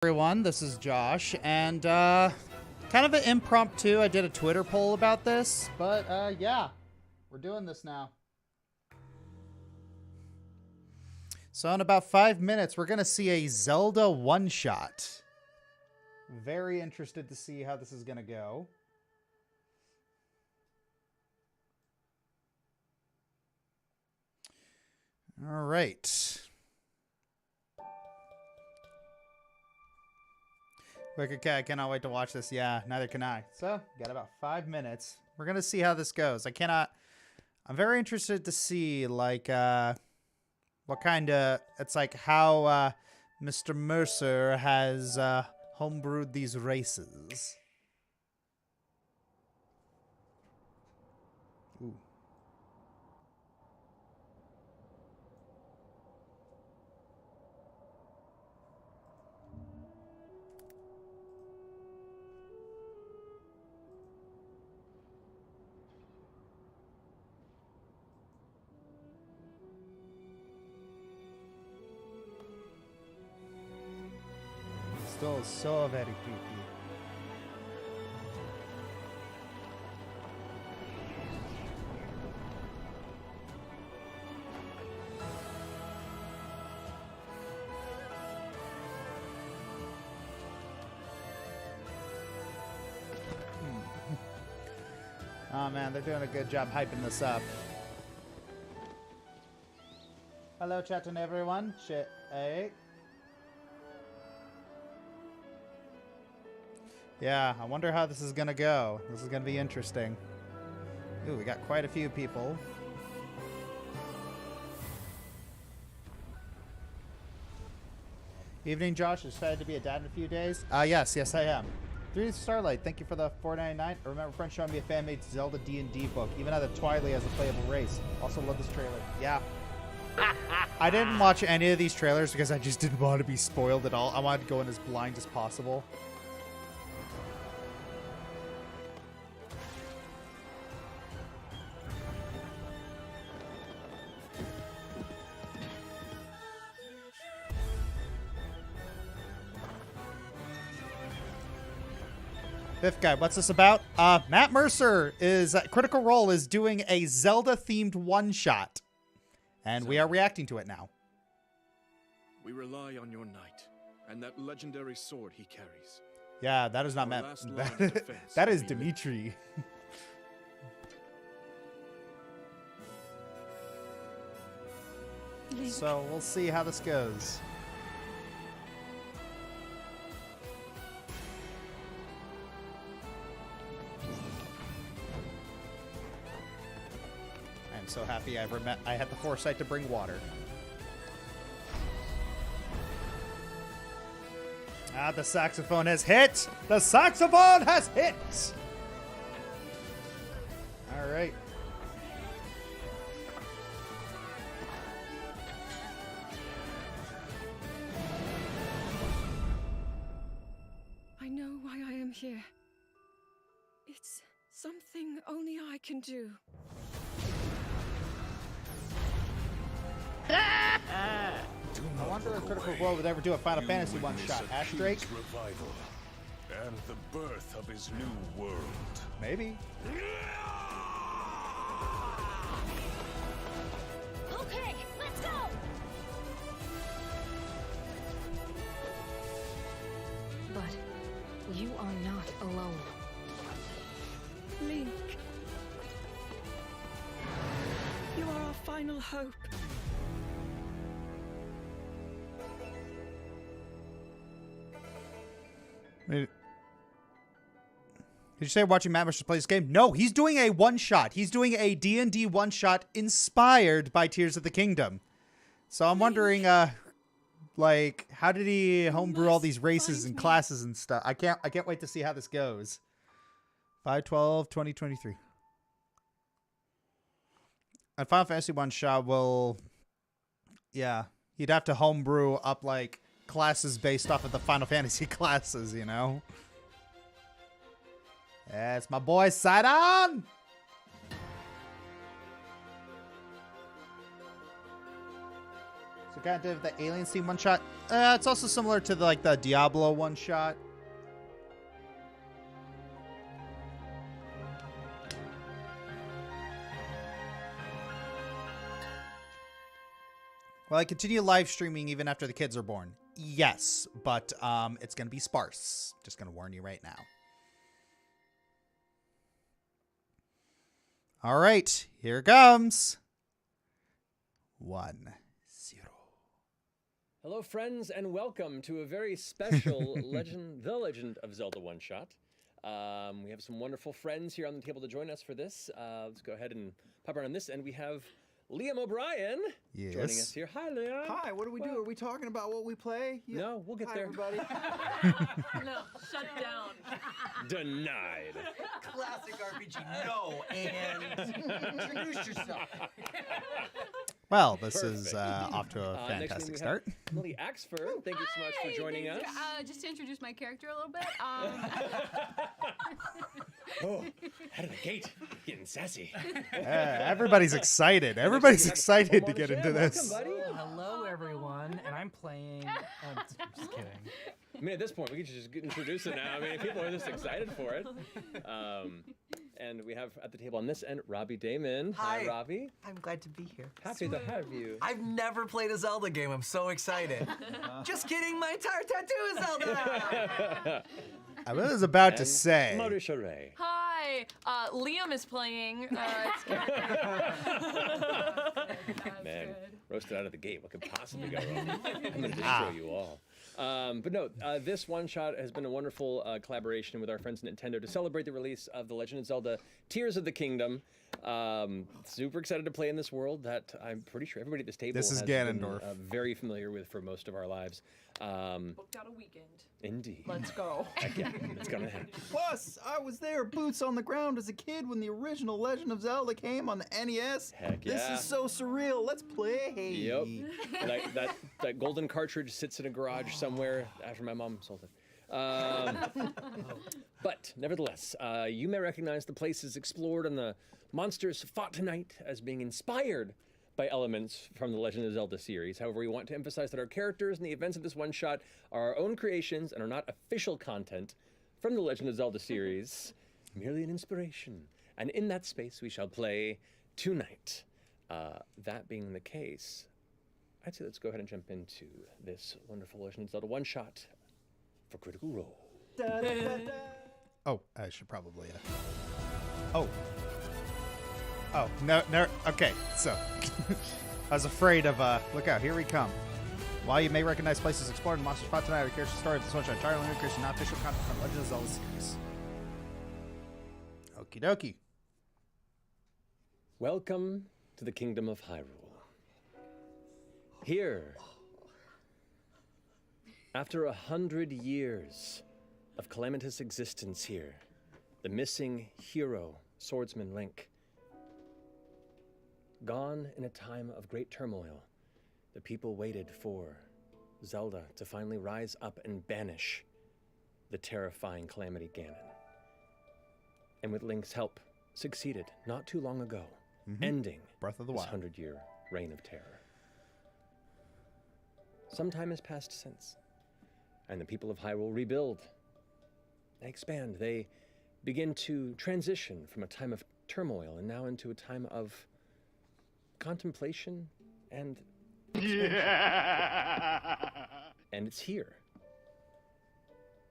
Everyone, this is Josh, and kind of an impromptu. I did a Twitter poll about this, but yeah, we're doing this now. So in about 5 minutes, we're gonna see a Zelda one-shot. Very interested to see how this is gonna go. All right. Wicked Cat, I cannot wait to watch this. Yeah, neither can I. So, got about 5 minutes. We're going to see how this goes. I'm very interested to see, like, what kind of, it's like how Mr. Mercer has homebrewed these races. Ooh. Still so very creepy. Oh man, they're doing a good job hyping this up. Hello, chatting everyone. Shit, hey. Yeah, I wonder how this is gonna go. This is gonna be interesting. Ooh, we got quite a few people. Evening, Josh. Excited to be a dad in a few days? Yes, I am. 3 Starlight, thank you for the $4.99. I remember a friend showing me a fan-made Zelda D&D book. Even had the Twilight as a playable race. Also love this trailer. Yeah. I didn't watch any of these trailers because I just didn't want to be spoiled at all. I wanted to go in as blind as possible. Fifth guy, what's this about? Matt Mercer is Critical Role is doing a Zelda-themed one-shot, and we are reacting to it now. We rely on your knight and that legendary sword he carries. Yeah, that is not Matt. That is Dimitri. So we'll see how this goes. So happy I had the foresight to bring water. Ah, the saxophone has hit! The saxophone has hit! Alright. I know why I am here. It's something only I can do. I wonder if Critical Role would ever do a Final Fantasy one-shot. Ash Drake? Revival and the birth of his new world. Maybe. Okay, let's go! But you are not alone. Link. You are our final hope. Did you say watching Matt Mercer play this game? No, he's doing a one-shot. He's doing a D&D one-shot inspired by Tears of the Kingdom. So I'm wondering, like, how did he homebrew all these races and classes and stuff? I can't wait to see how this goes. 5/12/2023. And Final Fantasy one-shot will, yeah, he'd have to homebrew up like classes based off of the Final Fantasy classes, you know? Yeah, it's my boy Sidon! So So kind of did the Alien Scene one-shot. It's also similar to the Diablo one-shot. Will I continue live streaming even after the kids are born? Yes, but it's going to be sparse. Just going to warn you right now. All right, here it comes. 1-0. Hello, friends, and welcome to a very special The Legend of Zelda one-shot. We have some wonderful friends here on the table to join us for this. Let's go ahead and pop around on this end. We have Liam O'Brien joining us here. Hi, Liam. Hi, what do we do? Are we talking about what we play? No, we'll get Hi, there. everybody. No, shut down. Denied. Classic RPG. No, and introduce yourself. Well, this is off to a Next fantastic we start. have Emily Axford. Thank you so much for joining us. Just to introduce my character a little bit. Oh, out of the gate, getting sassy. Everybody's excited. Everybody's excited to get into this. Welcome, buddy. Hello, everyone, and I'm playing. Just kidding. I mean, at this point, we can just introduce it now. I mean, people are just excited for it. And we have at the table on this end, Robbie Damon. Hi, Robbie. I'm glad to be here. Happy to have you. I've never played a Zelda game. I'm so excited. Just kidding. My entire tattoo is Zelda. I was about to say. Marisha Ray. Hi, Liam is playing. Man, roasted out of the gate. What could possibly go wrong? I'm going to destroy you all. But no, this one-shot has been a wonderful collaboration with our friends at Nintendo to celebrate the release of The Legend of Zelda Tears of the Kingdom. Super excited to play in this world that I'm pretty sure everybody at this table This is has Ganondorf. been very familiar with for most of our lives. Booked out a weekend. Indeed. Let's go. Heck yeah, it's going to happen. Plus, I was there, boots on the ground as a kid when the original Legend of Zelda came on the NES. Heck This yeah. is so surreal. Let's play. Yep. that golden cartridge sits in a garage somewhere after my mom sold it. But nevertheless, you may recognize the places explored and the monsters fought tonight as being inspired by elements from the Legend of Zelda series. However, we want to emphasize that our characters and the events of this one-shot are our own creations and are not official content from the Legend of Zelda series, merely an inspiration. And in that space, we shall play tonight. That being the case, I'd say let's go ahead and jump into this wonderful Legend of Zelda one-shot for Critical Role. Oh, I should probably. Oh, no. Okay, so I was afraid of. Look out, here we come. While you may recognize places explored in Monsters Fought Tonight, our character story of this one-shot entirely new creation, not official content from Legend of Zelda series. Okie dokie. Welcome to the Kingdom of Hyrule. Here, after 100 years of calamitous existence here, the missing hero, swordsman Link, gone in a time of great turmoil, the people waited for Zelda to finally rise up and banish the terrifying calamity Ganon. And with Link's help, succeeded not too long ago, ending Breath of the this Wild. 100-year reign of terror. Some time has passed since, and the people of Hyrule rebuild. They expand. They begin to transition from a time of turmoil and now into a time of contemplation and expansion. And it's here,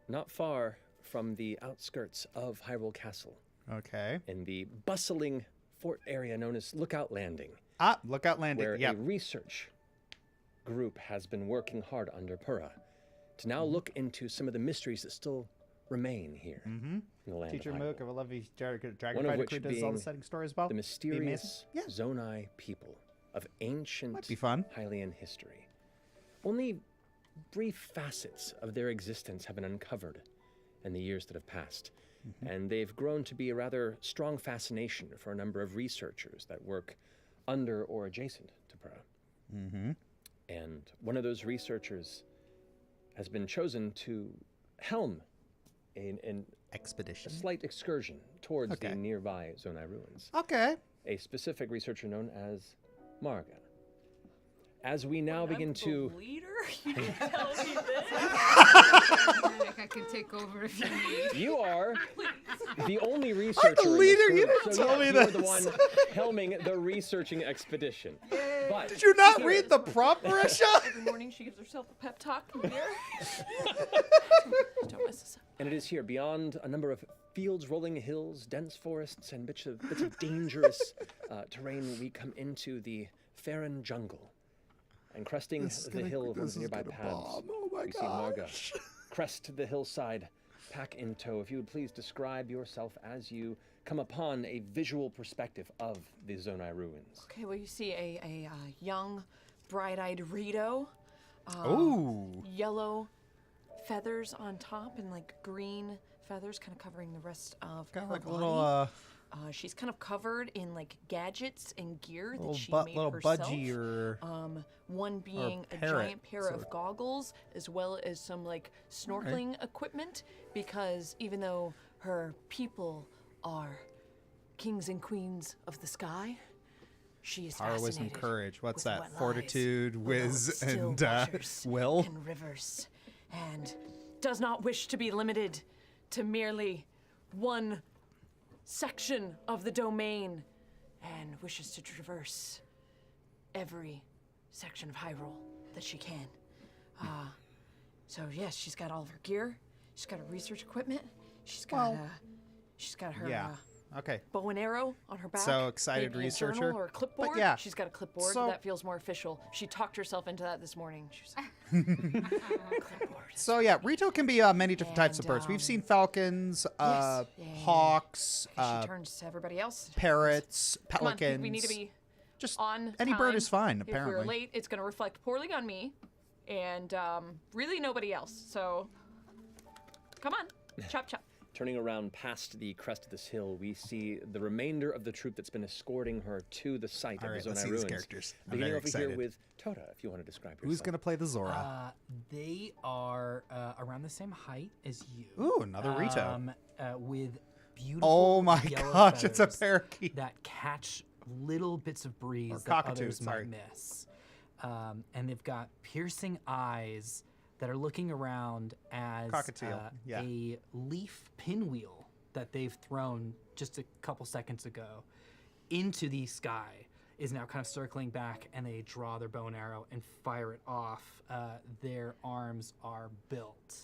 not far from the outskirts of Hyrule Castle, Okay. in the bustling fort area known as Lookout Landing, Lookout Landing. where Yep. a research group has been working hard under Purah to now look into some of the mysteries that still remain here in the land Teacher of Mook, I Hyrule. would love you Dragon One of Fighter which Crew does all the being setting story as well. The Be mysterious amazing. Yeah. Zonai people of ancient Might be fun. Hylian history. Only brief facets of their existence have been uncovered in the years that have passed. And they've grown to be a rather strong fascination for a number of researchers that work under or adjacent to Purah. And one of those researchers has been chosen to helm a Expedition. slight excursion towards Okay. the nearby Zonai ruins. Okay. A specific researcher known as Marga. as we now begin to. Leader? You can tell me this? I can take over if you need. You are the only researcher. I'm the leader. In You this didn't group, tell me you're this. the one helming the researching expedition. But Did you not read the prompt, Marisha? Every morning she gives herself a pep talk in here. Don't mess this up. And it is here, beyond a number of fields, rolling hills, dense forests, and bits of dangerous terrain, we come into the Farron jungle. And cresting the hill of one of the nearby paths, we see Marga crest the hillside, pack in tow. If you would please describe yourself as you come upon a visual perspective of the Zonai ruins. Okay, well, you see a young, bright-eyed Rito. Ooh. Yellow feathers on top and like green feathers kind of covering the rest of Kind of her like a body. little, she's kind of covered in like gadgets and gear that she made little herself. budgie or. One being a parrot, giant pair sort of of. goggles, as well as some like snorkeling equipment, because even though her people are kings and queens of the sky, she is Power, wisdom, fascinated courage. What's with that? what Fortitude, lies whiz, below and still waters will. and rivers, and does not wish to be limited to merely one section of the domain, and wishes to traverse every section of Hyrule that she can. So yes, she's got all of her gear. She's got her research equipment. She's got her Yeah. Okay. bow and arrow on her back. So excited maybe researcher. A journal or a clipboard. yeah. She's got a clipboard. So- that feels more official. She talked herself into that this morning. She was like, clipboard. So yeah, Rito can be many different types of birds. We've seen falcons, Yes. hawks, She turns to everybody else. parrots, Come on, pelicans. we need to be just on any bird time. is fine. If Apparently. we're late, it's going to reflect poorly on me, and really nobody else. So, come on, chop chop. Turning around past the crest of this hill, we see the remainder of the troop that's been escorting her to the site All of right, the let's Zonai see ruins. these characters. I'm Beginning very over excited. here with Tota, if you want to describe yourself. Who's gonna play the Zora? They are around the same height as you. Ooh, another Rito. With beautiful Oh my yellow gosh, it's a feathers parakeet. that catch little bits of breeze Or that cockatoo, others sorry. might miss. And they've got piercing eyes that are looking around as Cockatiel, yeah. a leaf pinwheel that they've thrown just a couple seconds ago into the sky is now kind of circling back, and they draw their bow and arrow and fire it off. Their arms are built.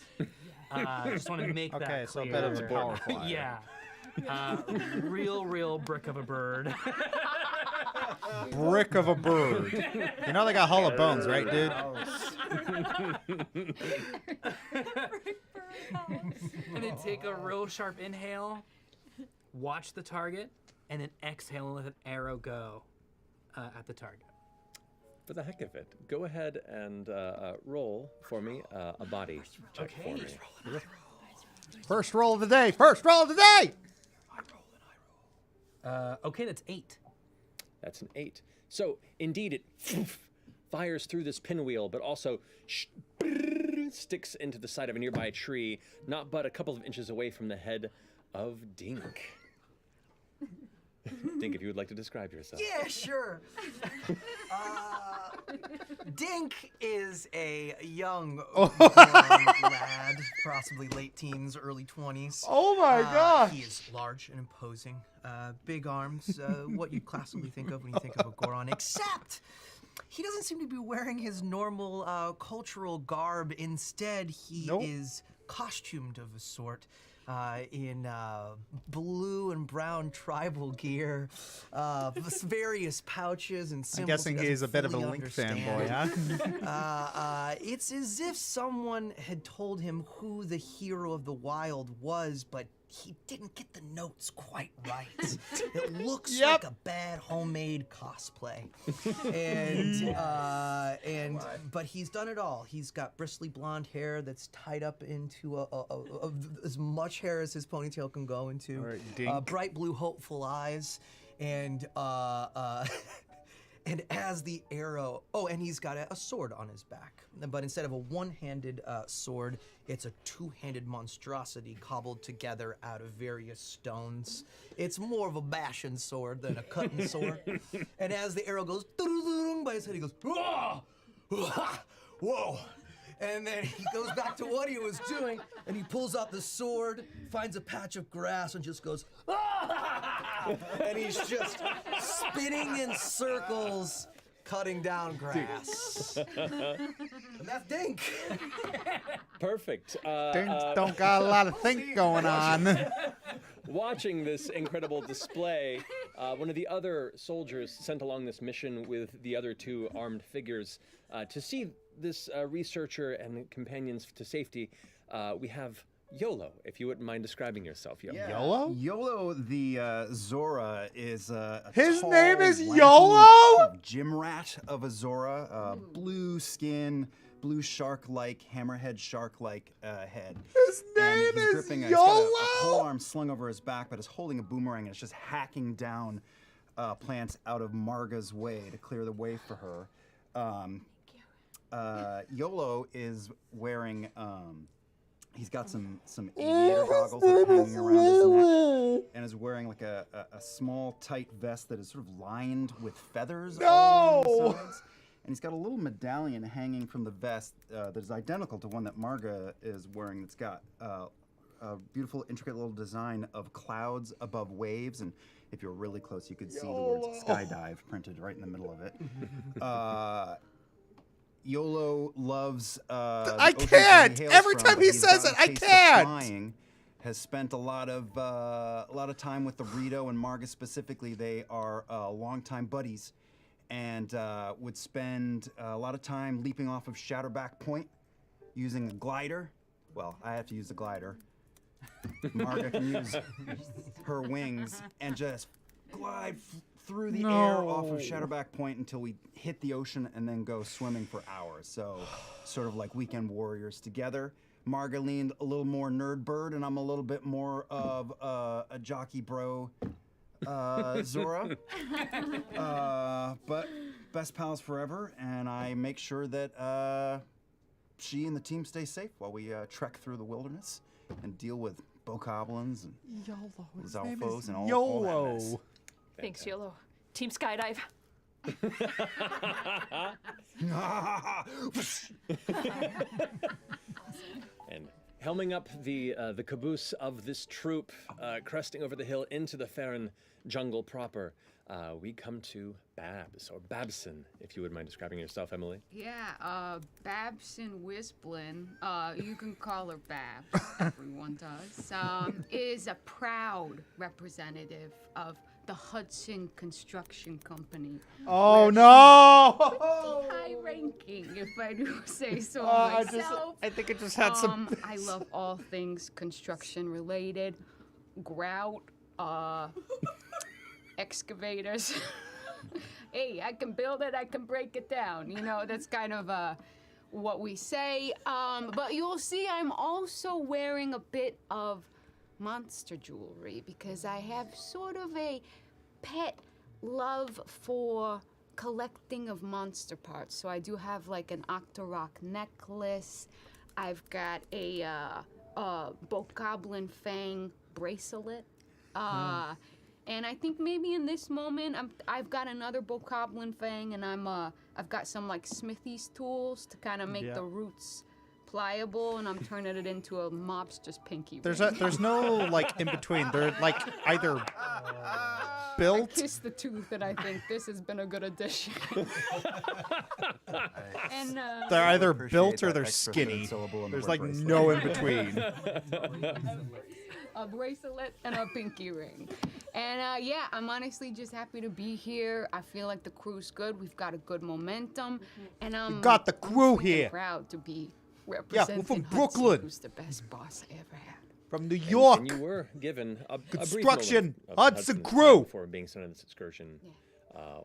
Just want to make that Okay, clear. so a bit of a power flyer. Yeah. Real brick of a bird. Brick of a bird. You know they got hollow bones, right, dude? And then take a real sharp inhale, watch the target, and then exhale and let an arrow go at the target. For the heck of it, go ahead and roll for me a body check for me. First roll of the day. First roll of the day. Okay, that's 8. That's an 8. So, indeed, it fires through this pinwheel, but also sticks into the side of a nearby tree, not but a couple of inches away from the head of Dink. Dink, if you would like to describe yourself. Yeah, sure. Dink is a young lad, possibly late teens, early 20s. Oh my gosh. He is large and imposing, big arms, what you'd classically think of when you think of a Goron, except he doesn't seem to be wearing his normal cultural garb. Instead, he is costumed of a sort. In blue and brown tribal gear, various pouches and symbols. I'm guessing he he's a doesn't bit of a fully Link understand. fanboy, huh? It's as if someone had told him who the hero of the wild was, but he didn't get the notes quite right. It looks like a bad homemade cosplay. But he's done it all. He's got bristly blonde hair that's tied up into as much hair as his ponytail can go into. All right, Dink. Bright blue, hopeful eyes, and And as the arrow, and he's got a sword on his back, but instead of a one-handed sword, it's a two-handed monstrosity cobbled together out of various stones. It's more of a bashing sword than a cutting sword. And as the arrow goes by his head, he goes, "Whoa!" Whoa. And then he goes back to what he was doing, and he pulls out the sword, finds a patch of grass, and just goes, "Ah!" And he's just spinning in circles, cutting down grass. And that's Dink. Perfect. Dink don't got a lot of think going on. Watching this incredible display, one of the other soldiers sent along this mission with the other two armed figures to see this researcher and companions to safety, we have YOLO, if you wouldn't mind describing yourself, Yo. Yeah. YOLO? YOLO, the Zora, is a His tall, name is lanky, YOLO? sort of gym rat of a Zora. Blue skin, blue shark-like, hammerhead shark-like head. His name And he's is gripping he's got YOLO? a pole arm slung over his back, but is holding a boomerang and it's just hacking down plants out of Marga's way to clear the way for her. YOLO is wearing, he's got some aviator goggles that are hanging around his neck, and is wearing like a small, tight vest that is sort of lined with feathers all along the sides. And he's got a little medallion hanging from the vest that is identical to one that Marga is wearing. It's got a beautiful, intricate little design of clouds above waves, and if you're really close, you could see the words "skydive" printed right in the middle of it. YOLO loves. I can't. Every time he says it, I can't. Flying, has spent a lot of time with the Rito and Marga specifically. They are longtime buddies, and would spend a lot of time leaping off of Shatterback Point using a glider. Well, I have to use the glider. Marga can use her wings and just glide through the air off of Shatterback Point until we hit the ocean and then go swimming for hours. So, sort of like weekend warriors together. Marga leaned a little more nerd bird, and I'm a little bit more of a jockey bro, Zora. But best pals forever, and I make sure that she and the team stay safe while we trek through the wilderness and deal with bokoblins and Zalfos and all that mess. Thanks, YOLO. Team Skydive. And helming up the caboose of this troop, cresting over the hill into the Farron jungle proper, we come to Babs, or Babson, if you would mind describing yourself, Emily. Yeah, Babson Wisblin, you can call her Babs, everyone does, is a proud representative of the Hudson Construction Company. Oh no! Pretty high ranking, if I do say so myself. I think it just had some. I love all things construction related. Grout, excavators. Hey, I can build it, I can break it down. You know, that's kind of what we say. But you'll see I'm also wearing a bit of monster jewelry because I have sort of a pet love for collecting of monster parts. So I do have like an Octorok necklace. I've got a Bokoblin Fang bracelet. And I think maybe in this moment I've got another Bokoblin Fang, and I've got some like Smithy's tools to kind of make the roots pliable, and I'm turning it into a mobster's pinky ring. There's no like in between. They're like either built. I kiss the tooth, and I think this has been a good addition. And They're either Appreciate built or that they're extra skinny. third syllable in the There's word like bracelet. no in between. a bracelet and a pinky ring. And yeah, I'm honestly just happy to be here. I feel like the crew's good. We've got a good momentum, and I'm got the crew freaking here. proud to be Yeah, representing we're from Hudson, Brooklyn. who's the best boss I ever had. From New York. And you were given a brief Construction, moment of Hudson Hudson's crew. time before being sent on this excursion,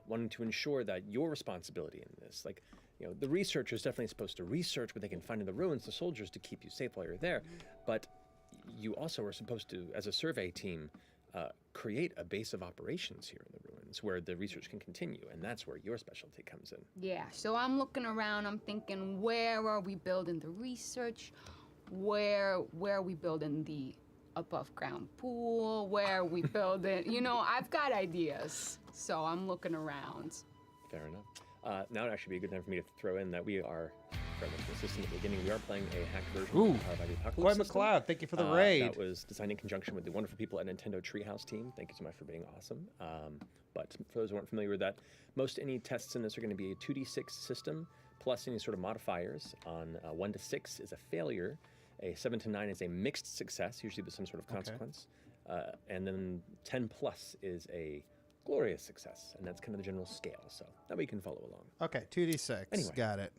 wanting to ensure that your responsibility in this, like, you know, the researcher is definitely supposed to research what they can find in the ruins, the soldiers to keep you safe while you're there, but you also are supposed to, as a survey team, create a base of operations here in the ruins where the research can continue, and that's where your specialty comes in. Yeah, so I'm looking around, I'm thinking, where are we building the research? Where are we building the above ground pool? Where are we building, you know, I've got ideas. So I'm looking around. Fair enough. Now would actually be a good time for me to throw in that we are, for the system at the beginning, we are playing a hacked version Ooh. of the Apocalypse Quite system. McLeod, thank you for the raid. That was designed in conjunction with the wonderful people at Nintendo Treehouse team. Thank you so much for being awesome. But for those who aren't familiar with that, most any tests in this are going to be a 2d6 system, plus any sort of modifiers. On 1 to 6 is a failure. A 7 to 9 is a mixed success, usually with some sort of consequence. And then 10 plus is a glorious success, and that's kind of the general scale, so that way you can follow along. Okay, 2d6. Anyway. Got it.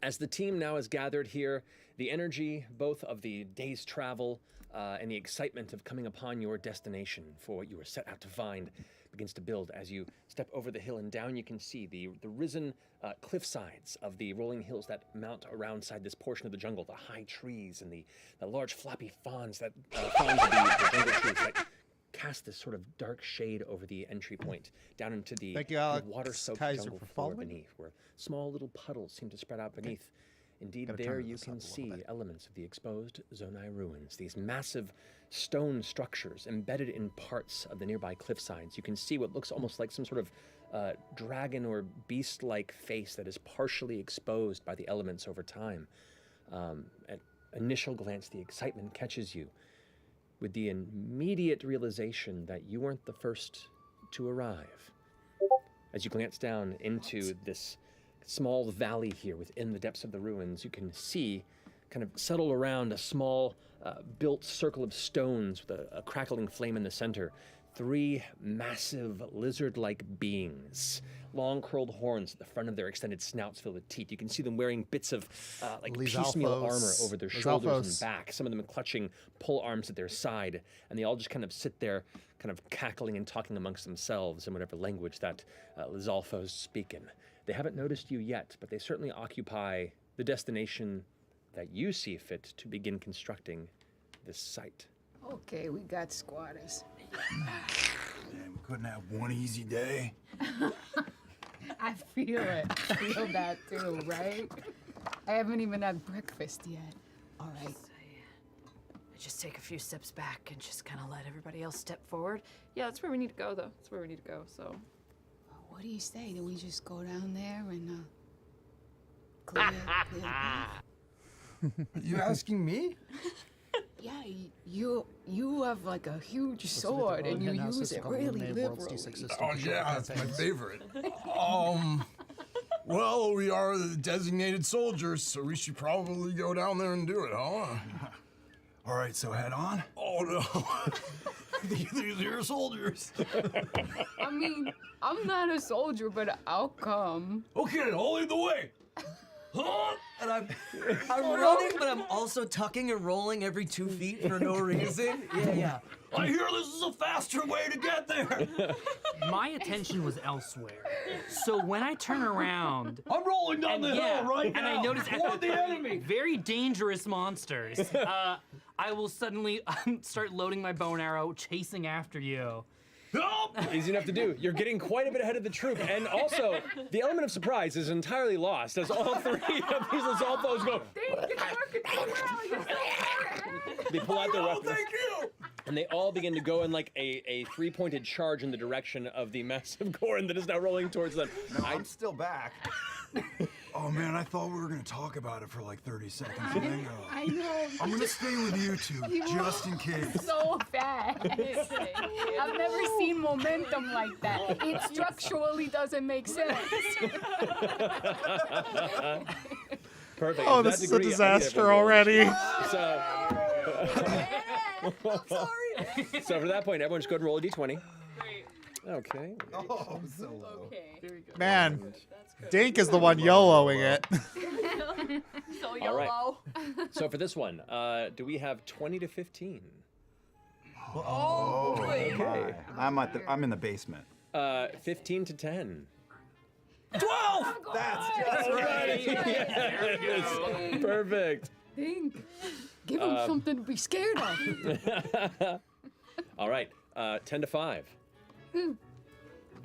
As the team now is gathered here, the energy both of the day's travel and the excitement of coming upon your destination for what you were set out to find begins to build. As you step over the hill and down, you can see the risen cliff sides of the rolling hills that mount around this portion of the jungle, the high trees and the large floppy fawns of the jungle trees that cast this sort of dark shade over the entry point down into the water-soaked jungle floor beneath, where small little puddles seem to spread out beneath. Indeed, there you can see elements of the exposed Zonai ruins, these massive stone structures embedded in parts of the nearby cliffsides. You can see what looks almost like some sort of dragon or beast-like face that is partially exposed by the elements over time. At initial glance, the excitement catches you, with the immediate realization that you weren't the first to arrive. As you glance down into this small valley here within the depths of the ruins, you can see, kind of settled around a small built circle of stones with a crackling flame in the center, 3 massive lizard-like beings, long curled horns at the front of their extended snouts filled with teeth. You can see them wearing bits of like piecemeal armor over their shoulders and back, some of them clutching pole arms at their side, and they all just kind of sit there kind of cackling and talking amongst themselves in whatever language that Lizalfos speak in. They haven't noticed you yet, but they certainly occupy the destination that you see fit to begin constructing this site. Okay, we got squatters. Man, we couldn't have one easy day. I feel it. I feel that too, right? I haven't even had breakfast yet. All right. I just take a few steps back and just kind of let everybody else step forward. Yeah, that's where we need to go, though. That's where we need to go, so. What do you say? Do we just go down there and clear the path? Are you asking me? Yeah, you have like a huge sword and you use it really liberally. Oh yeah, that's my favorite. Well, we are the designated soldiers, so we should probably go down there and do it, huh? All right, so head on. Oh no, these are soldiers. I mean, I'm not a soldier, but I'll come. Okay, I'll lead the way. Huh? And I'm running, but I'm also tucking and rolling every 2 feet for no reason. Yeah. I hear this is a faster way to get there. My attention was elsewhere. So when I turn around, I'm rolling down the hill right now. And I notice toward the enemy. Very dangerous monsters. I will suddenly start loading my bow and arrow, chasing after you. Easy enough to do. You're getting quite a bit ahead of the troop, and also the element of surprise is entirely lost as all 3 of these Lizalfos go. They pull out their weapons. Thank you. And they all begin to go in like a 3-pointed charge in the direction of the massive Goron that is now rolling towards them. No, I'm still back. Oh man, I thought we were gonna talk about it for like 30 seconds and then go. I know. I'm gonna stay with you two, just in case. So fast. I've never seen momentum like that. It structurally doesn't make sense. Perfect. Oh, this is a disaster already. So, I'm sorry. so for that point, everyone just go ahead and roll a d20. Okay. Oh, so low. Okay. Man, Dink is the one YOLOing it. So All right. YOLO. So for this one, do we have 20 to 15? Oh, Okay. I'm in the basement. 15 to 10. 12. That's just right. Yes. Perfect. Think. Give him something to be scared of. All right. 10 to 5. Ooh.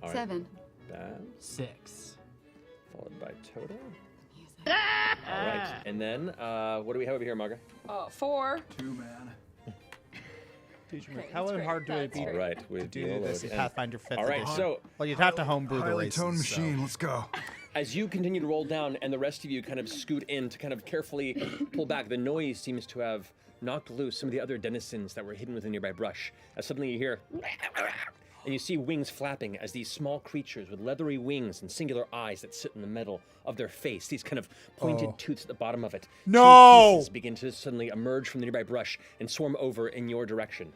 All right. 7. Bab, 6. followed by Toto. All right, and then what do we have over here, Marga? 4. 2, man. How hard do it be All right, with to do Yolo this and- Pathfinder 5th All right, edition? so Well, you'd have to homebrew the Highly races. toned so- machine. Let's go. as you continue to roll down and the rest of you kind of scoot in to kind of carefully pull back, the noise seems to have knocked loose some of the other denizens that were hidden within nearby brush. As suddenly you hear, and you see wings flapping as these small creatures with leathery wings and singular eyes that sit in the middle of their face, these kind of pointed tooths at the bottom of it. No! Two pieces begin to suddenly emerge from the nearby brush and swarm over in your direction.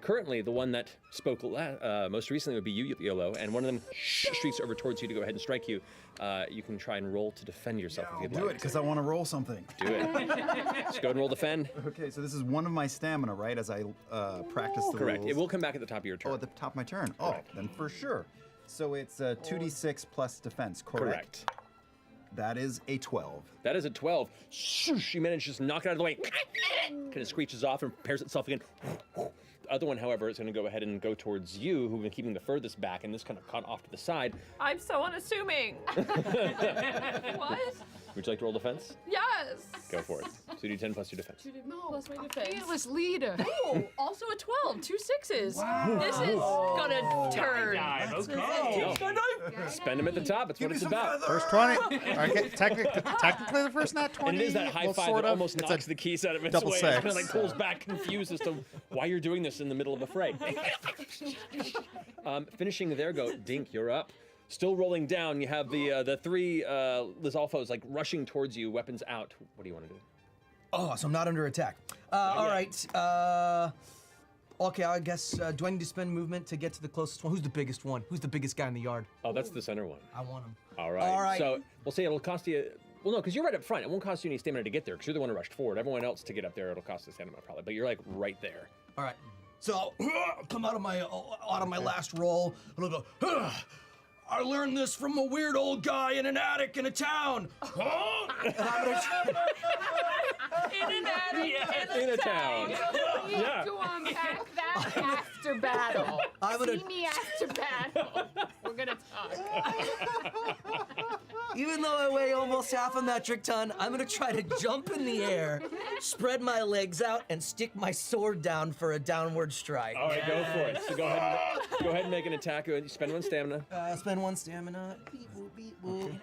Currently, the one that spoke most recently would be you, Yolo, and one of them streaks over towards you to go ahead and strike you. You can try and roll to defend yourself if I'll you'd do like. it because I want to roll something. Do it. Just go ahead and roll defend. Okay, so this is one of my stamina, right? As I practice the Correct. rules. It will come back at the top of your turn. Oh, at the top of my turn. Oh, then for sure. So it's 2d6 plus defense, correct? Correct. That is a 12. That is a 12. You manage to just knock it out of the way. Kind of screeches off and prepares itself again. The other one, however, is going to go ahead and go towards you, who've been keeping the furthest back, and this kind of caught off to the side. I'm so unassuming. What? Would you like to roll defense? Yes. Go for it. So you do 10 plus your defense. No, plus my defense. Fearless leader. Oh, also a 12. 2 6s. This is gonna turn. Spend them at the top. That's what it's about. First 20. Okay, technically the first nat 20. And it is that high well, five sort that of. almost It's knocks a the keys out of its double way. It six. kind of like pulls back, confused as to why you're doing this in the middle of a fray. Finishing their go, Dink, you're up. Still rolling down. You have the three Lizalfos like rushing towards you, weapons out. What do you want to do? Oh, so I'm not under attack. All right. Okay, I guess, do I need to spend movement to get to the closest one? Who's the biggest one? Who's the biggest guy in the yard? Oh, that's the center one. I want him. All right. All right. So we'll say it'll cost you. Well, no, because you're right up front. It won't cost you any stamina to get there because you're the one who rushed forward. Everyone else to get up there, it'll cost you stamina probably. But you're like right there. All right. So I'll come out of my last roll and I'll go. I learned this from a weird old guy in an attic in a town. And I'm gonna In an attic in a town. We need to unpack that after battle. See me after battle. We're gonna talk. Even though I weigh almost half a metric ton, I'm gonna try to jump in the air, spread my legs out, and stick my sword down for a downward strike. All right, go for it. So go ahead and make an attack. You spend one stamina. Spend one stamina. Beep, boop, beep, boop.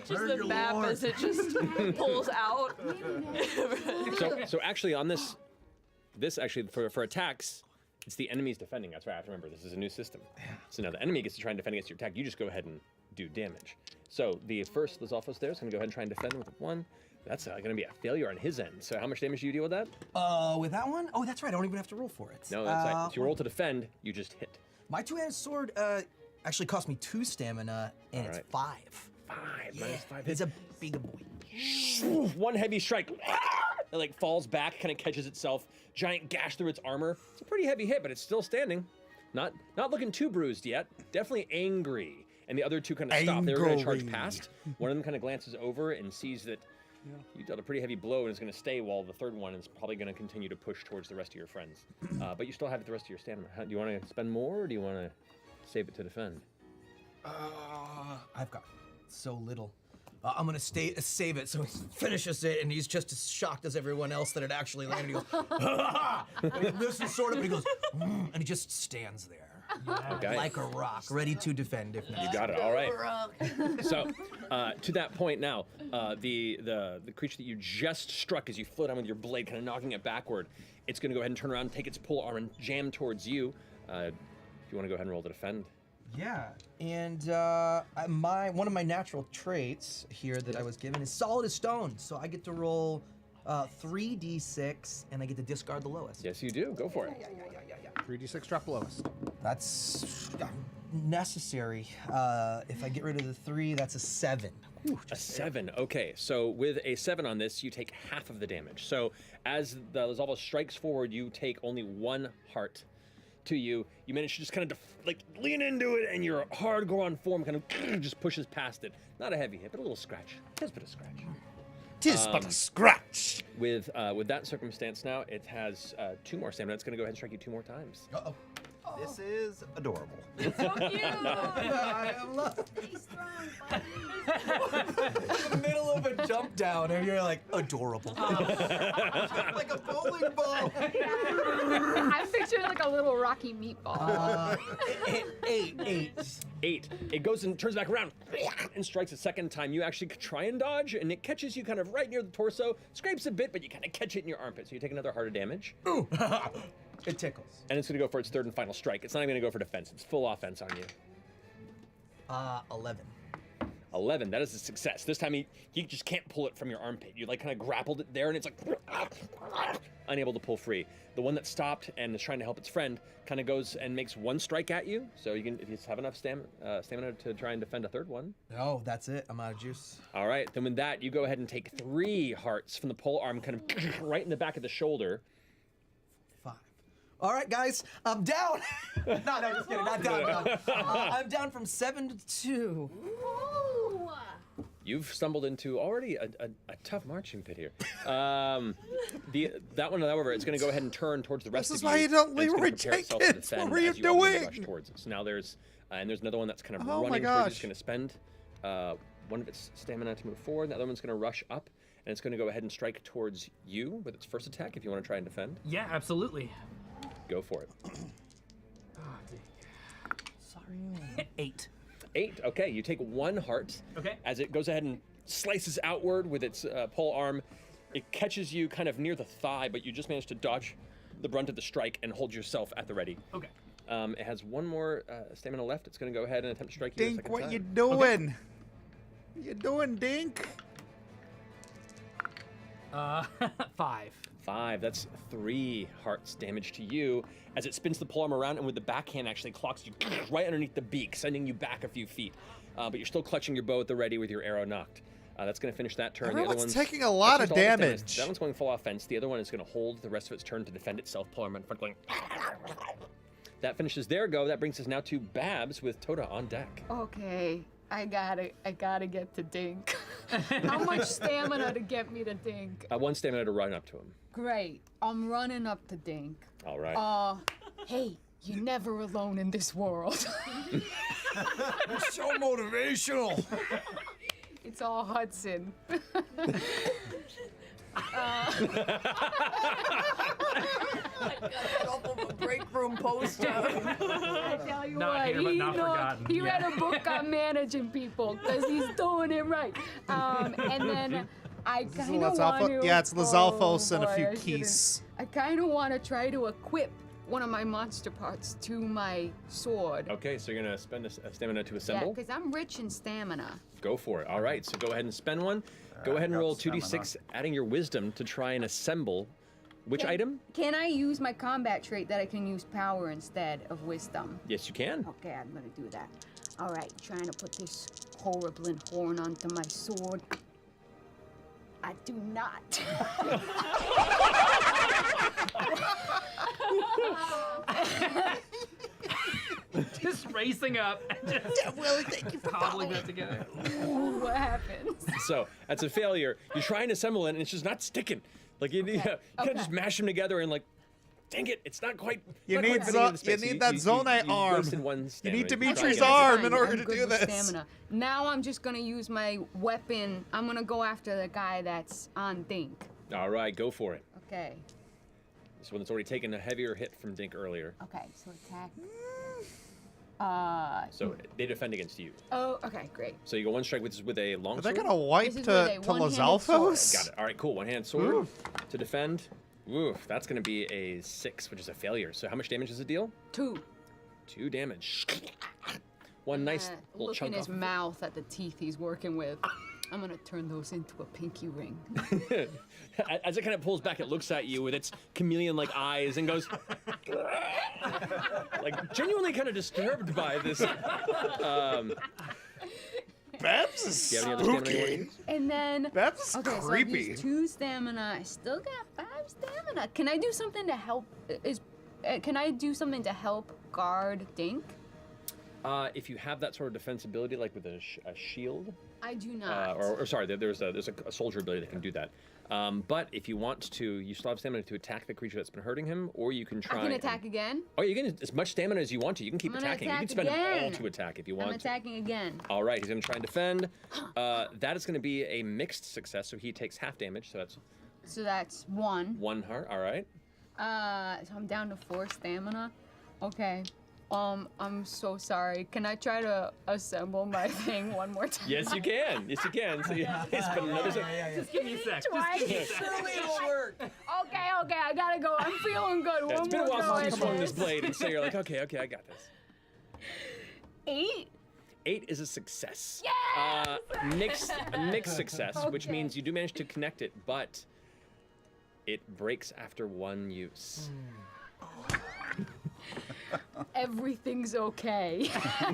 Just the map as it just pulls out. So actually on this actually for attacks, it's the enemy's defending. That's right. I have to remember this is a new system. So now the enemy gets to try and defend against your attack. You just go ahead and do damage. So the first Lizalfos there is going to go ahead and try and defend with a 1. That's going to be a failure on his end. So how much damage do you deal with that? With that one? Oh, that's right. I don't even have to roll for it. No, that's right. So you roll to defend, you just hit. My two-handed sword actually cost me 2 stamina, and it's 5. 5 minus 5 He's hits. a big boy. One heavy strike. It like falls back, kind of catches itself. Giant gash through its armor. It's a pretty heavy hit, but it's still standing. Not looking too bruised yet. Definitely angry. And the other two kind of stop. They were going to charge past. One of them kind of glances over and sees that you dealt a pretty heavy blow and is going to stay, while the third one is probably going to continue to push towards the rest of your friends. But you still have the rest of your stamina. Do you want to spend more, or do you want to save it to defend? I've got so little. I'm gonna save it so he finishes it, and he's just as shocked as everyone else that it actually landed. He goes, ha! And he lifts his sword up, and he goes, and he just stands there, Okay. like a rock, ready to defend if necessary. You got it. All right. So, to that point now, the creature that you just struck as you float down with your blade, kind of knocking it backward, it's going to go ahead and turn around, and take its pole arm, and jam towards you. Do you want to go ahead and roll to defend? Yeah, and one of my natural traits here that I was given is solid as stone, so I get to roll 3d6, and I get to discard the lowest. Yes, you do. Go for it. 3d6 drop lowest. That's necessary. If I get rid of the 3, that's a 7. A 7. Okay, so with a 7 on this, you take half of the damage. So as the Lizalva strikes forward, you take only 1 heart to you. You manage to just kind of lean into it, and your hard Goron form kind of just pushes past it. Not a heavy hit, but a little scratch. Just a bit of scratch. 'Tis but a scratch. With that circumstance now, it has 2 more stamina. It's going to go ahead and strike you 2 more times. Uh-oh. This is adorable. So cute. I love Stay strong, buddy. in the middle of a jump down, and you're like, adorable. Like a bowling ball. I'm picturing like a little rocky meatball. 8. 8. It goes and turns back around and strikes a second time. You actually try and dodge, and it catches you kind of right near the torso. Scrapes a bit, but you kind of catch it in your armpit. So you take another heart of damage. Ooh. It tickles. And it's going to go for its 3rd and final strike. It's not even going to go for defense. It's full offense on you. 11. 11. That is a success. This time he just can't pull it from your armpit. You like kind of grappled it there, and it's like unable to pull free. The one that stopped and is trying to help its friend kind of goes and makes 1 strike at you. So you can, if you have enough stamina to try and defend a 3rd one. No, that's it. I'm out of juice. All right. Then with that, you go ahead and take 3 hearts from the pole arm, kind of right in the back of the shoulder. 5. All right, guys, I'm down. no, just kidding. Not down. I'm down from 7 to 2. Ooh. You've stumbled into already a tough marching pit here. That one, however, it's going to go ahead and turn towards the rest of you. This is why you don't and it's gonna Leroy prepare itself to Jenkins. defend What are you as all begin to doing? rush towards it. So now there's another one that's kind of Oh my running towards you. gosh. It's going to spend one of its stamina to move forward. The other one's going to rush up, and it's going to go ahead and strike towards you with its first attack if you want to try and defend. Yeah, absolutely. Go for it. Sorry. 8. 8. Okay, you take 1 heart. Okay. As it goes ahead and slices outward with its pole arm, it catches you kind of near the thigh, but you just managed to dodge the brunt of the strike and hold yourself at the ready. Okay. It has 1 more stamina left. It's going to go ahead and attempt to strike you a Dink, second what time. you doing? What you doing, Dink? 5. 5. That's 3 hearts damage to you as it spins the polearm around and with the backhand actually clocks you right underneath the beak, sending you back a few feet. But you're still clutching your bow at the ready with your arrow knocked. That's going to finish that turn. Everyone's the other one's taking a lot of that's all its damage. That one's going full offense. The other one is going to hold the rest of its turn to defend itself. Polearm in front going. That finishes their go. That brings us now to Babs with Tota on deck. Okay, I gotta get to Dink. How much stamina to get me to Dink? 1 stamina to run up to him. Great, I'm running up to Dink. All right. Hey, you're never alone in this world. It's so motivational. It's all Hudson. Off of a break room poster. I tell you Not what, here, but not forgotten. he Yeah. read a book on managing people because he's doing it right. And then I kind of want to. Yeah, it's Lizalfos and a boy, few I shouldn't. keys. I kind of want to try to equip one of my monster parts to my sword. Okay, so you're going to spend a stamina to Yeah, assemble? because I'm rich in stamina. Go for it. All right, so go ahead and spend 1. Go ahead and roll 2d6, adding your wisdom to try and assemble. Which item? Can I use my combat trait that I can use power instead of wisdom? Yes, you can. Okay, I'm gonna do that. All right, trying to put this horrible horn onto my sword. I do not. Just racing up and just Willie, thank you for cobbling that together. What happens? So that's a failure. You try and assemble it, and it's just not sticking. Like you can't just mash them together and like, dang it, it's not quite. You not need quite fitting into zo- you space. need that zonite arm. wasted 1 You stamina. need try Dimitri's again. arm in order I'm to good do with this. Stamina. Now I'm just gonna use my weapon. I'm gonna go after the guy that's on Dink. All right, go for it. Okay. This one that's already taken a heavier hit from Dink earlier. Okay, so attack. So they defend against you. Oh, okay, great. So you go 1 strike with a long Are they sword. gonna wipe This is to with a one-handed Lizalfos? Got it. All right, cool. 1-hand sword to defend. Oof, that's going to be a 6, which is a failure. So how much damage does it deal? 2. 2 damage. One nice little Look chunk in his off. mouth at the teeth he's working with. I'm gonna turn those into a pinky ring. As it kind of pulls back, it looks at you with its chameleon-like eyes and goes, like genuinely kind of disturbed by this. Babs is Do you have any other stamina you want to spooky. use? And then Babs is okay, so I've creepy. used 2 stamina. I still got 5 stamina. Can I do something to help? Can I do something to help guard Dink? If you have that sort of defensibility, like with a shield, I do not. Or sorry, there's a soldier ability that can do that. But if you want to, you still have stamina to attack the creature that's been hurting him, or you can try. I can attack again. Oh, you can as much stamina as you want to. You can keep attacking. You can spend it all to attack if you want. I'm attacking again. All right, he's gonna try and defend. That is gonna be a mixed success, so he takes half damage. So that's 1. 1 heart. All right. So I'm down to 4 stamina. Okay. I'm so sorry. Can I try to assemble my thing one more time? Yes, you can. Yes, you can. So it's been another. Just give me a sec. Twice. Surely it'll work. Okay, I gotta go. I'm feeling good. Yeah, One it's been a more while go since you at swung this blade, and so you're like, okay, I got this. 8? 8 is a success. Yes! Mixed success, which means you do manage to connect it, but it breaks after 1 use. Everything's okay.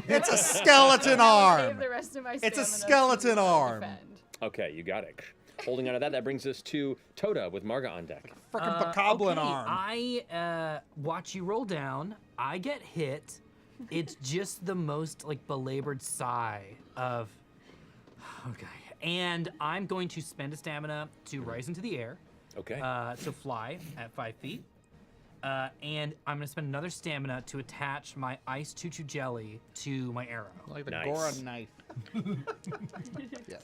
It's a skeleton arm. Save the rest of my It's a stamina skeleton to arm. defend. Okay, you got it. Holding on to that, that brings us to Toda with Marga on deck. Freaking Bokoblin okay, arm. I watch you roll down. I get hit. It's just the most like belabored sigh of. Okay, and I'm going to spend a stamina to rise into the air. Okay. To fly at 5 feet. And I'm gonna spend another stamina to attach my ice choo-choo jelly to my arrow. Like the Nice. Goron knife. Yes.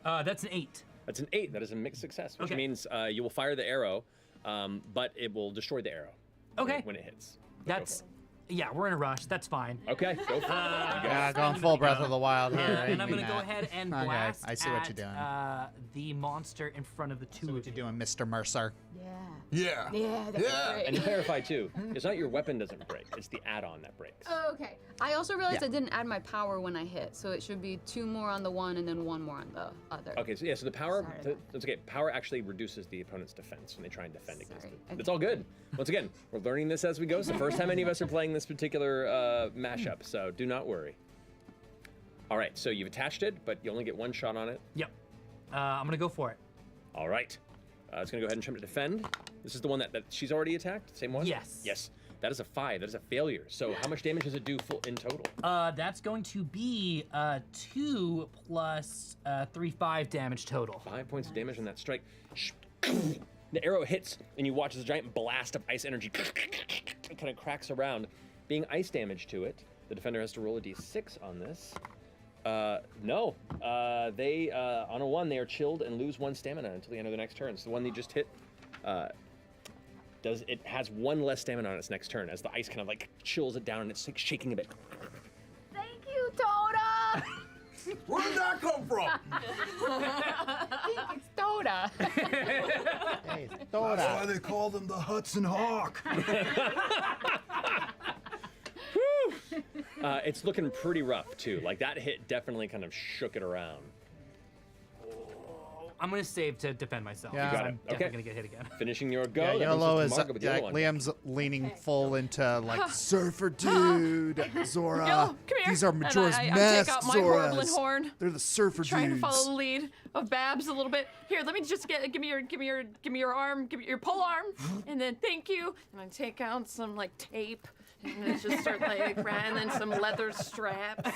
That's an 8. That's an 8. That is a mixed success, which Okay. means you will fire the arrow, but it will destroy the arrow. Okay. When it hits. That's, yeah, we're in a rush. That's fine. Okay, go for it. Yeah, going full Breath of the Wild here. And I'm Doing gonna go that. ahead and Okay, blast I see what at, you're doing. the monster in front of the two What of you you. doing, Mr. Mercer? Yeah. Yeah, that's great. And to clarify too, it's not your weapon doesn't break; it's the add-on that breaks. Oh, okay. I also realized Yeah. I didn't add my power when I hit, so it should be 2 more on the one and then 1 more on the other. Okay, so the power, Sorry. that's okay. Power actually reduces the opponent's defense when they try and defend against Sorry. it. It's all good. Once again, we're learning this as we go. It's the first time any of us are playing this particular mashup, so do not worry. All right, so you've attached it, but you only get 1 shot on it. Yep. I'm gonna go for it. All right. It's going to go ahead and attempt to defend. This is the one that she's already attacked? Same one? Yes. Yes. That is a 5. That is a failure. So how much damage does it do in total? That's going to be 2 plus 3, 5 damage total. 5 points of damage on that strike. The arrow hits, and you watch this giant blast of ice energy kind of cracks around. Being ice damage to it, the defender has to roll a d6 on this. No. They, on a 1, they are chilled and lose 1 stamina until the end of the next turn. So the one they just hit, it has 1 less stamina on its next turn as the ice kind of like chills it down and it's like shaking a bit. Thank you, Toda! Where did that come from? It's Toda. Hey, throw That's why that. they call them the Hudson Hawk. It's looking pretty rough too. Like that hit definitely kind of shook it around. I'm gonna save to defend myself. Yeah. because Got it. I'm definitely Okay. gonna get hit again. Finishing your go. Yeah, that brings us YOLO to is Marga with the other like one. Liam's leaning full into like surfer dude, Zora. Yo, come here. These are And Majora's I Mask take out my horrible Zoras. horn. They're the surfer Trying dudes. to follow the lead of Babs a little bit. Here, let me just give me your arm, give me your pole arm, and then thank you. And I take out some like tape, and then just start like, and then some leather straps.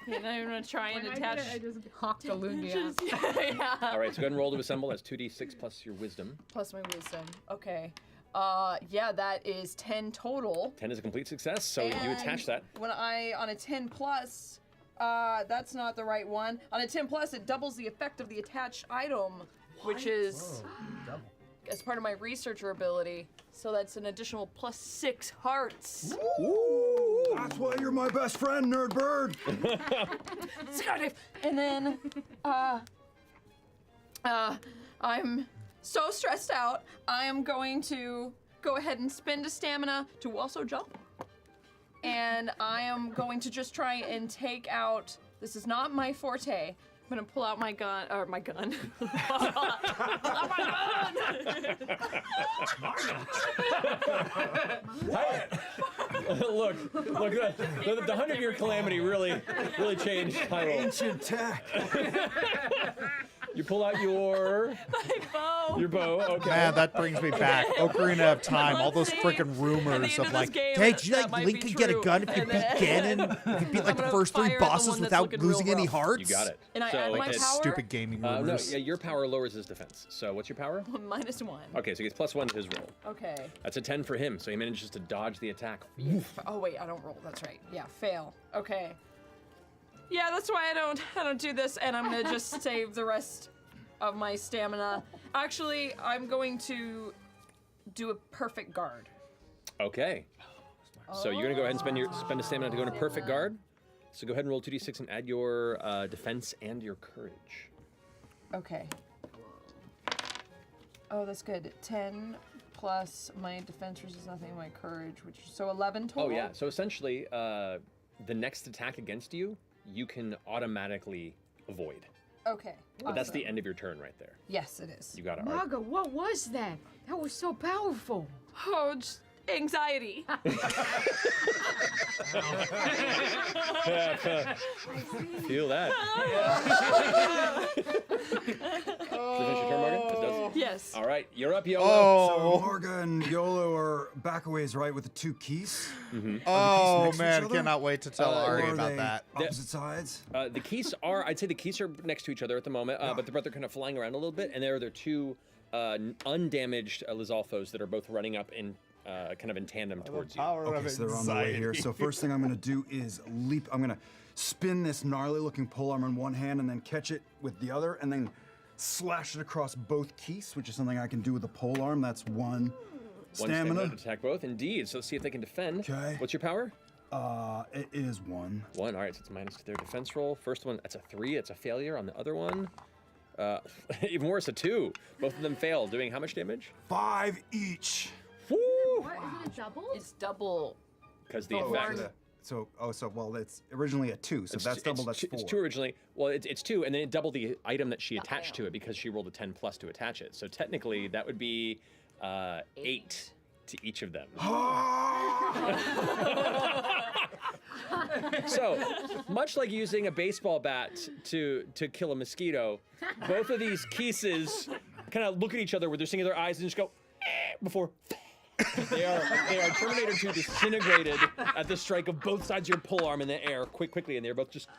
And I'm gonna try and attach. I just hawked a Lugia. Yeah. All right, so go ahead and roll to assemble. That's 2d6 plus your wisdom. Plus my wisdom. Okay. Yeah, that is 10 total. 10 is a complete success, so you attach that. When on a 10 plus, that's not the right one. On a 10 plus, it doubles the effect of the attached item, which is as part of my researcher ability. So that's an additional plus 6 hearts. That's why you're my best friend, Nerd Bird. And then, I'm so stressed out. I am going to go ahead and spend a stamina to also jump. And I am going to just try and take out, this is not my forte. I'm gonna pull out my gun, or my gun. Pull out my gun! Look, the 100-year calamity really changed Hyrule. Ancient tech. You pull out your bow. Your bow. Okay. Man, that brings me back. Ocarina of Time. All those Let's see. freaking rumors At of the end like, of this game, hey, do you that think might Link be could get a true. gun if you And beat then- Ganon? If you beat like I'm the gonna first three fire at the bosses one that's without looking losing real any rough. hearts? You got it. And I so add my it's power? Stupid gaming no, rumors. yeah, your power lowers his defense. So what's your power? -1. Okay, so he gets +1 to his roll. Okay. That's a 10 for him, so he manages to dodge the attack. Oh wait, I don't roll. That's right. Yeah, fail. Okay. Yeah, that's why I don't do this, and I'm gonna just save the rest of my stamina. Actually, I'm going to do a perfect guard. Okay. So you're gonna go ahead and spend a stamina to go into perfect guard. So go ahead and roll 2d6 and add your defense and your courage. Okay. Oh, that's good. 10 plus my defense, which is nothing, my courage, which is so 11 total. Oh yeah. So essentially, the next attack against you, you can automatically avoid. Okay. But that's the awesome. end of your turn right there. Yes, it is. You got it. Marga, what was that? That was so powerful. Oh, just anxiety. Feel that. Does it finish your turn, Morgan? It does. Yes. All right, you're up, Yolo. So Marga and Yolo are back a ways, right, with the 2 keys? Oh next to each man, other? cannot wait to tell Ari Or are about they that. Opposite sides? The keys are, I'd say the keys are next to each other at the moment, but they're kind of flying around a little bit, and they're 2 undamaged Lizalfos that are both running up in kind of in tandem towards you. Okay, so they're on the way here. So first thing I'm gonna do is leap. I'm gonna spin this gnarly-looking polearm in one hand and then catch it with the other, and then slash it across both keys, which is something I can do with the polearm. That's one stamina. To attack both, indeed. So let's see if they can defend. Okay. What's your power? It is 1. 1. All right, so it's minus to their defense roll. First one, that's a 3. It's a failure. On the other one, even worse, a 2. Both of them fail. Doing how much damage? 5 each. Woo! What? Is it a double? It's double. Because the Oh, effect. well, it's originally a 2, so that's double. That's 4. It's 2 originally. Well, it's 2, and then it doubled the item that she attached to it because she rolled a 10 plus to attach it. So technically, that would be 8 to each of them. So, much like using a baseball bat to kill a mosquito, both of these Keeses kind of look at each other with their singular eyes and just go before. They are Terminator 2 disintegrated at the strike of both sides of your polearm in the air quickly, and they're both just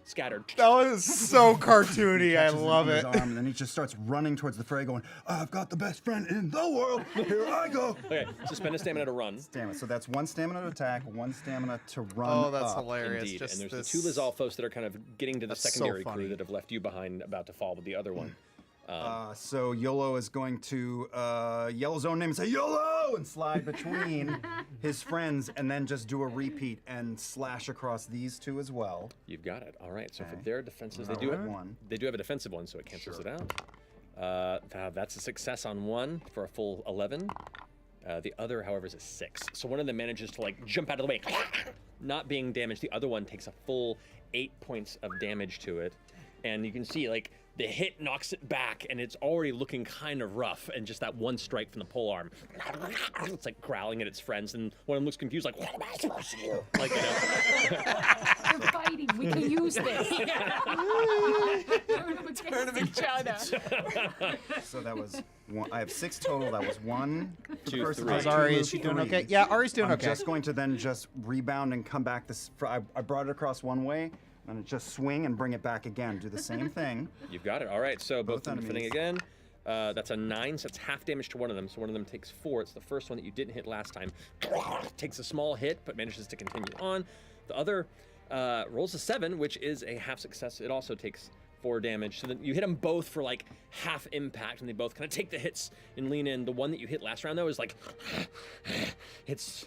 scattered. That was so cartoony. I love His it. arm, and then he just starts running towards the fray, going, "I've got the best friend in the world. Here I go." Okay, so spend a stamina to run. Stamina. So that's 1 stamina to attack, 1 stamina to run. Oh, that's up. hilarious. Indeed, Just and there's this... the 2 Lizalfos that are kind of getting to the That's so secondary funny. crew that have left you behind, about to fall with the other one. So Yolo is going to yell his own name and say YOLO and slide between his friends, and then just do a repeat and slash across these 2 as well. You've got it. All right. So for Okay. their defenses, they All do right. have One. They do have a defensive one, so it cancels it out. That's a success on 1 for a full 11. The other, however, is a 6. So one of them manages to like jump out of the way, not being damaged. The other one takes a full 8 points of damage to it, and you can see like the hit knocks it back, and it's already looking kind of rough. And just that one strike from the polearm, it's like growling at its friends, and one of them looks confused, like, "What am I supposed to do?" Like, you know. We're fighting. We can use this. Turn them against each other. So that was 1. I have 6 total. That was 1 for the 2, first 3. attack, Is Ari, 2, is she doing 3. okay? Yeah, Ari's doing I'm okay. just going to then just rebound and come back. I brought it across one way, and just swing and bring it back again. Do the same thing. You've got it. All right, so both Both of them defending enemies. again. That's a 9, so it's half damage to one of them. So one of them takes 4. It's the first one that you didn't hit last time. Takes a small hit, but manages to continue on. The other rolls a 7, which is a half success. It also takes 4 damage. So then you hit them both for like half impact, and they both kind of take the hits and lean in. The one that you hit last round, though, is like, it's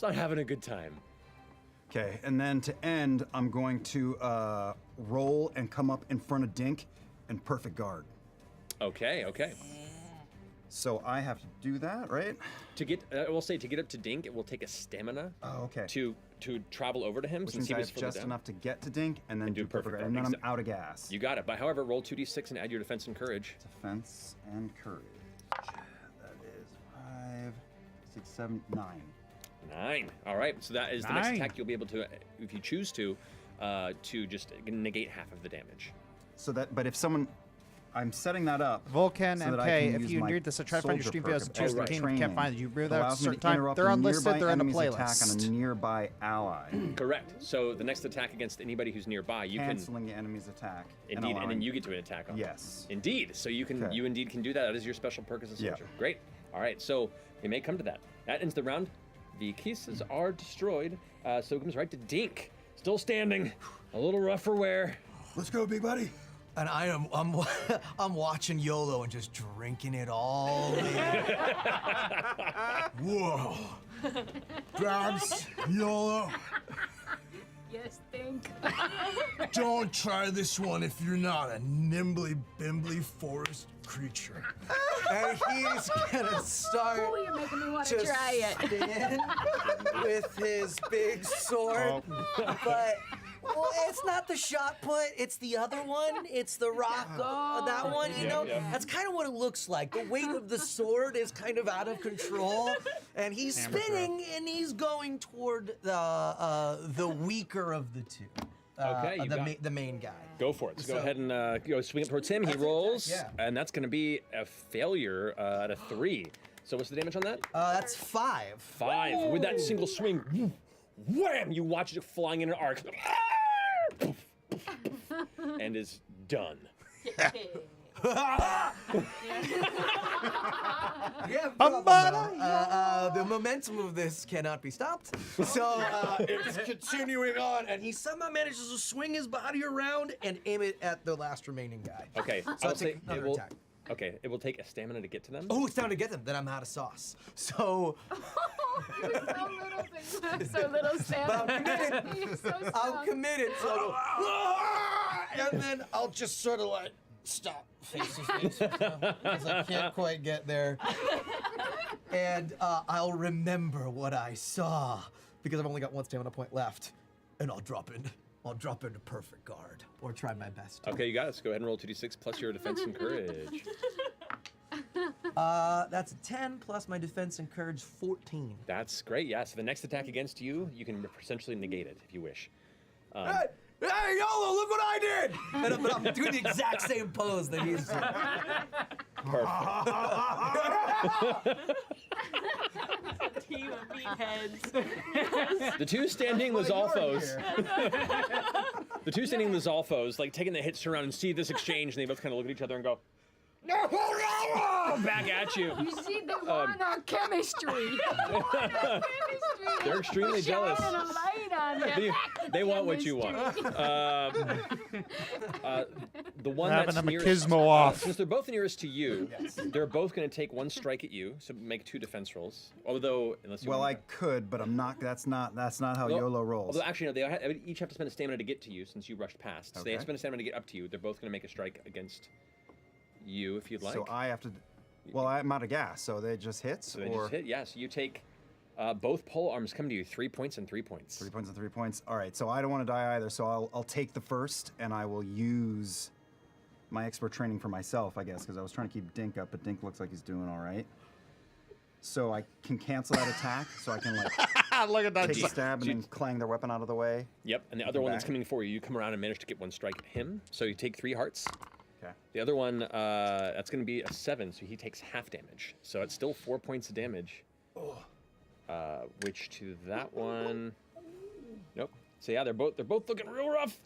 not having a good time. Okay, and then to end, I'm going to roll and come up in front of Dink in perfect guard. Okay. So I have to do that, right? To get, I will say, to get up to Dink, it will take a stamina. Oh, okay. To travel over to him, Which since means he I was have further just down. enough to get to Dink and then And do do perfect perfect guard, and then guard. I'm out of gas. You got it. But however, roll 2d6 and add your defense and courage. Defense and courage. That is 5, 6, 7, 9. 9. All right. So that is the next 9. attack. You'll be able to, if you choose to just negate half of the damage. So that, but if someone, I'm setting that up. Vulcan so and that I Kay, can if use you my need this, try to find your soldier stream videos and perk choose the of team. training. Can't find it. You remember that at a Allows me certain to time. interrupt They're a unlisted. nearby They're in a enemy's attack on playlist. a nearby ally. Correct. So the next attack against anybody who's nearby, you Canceling the enemy's attack. indeed, and then you get to an attack on. them. Yes. Indeed. So you can, Okay. you indeed can do that. That is your special perk as a Yeah. soldier. Great. All right. So we may come to that. That ends the round. The pieces are destroyed. So it comes right to Dink, still standing, a little rough for wear. Let's go, big buddy. And I'm watching YOLO and just drinking it all in. Whoa. Babs, YOLO, Yes, think. don't try this one if you're not a nimbly bimbly forest creature. And he's gonna start Oh, you're making me want to to try it. spin with his big sword. But well, it's not the shot put, it's the other one. It's the rock, that one, you know? That's kind of what it looks like. The weight of the sword is kind of out of control. And he's spinning and he's going toward the weaker of the two. Okay, you got the main guy. Go for it. So go So- ahead and go swing it towards him. He That's it, rolls, yeah. and that's going to be a failure at a 3. So what's the damage on that? That's 5. 5. With that single swing, wham! You watch it flying in an arc, and is done. Yeah, the momentum of this cannot be stopped. So it's continuing on, and he somehow manages to swing his body around and aim it at the last remaining guy. Okay, So I'll I'll take say another it will. attack. Okay, it will take a stamina to get to them. Oh, it's time to get them. Then I'm out of sauce. So You're so little thing. You have so little stamina. But I'm committed. You're so I'm strong. committed. So I'll go, "Ah!" and then I'll just sort of like stop face to face because I can't quite get there. And I'll remember what I saw because I've only got 1 stamina point left, and I'll drop in. I'll drop into perfect guard or try my best. Okay, you got it. So go ahead and roll 2d6 plus your defense and courage. That's a 10 plus my defense and courage 14. That's great. Yeah. So the next attack against you, you can essentially negate it if you wish. Hey, YOLO, look what I did! But I'm doing the exact same pose that he's doing. Team of meatheads. The two standing Lizalfos. The two standing Lizalfos, like taking the hits around and see this exchange, and they both kind of look at each other and go, back at you. You see, they want our chemistry. They want our chemistry. They're extremely jealous. Shining a light on it. They want what you want. The one Having that's a nearest, machismo off. since they're both nearest to you, they're both going to take 1 strike at you. So make 2 defense rolls. Although, unless you Well, I want could, but I'm not. That's not how YOLO rolls. Although actually, no, they each have to spend a stamina to get to you since you rushed past. So they have to Okay. spend a stamina to get up to you. They're both going to make a strike against you if you'd like. So I have to. Well, I'm out of gas, so they just hits, So they or just hit. Yeah. So you take both pole arms come to you. 3 points and 3 points. 3 points and 3 points. All right, so I don't want to die either, so I'll take the first, and I will use my expert training for myself, I guess, because I was trying to keep Dink up, but Dink looks like he's doing all right. So I can cancel that attack, so I can like Look at that. take a stab and then clang their weapon out of the way. Yep. And the other Come one that's back. coming for you, you come around and manage to get 1 strike at him. So you take 3 hearts. Okay. The other one, that's going to be a 7, so he takes half damage. So it's still 4 points of damage. Which to that one, nope. So yeah, they're both looking real rough.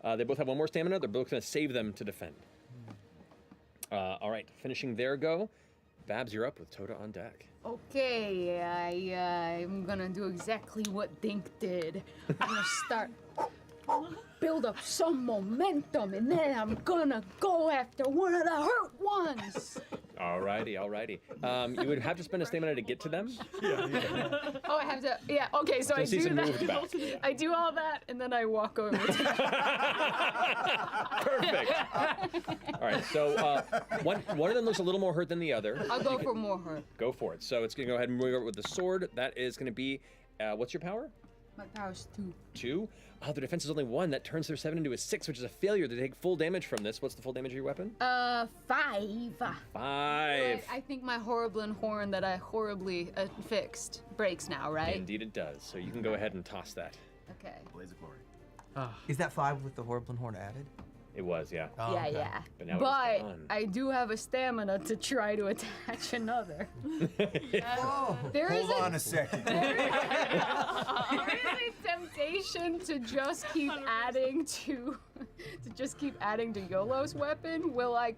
They both have 1 more stamina. They're both going to save them to defend. All right, finishing their go. Babs, you're up with Tota on deck. Okay, I'm gonna do exactly what Dink did. I'm gonna start build up some momentum, and then I'm gonna go after one of the hurt ones. Alrighty. You would have to spend a stamina to get to them. Oh, I have to. Yeah. Okay, so I see do some that. moved back. I do all that, and then I walk over. Perfect. All right, so one of them looks a little more hurt than the other. I'll go for more hurt. Go for it. So it's going to go ahead and move over with the sword. That is going to be, what's your power? My power's 2. 2. The defense is only 1. That turns their 7 into a 6, which is a failure. They take full damage from this. What's the full damage of your weapon? 5. 5. I think my Horriblin horn that I horribly fixed breaks now, right? Indeed it does. So you can go ahead and toss that. Okay. Blaze of glory. Is that 5 with the Horriblin horn added? It was, yeah. Oh, yeah, okay. yeah. But now But it's gone. I do have a stamina to try to attach another. Oh, There is hold on a second. There is a temptation to just keep adding to YOLO's weapon. Will I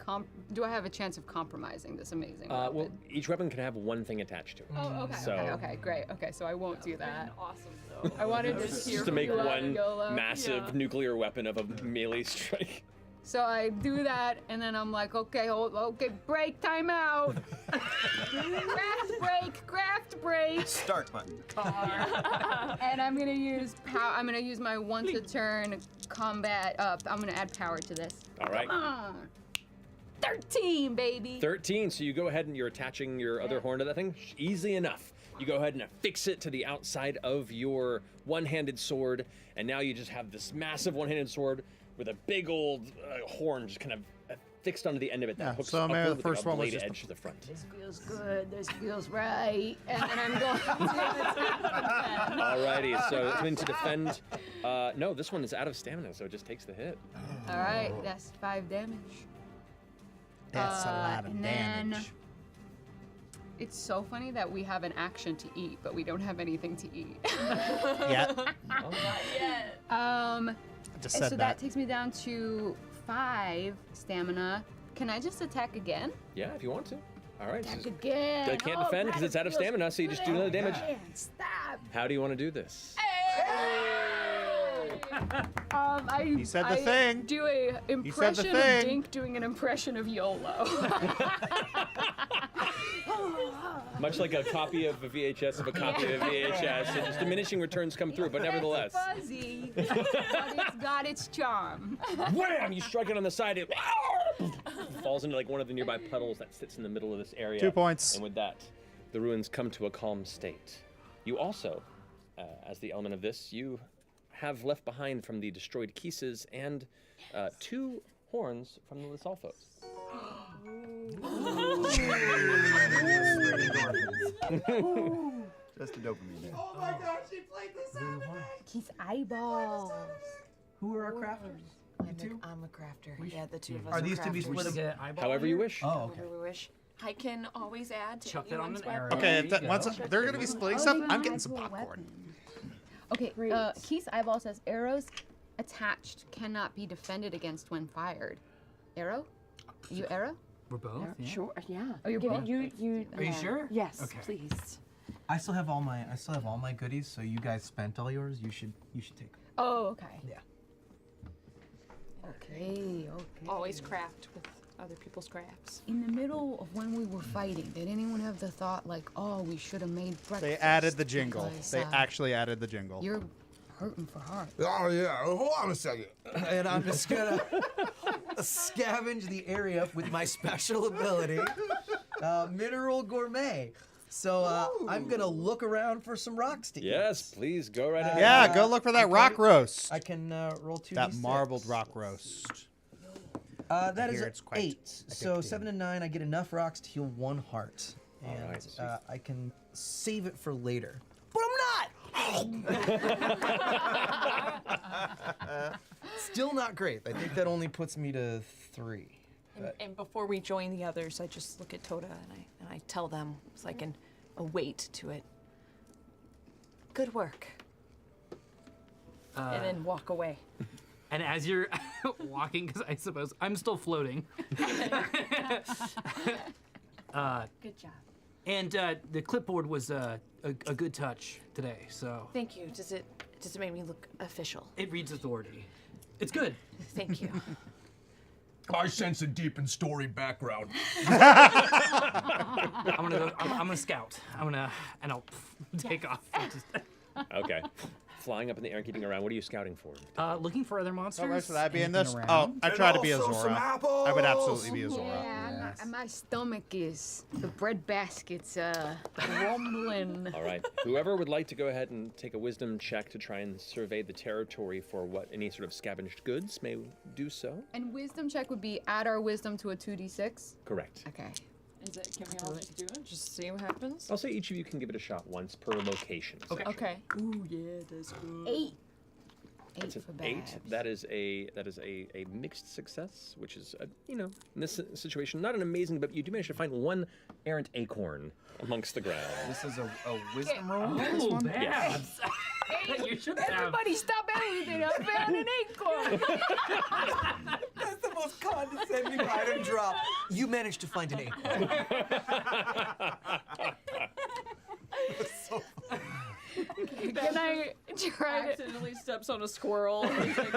do I have a chance of compromising this amazing weapon? Well, each weapon can have one thing attached to it. Oh, okay, So- okay, great. Okay, so I won't do that. Awesome, though. I wanted to Just to make you out, one YOLO. massive nuclear weapon of a melee strike. So I do that, and then I'm like, okay, break, time out. Craft break. Start button. And I'm gonna use I'm gonna use my once a turn combat. I'm gonna add power to this. All right. 13, baby. 13, so you go ahead and you're attaching your other horn to that thing. Easy enough. You go ahead and affix it to the outside of your one-handed sword, and now you just have this massive one-handed sword with a big old horn just kind of fixed onto the end of it that Yeah, hooks so maybe upward the with first like a one was blade just edge to the front. This feels good. This feels right. And then I'm going to take the top again. Alrighty, so it's meant to defend. No, this one is out of stamina, so it just takes the hit. All right, that's 5 damage. That's a lot of and then damage. it's so funny that we have an action to eat, but we don't have anything to eat. Yeah. Just said So that takes me down to 5 stamina. Can I just attack again? Yeah, if you want to. All right. Attack so again. They can't Oh, defend because God, it's out of it feels stamina, so you just do good. another damage. Man, stop. How do you want to do this? I said the thing. Do a said the impression of thing. Dink doing an impression of YOLO. Much like a copy of a VHS of a copy of a VHS, and just diminishing returns come through, but nevertheless. It's fuzzy, but it's got its charm. Wham! You strike it on the side, it falls into like one of the nearby puddles that sits in the middle of this area. 2 points. And with that, the ruins come to a calm state. You also, as the element of this, you have left behind from the destroyed Keeses and 2 horns from the Lysalphos. Just a dopamine hit. Oh my gosh, she played this out of Keith's eyeball. Who are our crafters? You two? I'm a crafter. Yeah, the two of us Are these to be crafters. split up? However you wish. Oh, okay. However we wish. I can always add to Chuck that on anyone's an arrow. weapon. Okay, There you go. once they're gonna be splitting stuff, I'm getting some popcorn. Okay, Keith's eyeball says arrows attached cannot be defended against when fired. Arrow? You arrow? We're both. Yeah. Sure, yeah. Oh, you're both? You. Are you sure? Yes, Okay. please. I still have all my goodies, so you guys spent all yours. You should take them. Oh, okay. Yeah. Okay. Always craft with other people's crafts. In the middle of when we were fighting, did anyone have the thought like, oh, we should have made breakfast? They added the jingle. because, They actually added the jingle. You're hurting for heart. Oh yeah, hold on a second. And I'm just gonna scavenge the area with my special ability, Mineral Gourmet. So I'm gonna look around for some rocks to eat. Yes, please go right ahead. Yeah, go look for that rock roast. I can roll 2d6. That marbled rock roast. That hear is it's quite 8. So addictive. 7 and 9, I get enough rocks to heal 1 heart, and Alright, sweet. I can save it for later. But I'm not. Still not great. I think that only puts me to 3. And before we join the others, I just look at Toda and I tell them it's like a weight to it. Good work. And then walk away. And as you're walking, because I suppose I'm still floating. Good job. And the clipboard was a good touch today, so Thank you. Does it make me look official? it reads authority. It's good. Thank you. I sense a deep and storied background. I'm gonna go. I'm gonna scout. And I'll take off. Okay. Flying up in the air and keeping around. What are you scouting for? Looking for other monsters. How much would I be in Anything this? around? Oh, I try to be a also some Zora. apples. I would absolutely be a Zora. Yeah, my stomach is, the bread basket's rumbling. All right. Whoever would like to go ahead and take a wisdom check to try and survey the territory for what any sort of scavenged goods may do so. And wisdom check would be add our wisdom to a 2d6? Correct. Okay. Is it? Can we all just do it? Just see what happens. I'll say each of you can give it a shot once per location. Okay. Okay. Ooh, yeah, that's good. 8. 8 for Eight. Babs. That is a mixed success, which is in this situation not an amazing, but you do manage to find one errant acorn amongst the ground. This is a wisdom roll. Oh, Babs. Yes. You should have. Everybody stop everything. I found an acorn. That's the most condescending item drop. You managed to find an acorn. Can I try to... Accidentally steps on a squirrel. He's like,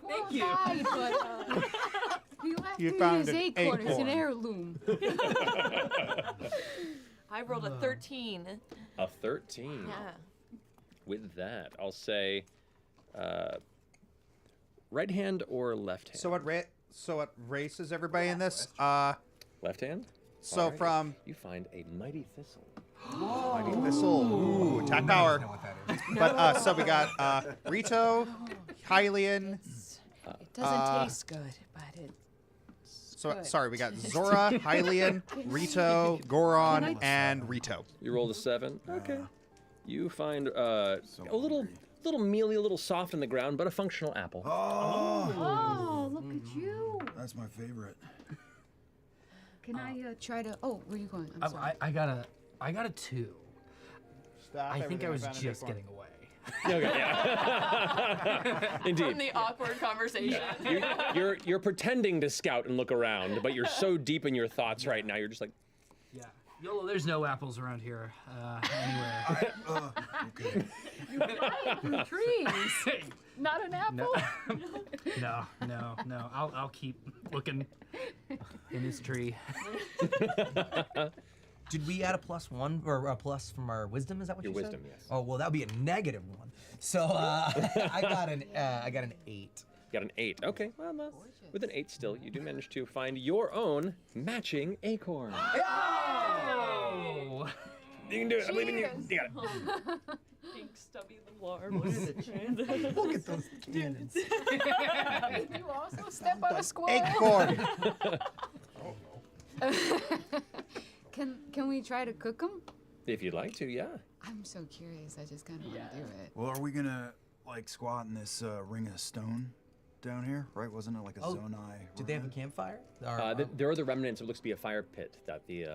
Thank you. But, he left You me found his an acorn. It's an acorn. heirloom. I rolled a 13. A 13. Yeah. With that, I'll say, right hand or left hand. So what race is everybody in this? Left hand. So Alrighty. from you find a mighty thistle. Mighty Thistle. Ooh, attack power. But so we got Rito, Hylian. It doesn't taste good, but it. So Good. sorry, we got Zora, Hylian, Rito, Goron, and Rito. You rolled a 7. Okay. You find a little mealy, a little soft in the ground, but a functional apple. Oh, look at you. That's my favorite. Can I try to... Oh, where are you going? I'm sorry. I got a 2. Stop I think I everything was found an just acorn. getting away. Okay, yeah. Indeed. From the awkward conversation. You're pretending to scout and look around, but you're so deep in your thoughts right now. You're just like, Yeah. YOLO, there's no apples around here anywhere. Okay. You climb trees. Not an apple? No. I'll keep looking in this tree. Did we add a +1 or a plus from our wisdom? Is that what Your you said? wisdom, yes. Oh well, that would be a -1. So I got an 8. you got an 8. Okay, well, no. With an 8 still, you do manage to find your own matching acorn. Oh! You can do it. I believe in you. You got it. Pink stubby little arms. Look at those cannons. You also step on a squirrel? Acorn. Can we try to cook them? If you'd like to, yeah. I'm so curious. I just kind of want to do it. Well, are we gonna like squat in this ring of stone down here? Right? Wasn't it like a zonai? Did they have a campfire? There are the remnants. It looks to be a fire pit that the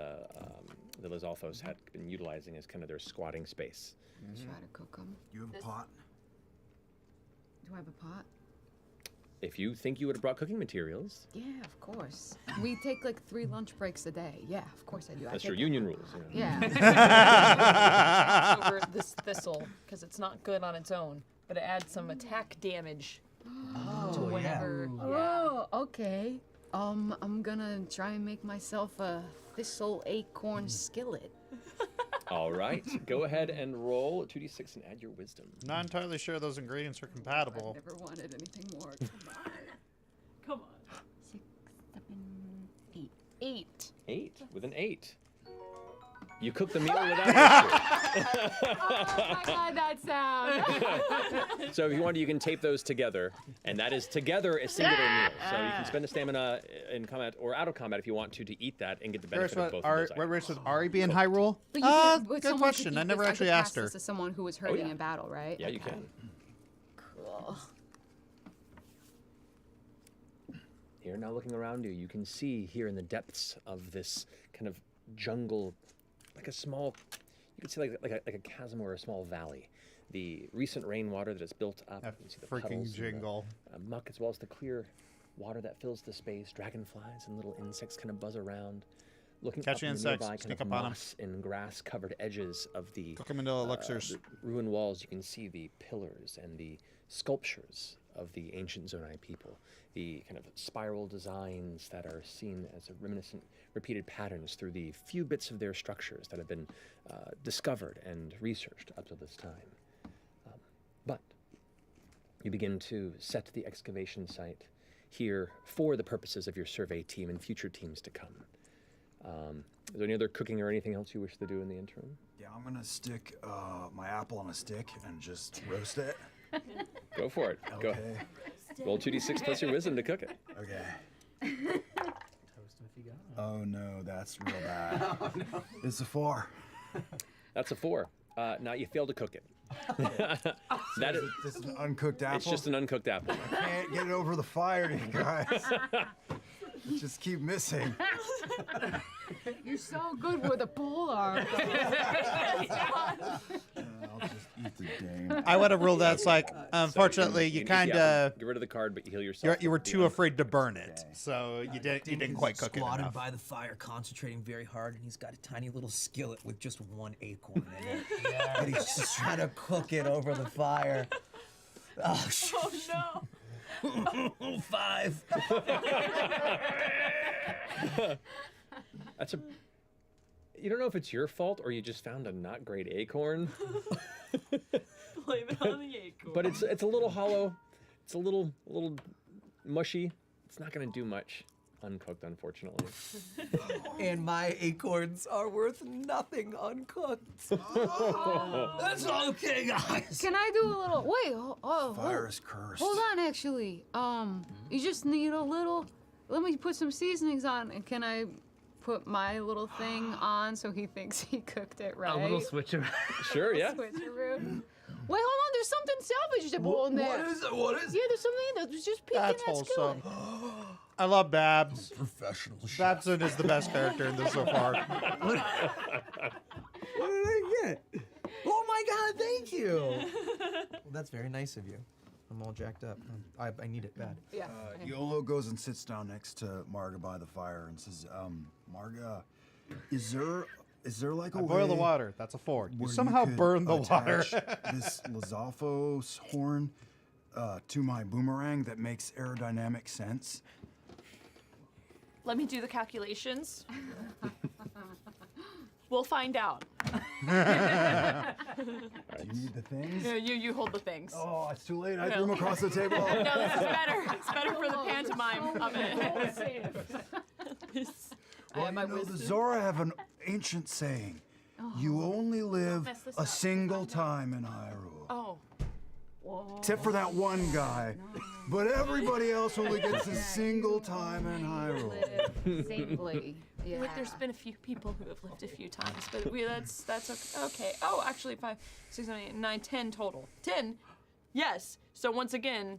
Lizalfos had been utilizing as kind of their squatting space. Try to cook them. You have a pot? Do I have a pot? If you think you would have brought cooking materials, Yeah, of course. We take like 3 lunch breaks a day. Yeah, of course I do. that's I your take union rules. You know. Yeah. Over this thistle because it's not good on its own, but it adds some attack damage to whatever. Oh, okay. I'm gonna try and make myself a thistle acorn skillet. All right, go ahead and roll 2d6 and add your wisdom. Not entirely sure those ingredients are compatible. Never wanted anything more. Come on. 6, 7, 8. 8 with an 8. You cook the meal without issue. Oh my god, that sound! So if you want, you can tape those together, and that is together a singular meal. So you can spend a stamina in combat or out of combat if you want to eat that and get the benefit of both of those What race items. would Ari be in Hyrule? But you can, but Good someone question. could I eat never this. actually could pass asked her. This to someone who was hurting yeah. in battle, right? Yeah, you can. Cool. Here, now looking around you, you can see here in the depths of this kind of jungle, like a small, you could see like a chasm or a small valley. The recent rainwater that has built up. That You see the freaking puddles and the, jingle. muck, as well as the clear water that fills the space. Dragonflies and little insects kind of buzz around. Looking Catch up the in the insects, nearby kind sneak of up on 'em. moss and grass-covered edges of the Cook 'em into elixirs. the ruined walls, you can see the pillars and the sculptures of the ancient Zonai people. The kind of spiral designs that are seen as a reminiscent, repeated patterns through the few bits of their structures that have been discovered and researched up to this time. But you begin to set the excavation site here for the purposes of your survey team and future teams to come. Is there any other cooking or anything else you wish to do in the interim? Yeah, I'm gonna stick my apple on a stick and just roast it. Go for it. Go. Okay. Roll 2d6 plus your wisdom to cook it. Okay. Toast 'em if you got 'em. Oh no, that's real bad. It's a 4. That's a 4. Now you fail to cook it. That is, This is an uncooked apple. it's just an uncooked apple. Can't get it over the fire, you guys. Just keep missing. You're so good with a pole arm. I'll just eat the dame. I would have ruled that. It's like, unfortunately, you can eat kind the apple, of get rid of the card, but you heal yourself. you were with the too other. afraid to burn it, so you didn't quite cook it Squatted enough. by the fire, concentrating very hard, and he's got a tiny little skillet with just one acorn in it. And he's just trying to cook it over the fire. Oh, no. 5. That's a. You don't know if it's your fault or you just found a not great acorn, Blame it on the acorn. but it's a little hollow. It's a little mushy. It's not gonna do much uncooked, unfortunately. And my acorns are worth nothing uncooked. That's okay, guys. Can I do a little? Wait. Fire is cursed. Hold on, actually. You just need a little. Let me put some seasonings on, and can I put my little thing on so he thinks he cooked it right? A little switcher. Sure, yeah. Switcheroo. Wait, hold on. There's something salvageable in there. What is it? What is Yeah, it? there's something that was just peeking That's that skillet. wholesome. I love Babs. Professional chef. Babson is the best character in this so far. What did I get? Oh my god, thank you. Well, that's very nice of you. I'm all jacked up. I need it bad. Yeah. Yolo goes and sits down next to Marga by the fire and says, Marga, is there like a I way boil the water. That's a 4. You where somehow could burn the water. attach this Lizalfo's horn to my boomerang that makes aerodynamic sense? Let me do the calculations. We'll find out. You need the things? No, you hold the things. Oh, it's too late. I threw them across the table. No, this is better. It's better for the pantomime of it. Well, the Zora have an ancient saying. You only live mess this a up. single time in Hyrule. Oh. Except for that one guy. But everybody else only gets a single time in Hyrule. Singly. Yeah. There's been a few people who have lived a few times, but that's okay. Okay. Oh, actually, 5, 6, 7, 8, 9, 10 total. 10. Yes. So once again,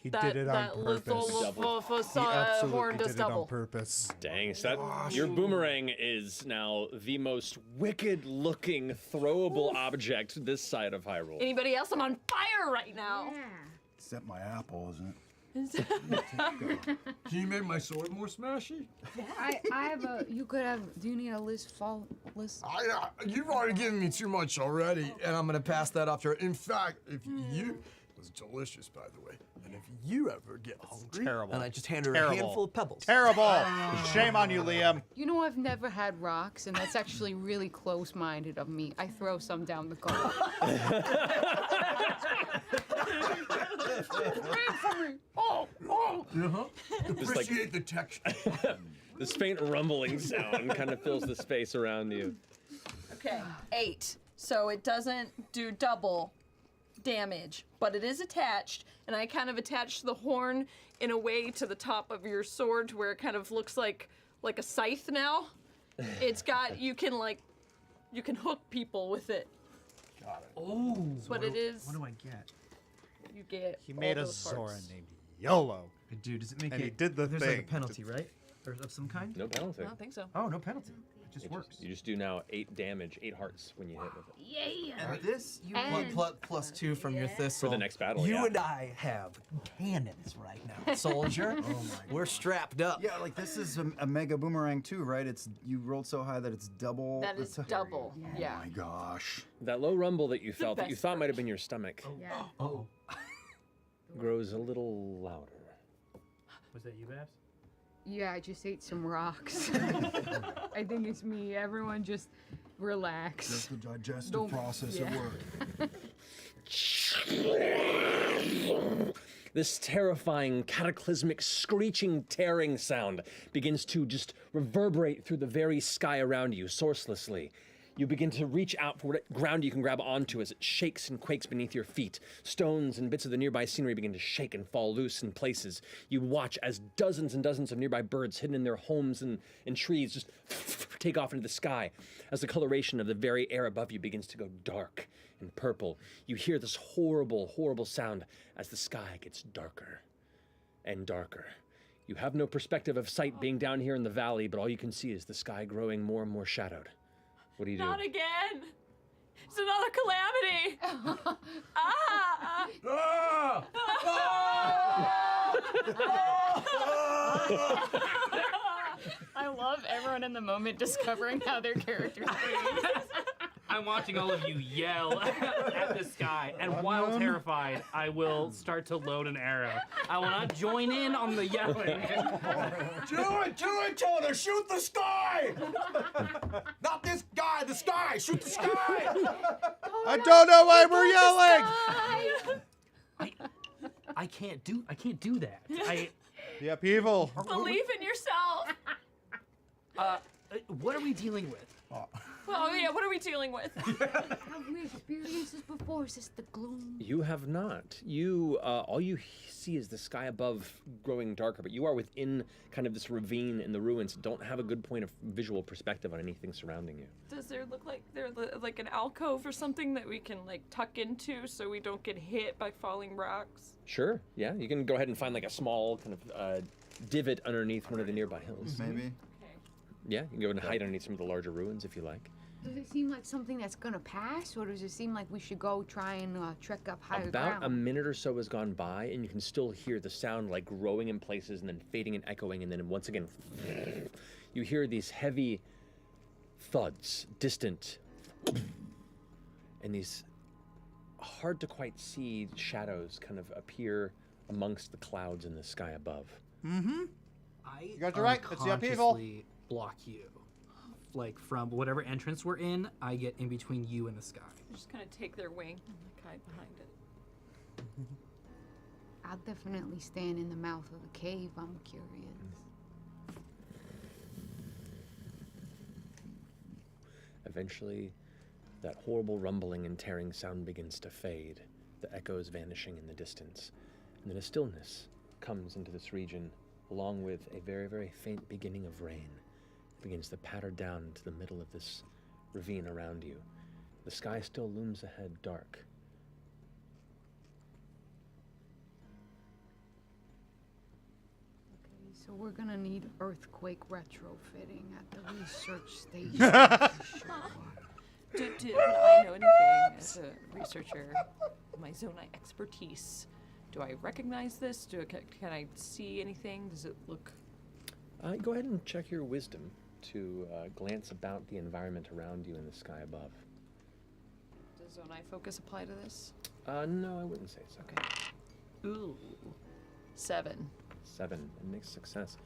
He that did it on that purpose. He absolutely horn does did it on double. purpose. Dang, so that your boomerang is now the most wicked-looking throwable object this side of Hyrule. Anybody else? I'm on fire right now. Except my apple, isn't it? Can you make my sword more smashy? I have a. You could have. Do you need a list? List. You've already given me too much already, and I'm gonna pass that off to her. In fact, if you it was delicious, by the way, and if you ever get hungry, Terrible. And I just hand her Terrible. a handful of pebbles. Terrible. Shame on you, Liam. You know, I've never had rocks, and that's actually really close-minded of me. I throw some down the gullet. appreciate the texture. This faint rumbling sound kind of fills the space around you. Okay, 8. So it doesn't do double damage, but it is attached, and I kind of attached the horn in a way to the top of your sword to where it kind of looks like a scythe now. It's got you can hook people with it. Got it. Oh. But it is What do I get? you get He made all a those Zora parts. named YOLO. Dude, does it make And it? he did the there's thing. like a penalty, right? Or of some kind? No penalty. I don't think so. Oh, no penalty. It just works. You just do now 8 damage, 8 hearts when you hit with it. Yeah. And this, you And- plus 2 from your thistle. For the next battle, You yeah. and I have cannons right now, soldier. We're strapped up. Yeah, like this is a mega boomerang too, right? It's you rolled so high that it's double. That is double. Yeah. Oh my gosh. That low rumble that you felt, that you best thought might have been your stomach, Yeah. Oh. grows a little louder. Was that you, Babs? Yeah, I just ate some rocks. I think it's me. Everyone just relax. Just the digestive Don't- process yeah. at work. This terrifying, cataclysmic, screeching, tearing sound begins to just reverberate through the very sky around you, sourcelessly. You begin to reach out for what ground you can grab onto as it shakes and quakes beneath your feet. Stones and bits of the nearby scenery begin to shake and fall loose in places. You watch as dozens and dozens of nearby birds hidden in their homes and trees just take off into the sky as the coloration of the very air above you begins to go dark and purple. You hear this horrible, horrible sound as the sky gets darker and darker. You have no perspective of sight being down here in the valley, but all you can see is the sky growing more and more shadowed. What do you do? Not again! It's another calamity! I love everyone in the moment discovering how their characters breathe. I'm watching all of you yell at the sky, and while terrified, I will start to load an arrow. I will not join in on the yelling. Do it, Toda! Shoot the sky! Not this guy, the sky! Shoot the sky! I don't know why we're yelling! I can't do that. The upheaval. Believe in yourself! What are we dealing with? Well, yeah, what are we dealing with? Have we experienced this before? Is this the gloom? You have not. You, all you see is the sky above growing darker, but you are within kind of this ravine in the ruins. Don't have a good point of visual perspective on anything surrounding you. Does there look like like an alcove or something that we can like tuck into so we don't get hit by falling rocks? Sure, yeah. You can go ahead and find like a small kind of divot underneath one of the nearby hills. Maybe. Yeah, you can go and hide underneath some of the larger ruins if you like. Does it seem like something that's gonna pass, or does it seem like we should go try and trek up higher About ground? a minute or so has gone by, and you can still hear the sound like growing in places and then fading and echoing, and then once again, you hear these heavy thuds, distant, and these hard to quite see shadows kind of appear amongst the clouds in the sky above. Mm-hmm. You guys are right. It's the upheaval. unconsciously block you. Like from whatever entrance we're in, I get in between you and the sky. I'm just gonna take their wing and like hide behind it. I'll definitely stand in the mouth of the cave. I'm curious. Eventually, that horrible rumbling and tearing sound begins to fade, the echoes vanishing in the distance, and then a stillness comes into this region, along with a very, very faint beginning of rain. It begins to patter down into the middle of this ravine around you. The sky still looms ahead dark. Okay, so we're gonna need earthquake retrofitting at the research station. For sure. Would I know anything as a researcher? My Zonai expertise. Do I recognize this? Can I see anything? Does it look? Go ahead and check your wisdom to glance about the environment around you in the sky above. Does Zonai focus apply to this? No, I wouldn't say so. Okay. Ooh. 7. 7, a mixed success.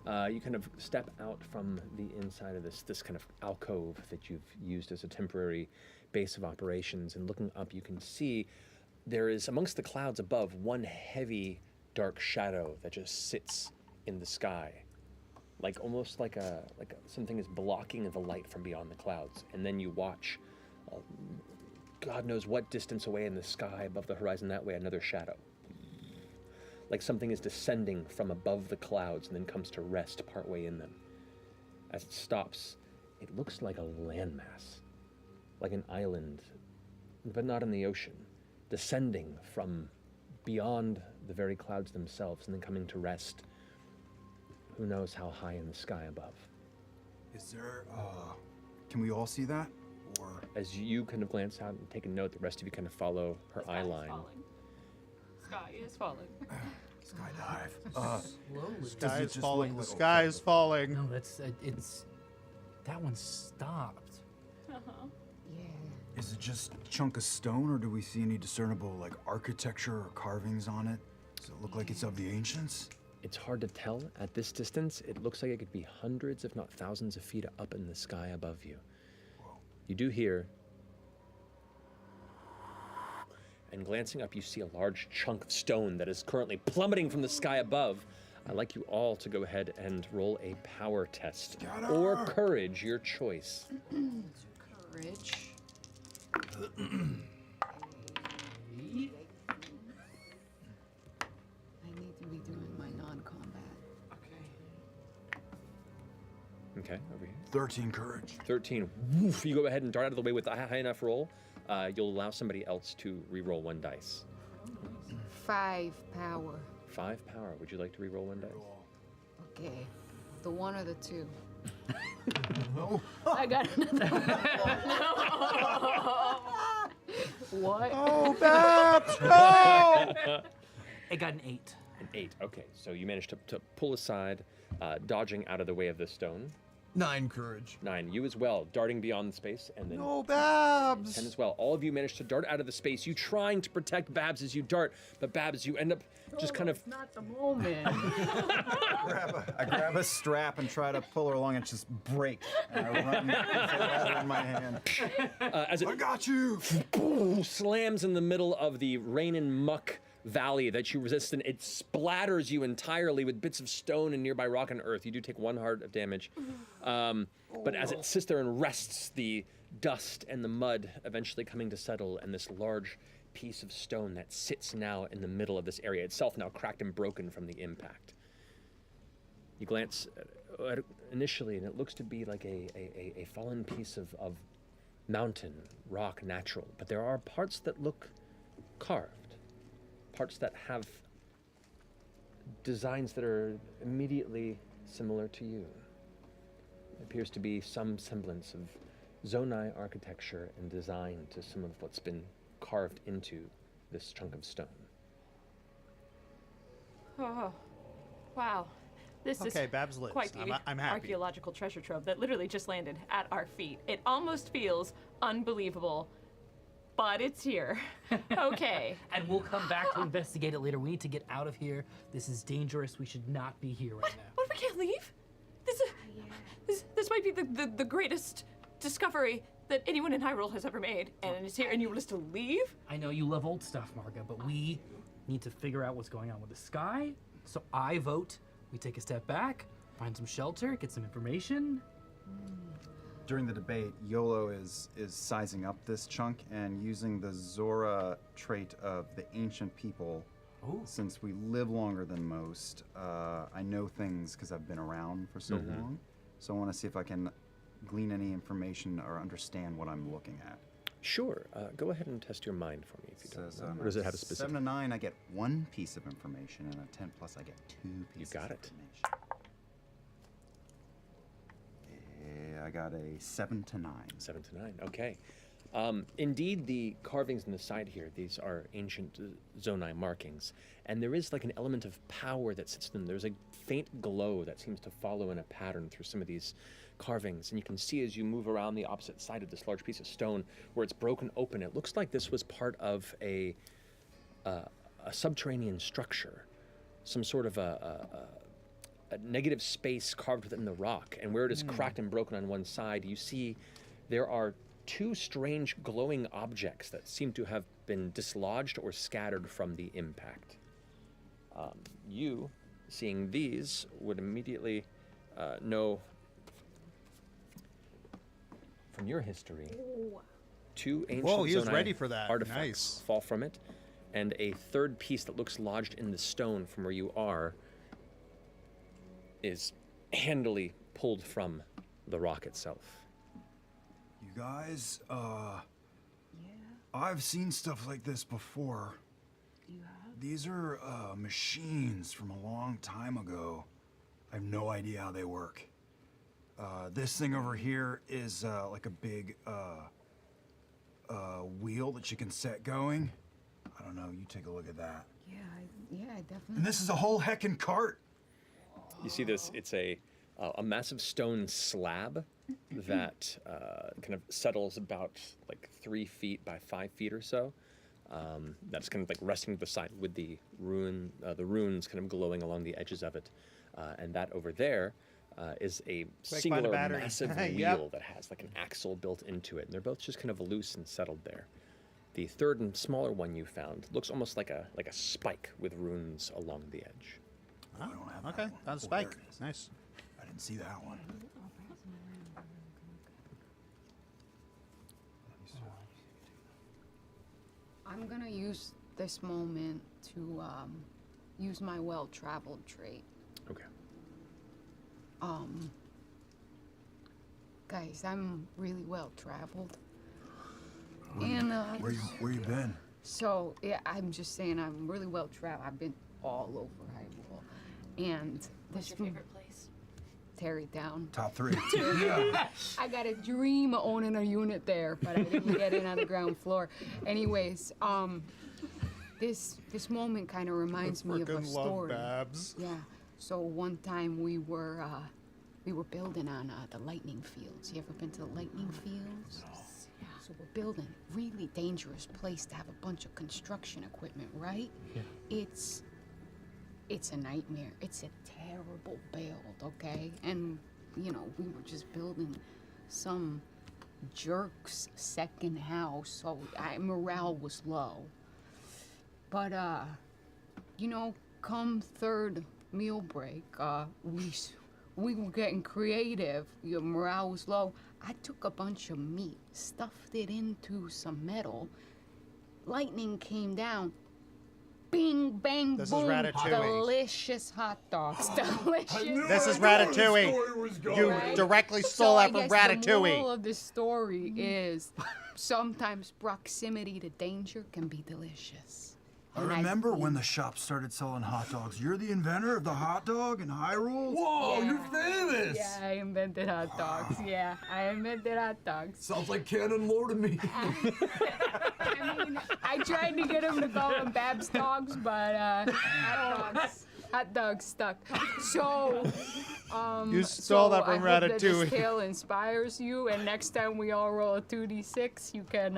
You kind of step out from the inside of this kind of alcove that you've used as a temporary base of operations, and looking up, you can see there is amongst the clouds above one heavy, dark shadow that just sits in the sky, like almost like something is blocking the light from beyond the clouds. And then you watch, God knows what distance away in the sky above the horizon that way, another shadow. Like something is descending from above the clouds and then comes to rest partway in them. As it stops, it looks like a landmass, like an island, but not in the ocean, descending from beyond the very clouds themselves and then coming to rest, who knows how high in the sky above. Is there, can we all see that? Or as you kind of glance out and take a note, the rest of you kind of follow her eye line. Sky is falling. Skydive. Slowly. Sky is just falling. look The like- sky is falling. No, that's it's. That one stopped. Uh-huh. Yeah. Is it just a chunk of stone, or do we see any discernible like architecture or carvings on it? Does it look like it's of the ancients? It's hard to tell at this distance. It looks like it could be hundreds, if not thousands of feet up in the sky above you. You do hear, and glancing up, you see a large chunk of stone that is currently plummeting from the sky above. I'd like you all to go ahead and roll a power test. Or courage, your choice. Courage. I need to be doing my non-combat. Okay. Okay, over here. 13 courage. 13. Woof, you go ahead and dart out of the way with a high enough roll. you'll allow somebody else to re-roll 1 dice. 5 power. 5 power. Would you like to re-roll 1 dice? Okay. The 1 or the 2? No. I got another one. What? Oh, Babs! No! It got an 8. An 8. Okay, so you managed to pull aside, dodging out of the way of the stone. 9 courage. 9. You as well, darting beyond the space, and then No, Babs! 10 as well. All of you managed to dart out of the space. You trying to protect Babs as you dart, but Babs, you end up just kind of. It's not the moment. I grab a strap and try to pull her along, and it just breaks. And I run with the leather in my hand. As it I got you! slams in the middle of the rain and muck valley that you resist, and it splatters you entirely with bits of stone and nearby rock and earth. You do take 1 heart of damage. But as it sits there and rests, the dust and the mud eventually coming to settle, and this large piece of stone that sits now in the middle of this area, itself now cracked and broken from the impact. You glance at it initially, and it looks to be like a fallen piece of mountain, rock, natural. But there are parts that look carved, parts that have designs that are immediately similar to you. It appears to be some semblance of Zonai architecture and design to some of what's been carved into this chunk of stone. Oh, wow. This Okay, is Babs lives. quite the I'm happy. archaeological treasure trove that literally just landed at our feet. It almost feels unbelievable, but it's here. Okay. And we'll come back to investigate it later. We need to get out of here. This is dangerous. We should not be here right now. What? We can't leave? This might be the greatest discovery that anyone in Hyrule has ever made, and it's here, and you want us to leave? I know you love old stuff, Marga, but we need to figure out what's going on with the sky. So I vote we take a step back, find some shelter, get some information. During the debate, Yolo is sizing up this chunk and using the Zora trait of the ancient people. Ooh. Since we live longer than most, I know things because I've been around for so long. So I want to see if I can glean any information or understand what I'm looking at. Sure. Go ahead and test your mind for me if you don't. Says, Or does it have a specific? 7 to 9, I get 1 piece of information, and a 10 plus, I get 2 pieces. got of it. information. I got a 7 to 9. 7 to 9. Okay. Indeed, the carvings on the side here, these are ancient Zonai markings, and there is like an element of power that sits in them. There's a faint glow that seems to follow in a pattern through some of these carvings, and you can see as you move around the opposite side of this large piece of stone where it's broken open, it looks like this was part of a subterranean structure, some sort of a negative space carved within the rock, and where it is cracked and broken on one side, you see there are 2 strange glowing objects that seem to have been dislodged or scattered from the impact. You, seeing these, would immediately know from your history 2 ancient Whoa, he was Zonai ready for that. artifacts Nice. fall from it, and a 3rd piece that looks lodged in the stone from where you are is handily pulled from the rock itself. You guys, I've seen stuff like this before. You have? These are machines from a long time ago. I have no idea how they work. This thing over here is like a big wheel that you can set going. I don't know, you take a look at that. Yeah, definitely. And this is a whole heckin' cart. You see this, it's a massive stone slab that kind of settles about like 3 feet by 5 feet or so. That's kind of like resting to the side with the runes kind of glowing along the edges of it. And that over there is a singular massive wheel that has like an axle built into it. And they're both just kind of loose and settled there. The 3rd and smaller one you found looks almost like a spike with runes along the edge. Oh, I don't have Okay, that one. found a Oh, spike. there it is. Nice. I didn't see that one. I'm gonna use this moment to use my well-traveled trait. Okay. Guys, I'm really well-traveled. And Where you been? so yeah, I'm just saying I'm really well traveled. I've been all over Hyrule, and What's this your favorite place? tear it down. Top 3. I got a dream of owning a unit there, but I didn't get in on the ground floor. Anyways, this moment kind of reminds me of a Frickin' love story. Babs. Yeah. So one time we were building on the lightning fields. You ever been to the lightning fields? Yeah. So we're building really dangerous place to have a bunch of construction equipment, right? Yeah. It's a nightmare. It's a terrible build, okay? And you know, we were just building some jerk's second house, so morale was low. But you know, come third meal break, we were getting creative. Your morale was low. I took a bunch of meat, stuffed it into some metal. Lightning came down. Bing, bang, This is boom. Ratatouille. Delicious hot dogs. Delicious. This is Ratatouille. You directly stole that from The moral Ratatouille. of the story is sometimes proximity to danger can be delicious. I And remember when the shop started selling hot dogs. You're the inventor of the hot dog in Hyrule? Whoa, you're famous! Yeah, I invented hot dogs. Yeah, I invented hot dogs. Sounds like canon lore to me. I mean, I tried to get him to call them Babs dogs, but hot dogs stuck. So, You stole that from I hope that Ratatouille. this tale inspires you, and next time we all roll a 2d6, you can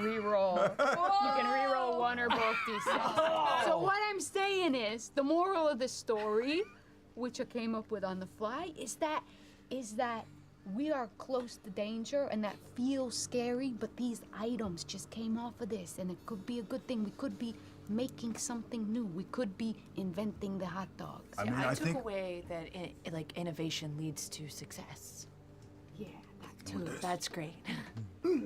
re-roll. You can re-roll one or both d6. So what I'm saying is, the moral of the story, which I came up with on the fly, is that we are close to danger, and that feels scary, but these items just came off of this, and it could be a good thing. We could be making something new. We could be inventing the hot dogs. I took away that innovation leads to success. Yeah, that too. That's great.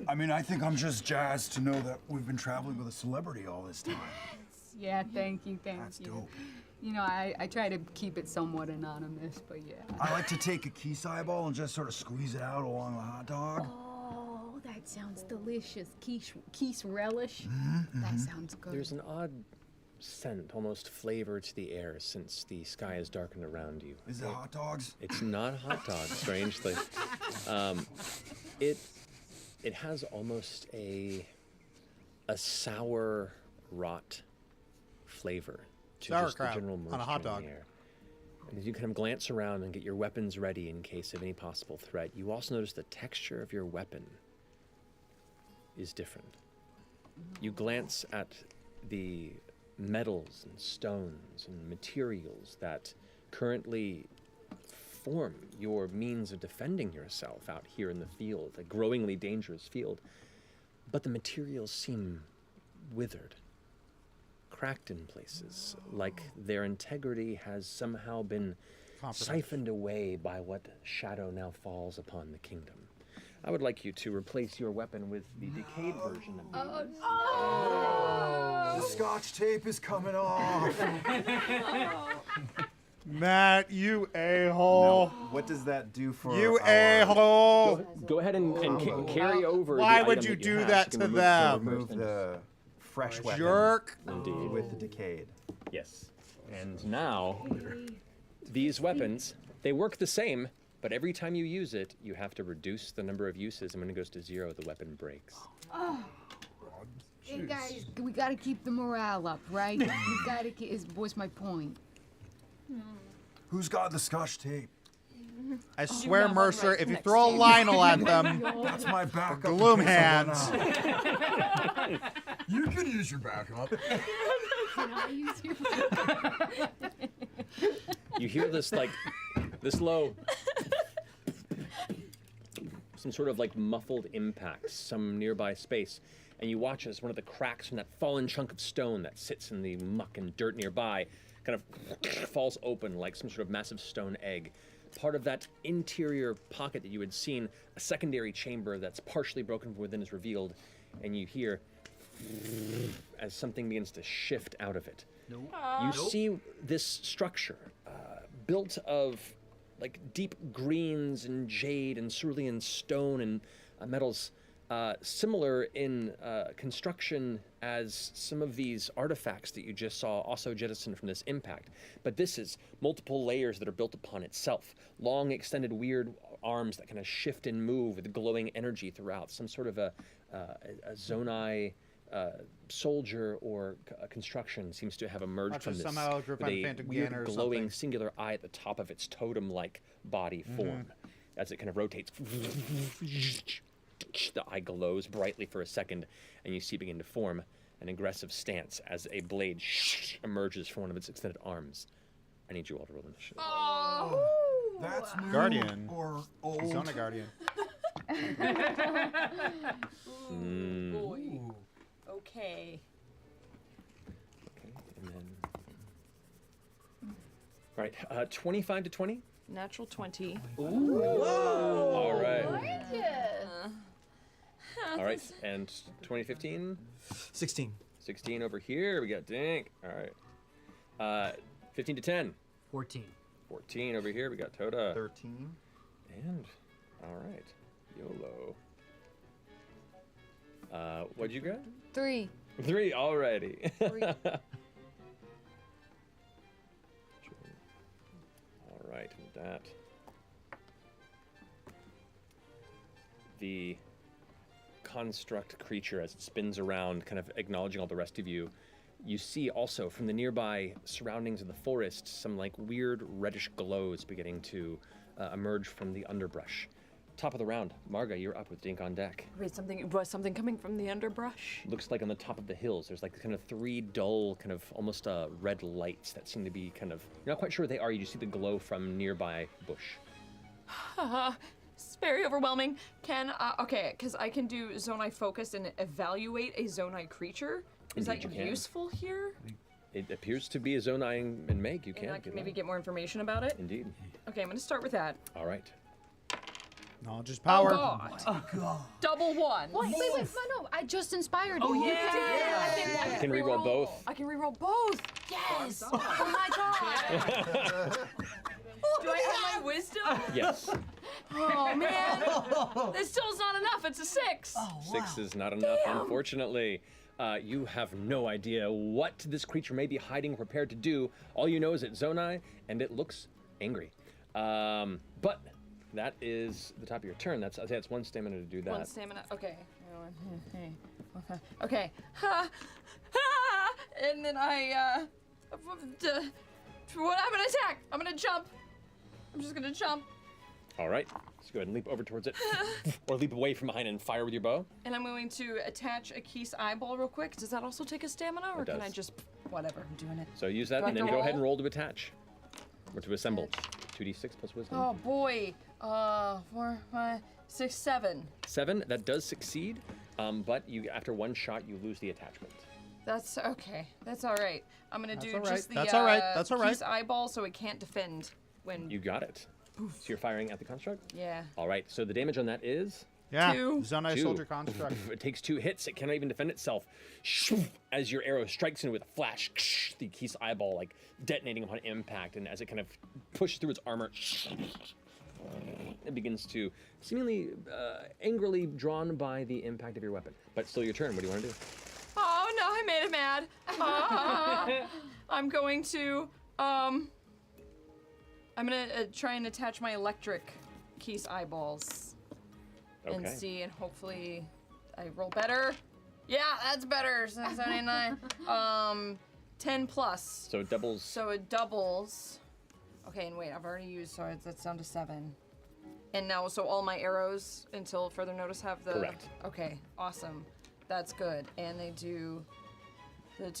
I mean, I think I'm just jazzed to know that we've been traveling with a celebrity all this time. Yeah, thank you. That's dope. You know, I try to keep it somewhat anonymous, but yeah. I like to take a Keese eyeball and just sort of squeeze it out along the hot dog. Oh, that sounds delicious. Quiche relish. Mm-hmm. That sounds good. There's an odd scent, almost flavor to the air since the sky is darkened around you. Is it hot dogs? It's not hot dogs, strangely. It has almost a sour rot flavor to just the Sauerkraut general on a moisture hot in the dog. air. And as you kind of glance around and get your weapons ready in case of any possible threat, you also notice the texture of your weapon is different. You glance at the metals and stones and materials that currently form your means of defending yourself out here in the field, a growingly dangerous field, but the materials seem withered, cracked in places, like their integrity has somehow been siphoned away by what shadow now falls upon the kingdom. I would like you to replace your weapon with the decayed version of these. The scotch tape is coming off. Matt, you a-hole. What does that do for You our- a-hole. Go ahead and carry over. Why the would item you that do have, that so to you can them? Remove the fresh weapon. Jerk. Indeed. With the decayed. Yes. And now, these weapons, they work the same, but every time you use it, you have to reduce the number of uses, and when it goes to 0, the weapon breaks. Oh. Hey guys, we gotta keep the morale up, right? We gotta keep. Was my point. Who's got the scotch tape? I swear, Mercer, if you throw a Lionel at them, That's my backup. gloom in case I run hands. out. You can use your backup. Can I use your You hear this, this low, some sort of muffled impact, some nearby space, and you watch as one of the cracks from that fallen chunk of stone that sits in the muck and dirt nearby kind of falls open like some sort of massive stone egg. Part of that interior pocket that you had seen, a secondary chamber that's partially broken from within is revealed, and you hear as something begins to shift out of it. You see this structure built of deep greens and jade and cerulean stone and metals similar in construction as some of these artifacts that you just saw also jettisoned from this impact. But this is multiple layers that are built upon itself. Long, extended, weird arms that kind of shift and move with glowing energy throughout. Some sort of a Zonai soldier or construction seems to have emerged Watch from us this somehow with driven a Phantom weird Gainer or glowing something. singular eye at the top of its totem-like body form. As it kind of rotates, the eye glows brightly for a second, and you see it begin to form an aggressive stance as a blade emerges from one of its extended arms. I need you all to roll initiative. Oh, That's new Guardian. or old. Zona Guardian. Boy. Okay. Okay, and then... All right, 25 to 20. Natural 20. All right. gorgeous. All right, and 2015? 16. 16 over here. We got Dink. All right. 15 to 10. 14. 14 over here. We got Toda. 13. And, all right, YOLO. What'd you get? 3. 3 already. All right, with that. The construct creature, as it spins around, kind of acknowledging all the rest of you, you see also from the nearby surroundings of the forest some like weird reddish glows beginning to emerge from the underbrush. Top of the round, Marga, you're up with Dink on deck. Wait, something coming from the underbrush? Looks like on the top of the hills, there's like kind of 3 dull, kind of almost red lights that seem to be kind of, you're not quite sure what they are, you just see the glow from nearby bush. It's very overwhelming. Okay, because I can do Zonai Focus and evaluate a Zonai creature. Is Indeed that you can. useful here? It appears to be a Zonai and Meg, you And I can. can maybe get more information about it? Indeed. Okay, I'm gonna start with that. All right. Knowledge is power. Oh god. Double 1. Wait, no, I just inspired you. Oh You yeah! did. You can reroll both. I can reroll both. Yes! Oh my god! Do I have my wisdom? Yes. Oh man! This still's not enough. It's a 6. 6 is not enough, unfortunately. You have no idea what this creature may be hiding, prepared to do. All you know is it's Zonai, and it looks angry. But that is the top of your turn. That's 1 stamina to do that. 1 stamina. Okay. Okay. Ha! Ha! And then I'm gonna attack. I'm gonna jump. I'm just gonna jump. All right. Let's go ahead and leap over towards it, or leap away from behind and fire with your bow. And I'm going to attach a Keith's eyeball real quick. Does that also take a stamina, or It can does. I just whatever? I'm doing it. So use that, Do I and then have to go ahead and roll? roll to attach, or to assemble. 2d6 plus wisdom. Oh boy. 4, 5, 6, 7. 7. That does succeed, but you after 1 shot you lose the attachment. That's okay. That's all right. I'm gonna do all right. just the That's all right. That's all right. Keith's eyeball, so it can't defend when. You got it. So you're firing at the construct? Yeah. All right, so the damage on that is? Yeah. 2. Zonai 2. Soldier Construct. It takes 2 hits. It cannot even defend itself. As your arrow strikes into it with a flash, the Keith's eyeball like detonating upon impact, and as it kind of pushes through its armor, it begins to seemingly angrily drawn by the impact of your weapon. But still your turn. What do you want to do? Oh no, I made it mad. I'm going to I'm gonna try and attach my electric Keith's eyeballs and Okay. see, and hopefully I roll better. Yeah, that's better. 79. 10 plus. So it doubles. So it doubles. Okay, and wait, I've already used, so that's down to 7. And now, so all my arrows, until further notice, have the. Correct. Okay, awesome. That's good. And they do.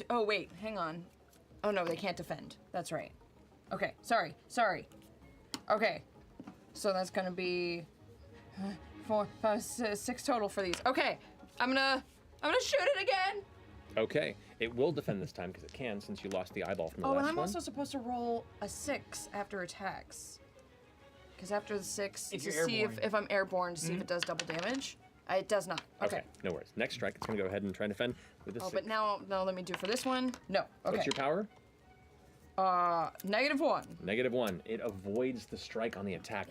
Oh wait, hang on. Oh no, they can't defend. That's right. Okay, sorry. Okay, so that's gonna be 4, 5, 6 total for these. Okay, I'm gonna shoot it again. Okay, it will defend this time because it can, since you lost the eyeball from the Oh, last and I'm one. also supposed to roll a 6 after attacks. Because after the 6, If to you're see airborne. if I'm airborne, to see if it does double damage. It does not. Okay. No worries. Next strike, it's going to go ahead and try and defend with this. Oh, but now let me do for this one. No. Okay. What's your power? -1. -1. It avoids the strike on the attack.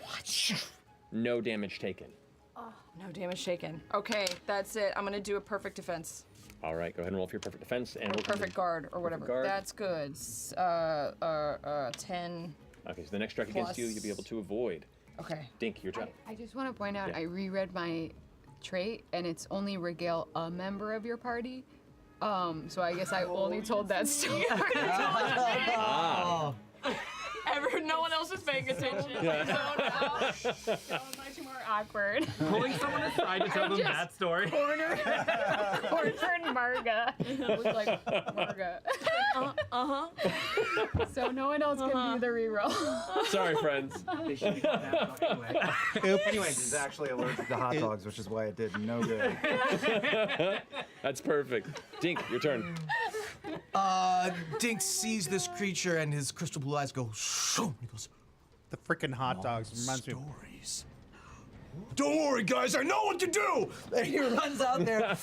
No damage taken. No damage taken. Okay, that's it. I'm gonna do a perfect defense. All right, go ahead and roll for your perfect defense. And Or we'll perfect guard, or whatever. guard. That's good. 10. Okay, so the next strike against you, you'll be able to avoid. Okay. Dink, your turn. I just want to point out, Yeah. I reread my trait, and it's only regale a member of your party. So I guess I only told that story. Ah. No one else is paying attention. Yeah. So much more awkward. Pulling someone aside to tell them that story. Cornered Marga. Looked like Marga. So no one else can do the reroll. Sorry, friends. Anyways, he's actually allergic to hot dogs, which is why it did no good. That's perfect. Dink, your turn. Dink sees this creature and his crystal blue eyes go, shoo, he goes, The freaking hot dogs reminds me of stories. Don't worry, guys, I know what to do! And he runs out there.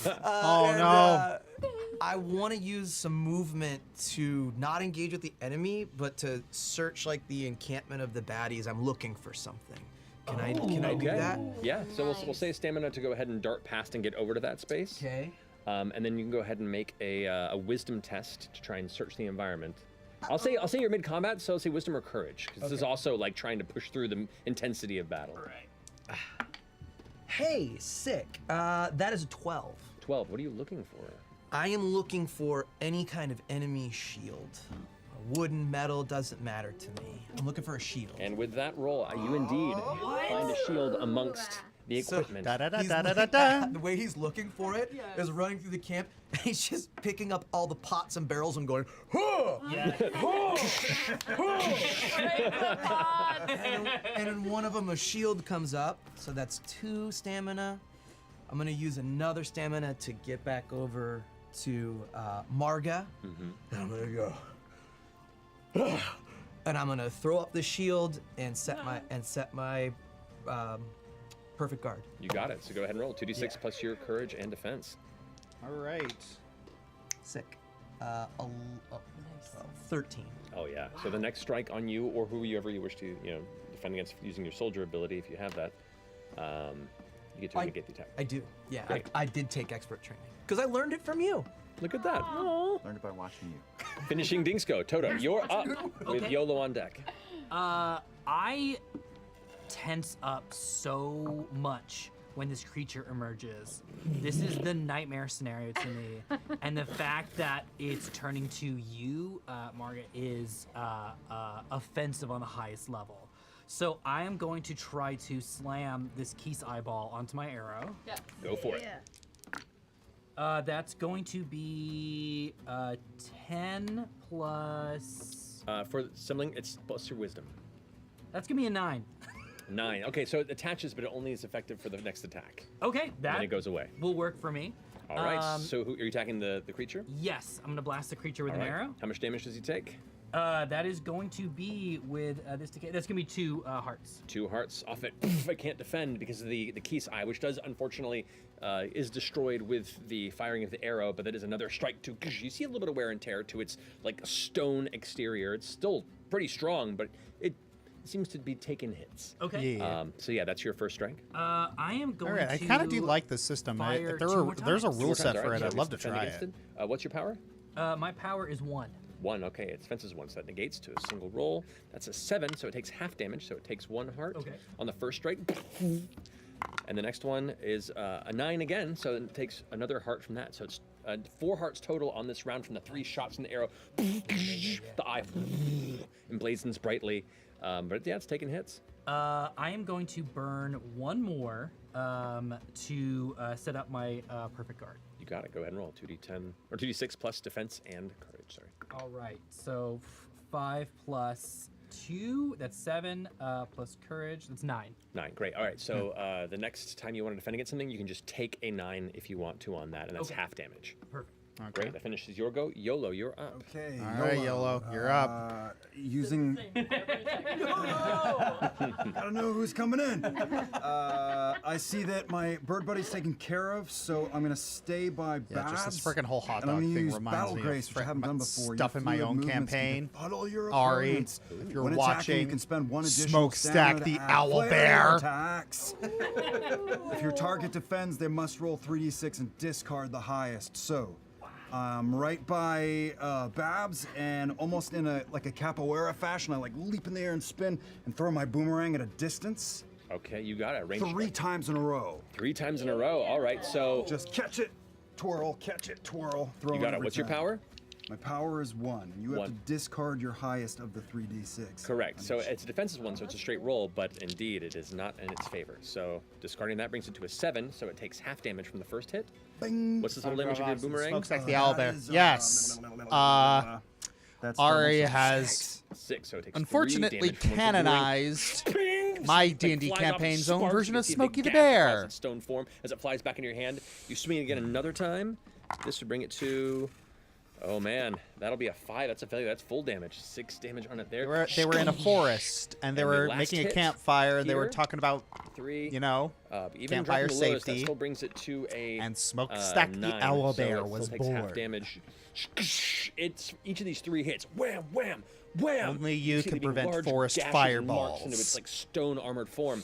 I want to use some movement to not engage with the enemy, but to search like the encampment of the baddies. I'm looking for something. Can I do that? Yeah, so we'll say stamina to go ahead and dart past and get over to that space. Okay. And then you can go ahead and make a wisdom test to try and search the environment. I'll say you're mid-combat, so I'll say wisdom or courage, because this is also like trying to push through the intensity of battle. Right. Hey, sick. That is a 12. 12. What are you looking for? I am looking for any kind of enemy shield. Wooden, metal, doesn't matter to me. I'm looking for a shield. And with that roll, you indeed find a shield amongst the equipment. The way he's looking for it is running through the camp, and he's just picking up all the pots and barrels and going, huh! And in one of them, a shield comes up, so that's 2 stamina. I'm gonna use another stamina to get back over to Marga. And I'm gonna go. And I'm gonna throw up the shield and set my perfect guard. You got it. So go ahead and roll 2d6 plus your courage and defense. All right. Sick. 13. Oh yeah. So the next strike on you or whoever you wish to, defend against using your soldier ability, if you have that, you get to negate the attack. I do. Yeah, Great. I did take expert training because I learned it from you. Look at that. Learned it by watching you. Finishing Dingsco. Toto, you're up with YOLO on deck. I tense up so much when this creature emerges. This is the nightmare scenario to me. And the fact that it's turning to you, Margaret, is offensive on the highest level. So I am going to try to slam this Keese eyeball onto my arrow. Yeah. Go for it. That's going to be 10 plus... For sibling, it's plus your wisdom. That's gonna be a 9. 9. Okay, so it attaches, but it only is effective for the next attack. Okay, And then it goes away. will work for me. All right, so are you attacking the creature? Yes, I'm gonna blast the creature with All an right. arrow. How much damage does he take? That is going to be with this decay. That's gonna be 2 hearts. 2 hearts off it. I can't defend because of the Keese eye, which does unfortunately is destroyed with the firing of the arrow, but that is another strike too. You see a little bit of wear and tear to its like stone exterior. It's still pretty strong, but it seems to be taking hits. Okay. Yeah. So yeah, that's your first strike. I am going All right, I to. kind of do like the system. fire If there 2 more there's a times. rule set All for right, it, I'd so love to defend try against it. What's your power? My power is 1. 1. Okay, its defense is 1, so that negates to a single roll. That's a 7, so it takes half damage, so it takes 1 heart Okay. on the first strike. And the next one is a 9 again, so it takes another heart from that. So it's 4 hearts total on this round from the 3 shots from the arrow. The eye emblazons brightly, but yeah, it's taking hits. I am going to burn 1 more to set up my perfect guard. You got it. Go ahead and roll 2d10 or 2d6 plus defense and courage. Sorry. All right, so 5 plus 2, that's 7, plus courage, that's 9. 9. Great. All right. So the next time you want to defend against something, you can just take a 9 if you want to on that, and that's Okay. half damage. Perfect. Great, that finishes your go. YOLO, you're up. Okay. All right, YOLO, you're up. Using. Gotta know who's coming in. I see that my bird buddy's taken care of, so I'm gonna stay by Yeah, Babs. just this freaking whole hot and I'm dog gonna thing use reminds Battle me Grace, of which I haven't done before. stuff Your in my fluid own movements can campaign. befuddle your Ari, opponents. if you're When attacking, watching, you can spend one additional Smokestack stamina the to add owl flair to bear. your attacks. If your target defends, they must roll 3d6 and discard the highest. So, right by Babs, and almost in a capoeira fashion, I leap in the air and spin and throw my boomerang at a distance. Okay, you got it. Range 3 times in a row. 3 times in a row. All right, so Just catch it, twirl, catch it, twirl, throw you got it. every What's your time. power? My power is 1, and you have 1. to discard your highest of the 3d6. Correct. So it's a defensive one, so it's a straight roll, but indeed it is not in its favor. So discarding that brings it to a 7, so it takes half damage from the first hit. Bing. What's the total damage of your boomerang? Smokestack the owl bear. is, Yes. That's Ari double, so has 6, so it takes 3 unfortunately damage from one boomerang. canonized Ping! my Like D&D flies off, campaign's own sparks. version You of see a big Smokey the gap across Bear. its stone form as it flies back into your hand. You swing again another time. This would bring it to. Oh man, that'll be a 5. That's a failure. That's full damage. 6 damage on it there. They were in a forest, and they And the were last making a hit campfire, and they were here, talking about, 3. you know, Even campfire dropping the lowest, that safety. still brings it to a And Smokestack the 9, owl so bear it was still takes half bored. damage. It's each of these 3 hits. Wham, wham, wham. Only you see can the big prevent large forest gashes and fireballs. marks into its stone armored form.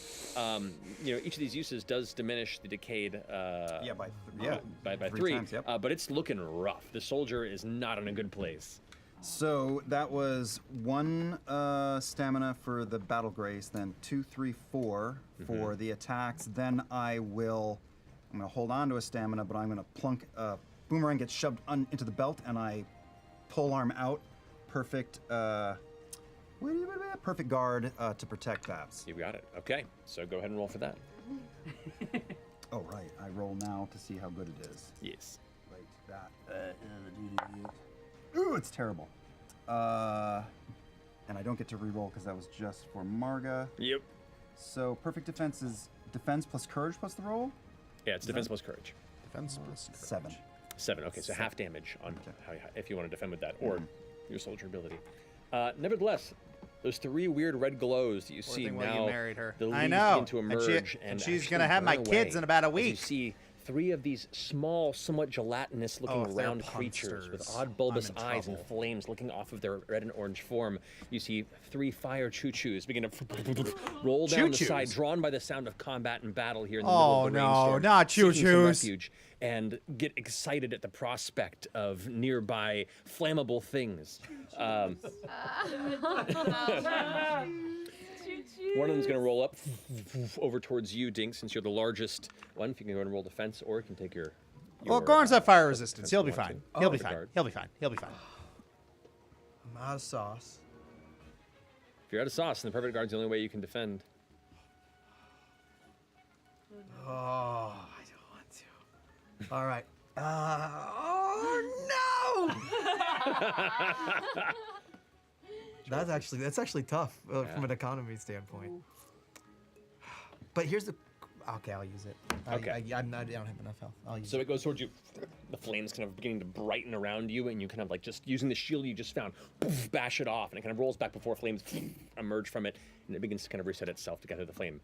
Each of these uses does diminish the decayed. By 3 3. times, yep. But it's looking rough. The soldier is not in a good place. So that was 1 stamina for the Battle Grace, then 2, 3, 4 for the attacks. Then I'm going to hold on to a stamina, but I'm going to plunk. Boomerang gets shoved into the belt, and I pole arm out. Perfect. Perfect guard to protect Babs. You got it. Okay, so go ahead and roll for that. Oh right, I roll now to see how good it is. Yes. Like that. Ooh, it's terrible. And I don't get to re-roll because that was just for Marga. Yep. So perfect defense is defense plus courage plus the roll? Yeah, it's defense plus courage. Defense plus courage. 7. 7. Okay, so half damage on if you want to defend with that, or your soldier ability. Nevertheless, those 3 weird red glows that you see thing while you now, married her. the I leaves know. begin to And emerge, and she's actually gonna have my burn kids away in about a as week. You see 3 of these small, somewhat gelatinous-looking Oh, they're round creatures with punsters. odd bulbous I'm in eyes and trouble. flames looking off of their red and orange form. You see 3 fire choo-choos begin to roll down the side, Choo-choos? drawn by the sound of combat and battle here in the Oh, middle of the no, rainstorm, not seeking some choo-choos. refuge, and get excited at the prospect of nearby flammable things. One of them's going to roll up over towards you, Dink, since you're the largest one. If you can go and roll defense, or you can take your. Well, Gorn's have fire resistance. defense He'll if be you want fine. to. He'll be The fine. guard. He'll be fine. He'll be fine. I'm out of sauce. If you're out of sauce, then the perfect guard's the only way you can defend. Oh, I don't want to. All right. Oh no! That's actually tough from an economy standpoint. But here's the. Okay, I'll use it. Okay. I don't have enough health. I'll use So it. it goes towards you. The flames kind of beginning to brighten around you, and you kind of just using the shield you just found, bash it off, and it kind of rolls back before flames emerge from it, and it begins to kind of reset itself to gather the flame.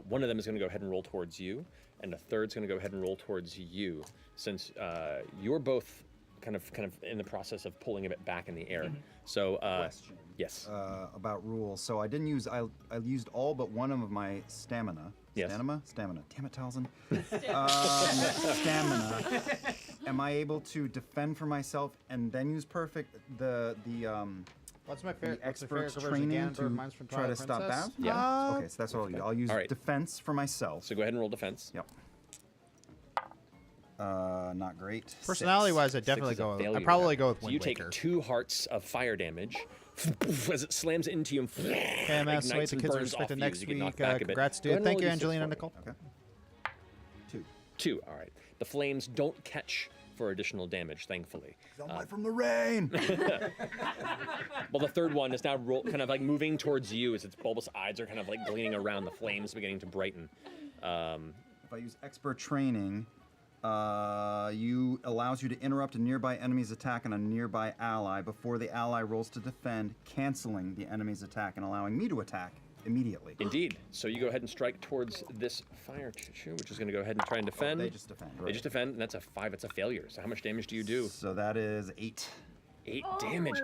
One of them is going to go ahead and roll towards you, and the third's going to go ahead and roll towards you, since you're both kind of in the process of pulling a bit back in the air. So Question. yes. About rules. So I didn't use. I used all but 1 of my stamina. Yes. Stamina. Damn it, Talzin. Stamina. Am I able to defend for myself and then use perfect What's my favorite? the expert's training to try to stop that? Yeah. Okay, so that's what I'll use. I'll use All right. defense for myself. So go ahead and roll defense. Yep. Not great. Personality-wise, I'd 6 definitely is a go. failure. I'd probably go with So Wind you take Waker. 2 hearts of fire damage as it slams into you. KMS, wait, ignites the and kids are burns respected off next you as you get week. knocked back a bit. Congrats, Go ahead dude. and Thank roll you, a D6 Angelina for me. Nicole. Okay. 2. 2. All right. The flames don't catch for additional damage, thankfully. Sunlight from the rain. Well, the third one is now kind of moving towards you as its bulbous eyes are kind of gleaming around, the flames beginning to brighten. If I use expert training, You allows you to interrupt a nearby enemy's attack on a nearby ally before the ally rolls to defend, canceling the enemy's attack and allowing me to attack immediately. Indeed. So you go ahead and strike towards this fire choo-choo, which is going to go ahead and try and defend. They just defend, They right. just defend, and that's a 5. It's a failure. So how much damage do you do? So that is 8. 8 damage.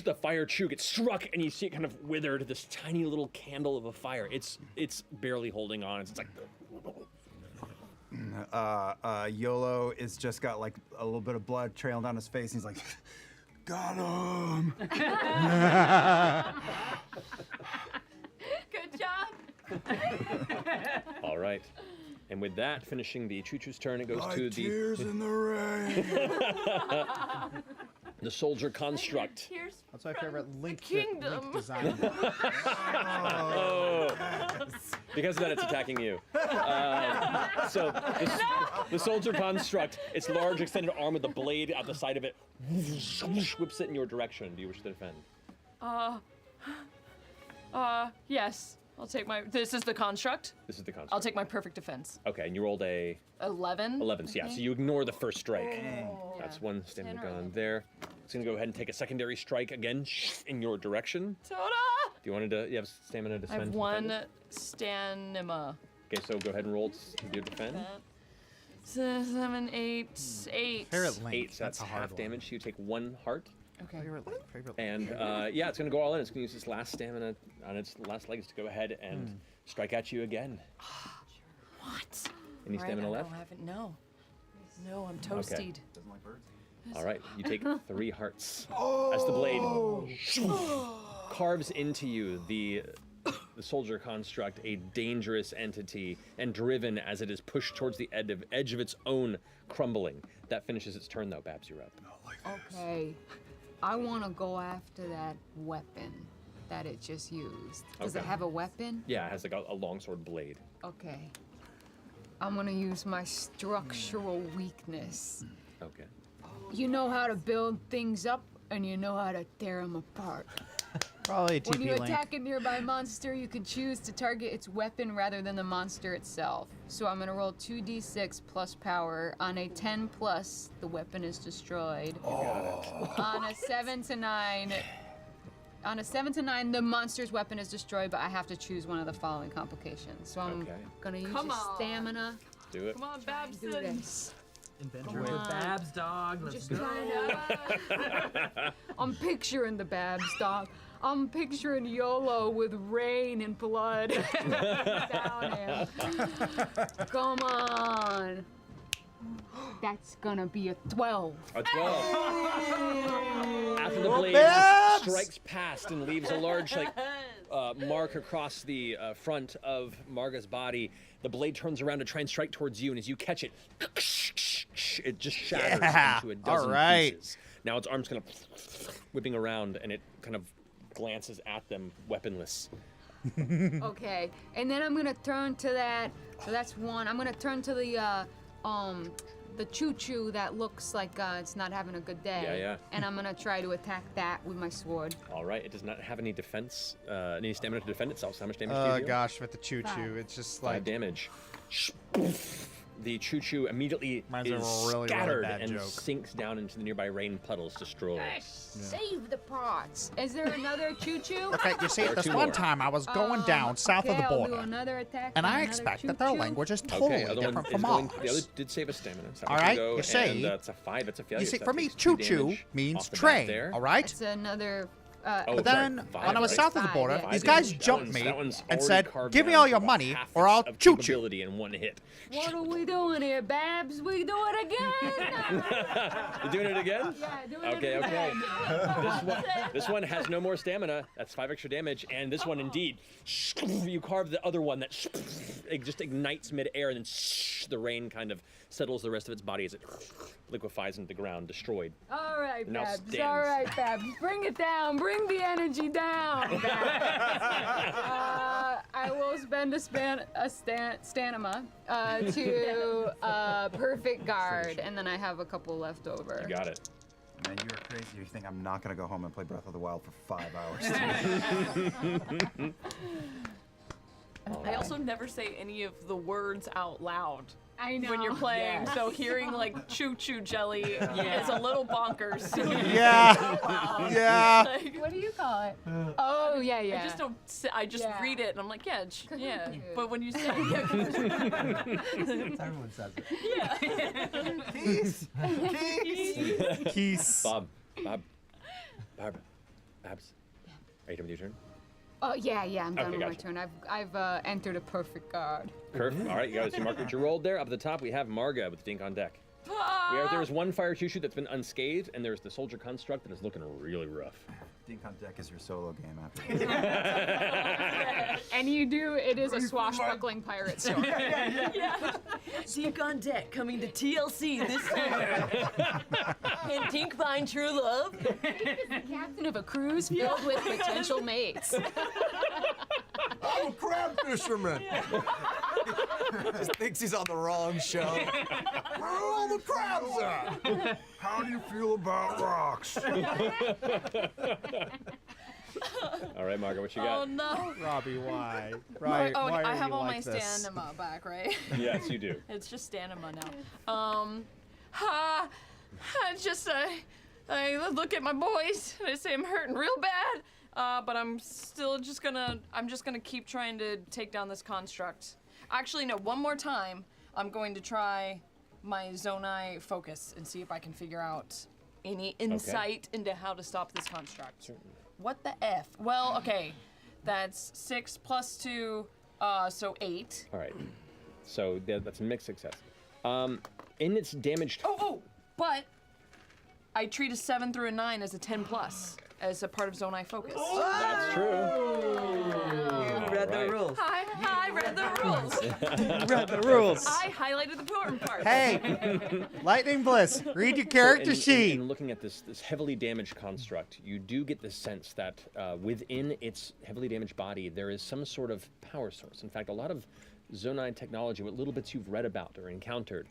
The fire chew gets struck, and you see it kind of wither to this tiny little candle of a fire. It's barely holding on. It's like. YOLO is just got like a little bit of blood trailing down his face. And he's like, got him. Good job. All right. And with that, finishing the choo-choo's turn, it goes to the Tears in the rain. the soldier construct. Tears That's my favorite Link kingdom. design. Oh. Because of that, it's attacking you. So the soldier construct, its large extended arm with the blade out the side of it, whips it in your direction. Do you wish to defend? Yes. I'll take my. This is the construct. This is the construct. I'll take my perfect defense. Okay, and you rolled a 11. 11. So yeah, so you ignore the first strike. That's one stamina gone there. It's gonna go ahead and take a secondary strike again in your direction. Toda! Do you want to? You have stamina to I defend? have 1 stamina. Okay, so go ahead and roll to do defend. 7, 8, 8. Favorite Link. 8. So that's a hard half one. damage. You take 1 heart. Okay. Favorite Link. Favorite And yeah, it's gonna go all in. It's gonna use its last stamina on its last legs to go ahead and strike at you again. What? Any stamina left? I haven't. No, I'm toasted. All right, you take 3 hearts as the blade carves into you. The soldier construct, a dangerous entity, and driven as it is pushed towards the edge of its own crumbling. That finishes its turn, though. Babs, you're up. Okay. I want to go after that weapon that it just used. Does it Okay. have a weapon? Yeah, it has like a longsword blade. Okay. I'm going to use my structural weakness. Okay. You know how to build things up, and you know how to tear them apart. Probably a When you TP Link. attack a nearby monster, you can choose to target its weapon rather than the monster itself. So I'm gonna roll 2d6 plus power. On a 10 plus, the weapon is destroyed. On a 7 to 9, the monster's weapon is destroyed, but I have to choose one of the following complications. So I'm gonna use Come a on. stamina. Do it. Come on, Do Babson. this. Inventor of the Babs dog. Let's Just go. kinda. I'm picturing the Babs dog. I'm picturing YOLO with rain and blood down him. Come on. That's gonna be a 12. A 12. After the blade strikes past and leaves a large mark across the front of Marga's body, the blade turns around to try and strike towards you, and as you catch it, it just shatters into a dozen pieces. Now its arm's kind of whipping around, and it kind of glances at them, weaponless. Okay, and then I'm gonna turn to that. So that's one. I'm gonna turn to the choo-choo that looks like it's not having a good day. Yeah, yeah. And I'm gonna try to attack that with my sword. All right, it does not have any defense, any stamina to defend itself. So how much damage do you Oh do? gosh, with the choo-choo, 5. it's just 5 like damage. The choo-choo immediately Reminds me is of a really, really scattered bad and joke. sinks down into the nearby rain puddles, destroyed. Save the parts. Is there another choo-choo? Okay, you see, There are this 2 one more. time I was going down south of Okay, the I'll do border, another attack and on I another expect that their choo-choo. language is totally Okay, other one different is from going. ours. The other did save a stamina. So All that right, can go, you see. And that's a 5. That's a failure. You see, so for that me, takes 2 choo-choo damage means off the bat train, there. all right? It's another. Oh, But then, sorry, 5, when I was right? south of the 5, border, yeah. these 5 guys damage. jumped That me one's and already said, carved "Give me down all to your about money, half or its I'll of choo-choo." capability in one hit. What are we doing here, Babs? We do it again. You're doing it again? Yeah, do it Okay, again. okay. This one has no more stamina. That's 5 extra damage. And this one, indeed, you carve the other one that it just ignites midair, and then the rain kind of settles the rest of its body as it liquefies into the ground, destroyed. All right, Now Babs. stands. All right, Babs. Bring it down. Bring the energy down, Babs. I will spend a stamina to perfect guard, and then I have a couple left over. You got it. Man, you are crazy. You think I'm not gonna go home and play Breath of the Wild for 5 hours? I also never say any of the words out loud. I know. when you're playing. So hearing like choo choo jelly is a little bonkers. Yeah. Yeah. Like, What do you call it? Oh, yeah, yeah. I just don't. I just Yeah. read it and I'm like, yeah, yeah. But when you say Everyone says it. Keys. Keys. Barb. Babs. Are you done with your turn? Oh, yeah, I'm done Okay, with my gotcha. turn. I've entered a perfect guard. Perfect. All right, you guys see mark what you rolled there. Up at the top, we have Marga with Dink on deck. There's one fire choo-choo that's been unscathed, and there's the soldier construct that is looking really rough. Dink on deck is your solo game after this. And it is a swashbuckling pirate sword. Dink on deck coming to TLC this summer. Can Dink find true love? Captain of a cruise filled with potential mates. I'm a crab fisherman. Just thinks he's on the wrong show. Where are all the crabs at? How do you feel about rocks? All right, Marga, what you got? Oh no. Robbie, why? Why I are have you all my like this? stamina back, right? Yes, you do. It's just stamina now. I look at my boys and I say I'm hurting real bad. But I'm just gonna keep trying to take down this construct. Actually, no, one more time. I'm going to try my Zonai focus and see if I can figure out any insight into how to stop this construct. What the F? Well, okay. That's 6 plus 2, so 8. All right. So that's a mixed success. In its damaged. But I treat a 7 through a 9 as a 10 plus as a part of Zonai focus. That's true. You read the rules. I read the rules. Read the rules. I highlighted the important part. Hey, Lightning Bliss, read your character sheet. In looking at this heavily damaged construct, you do get the sense that within its heavily damaged body, there is some sort of power source. In fact, a lot of Zonai technology, what little bits you've read about or encountered,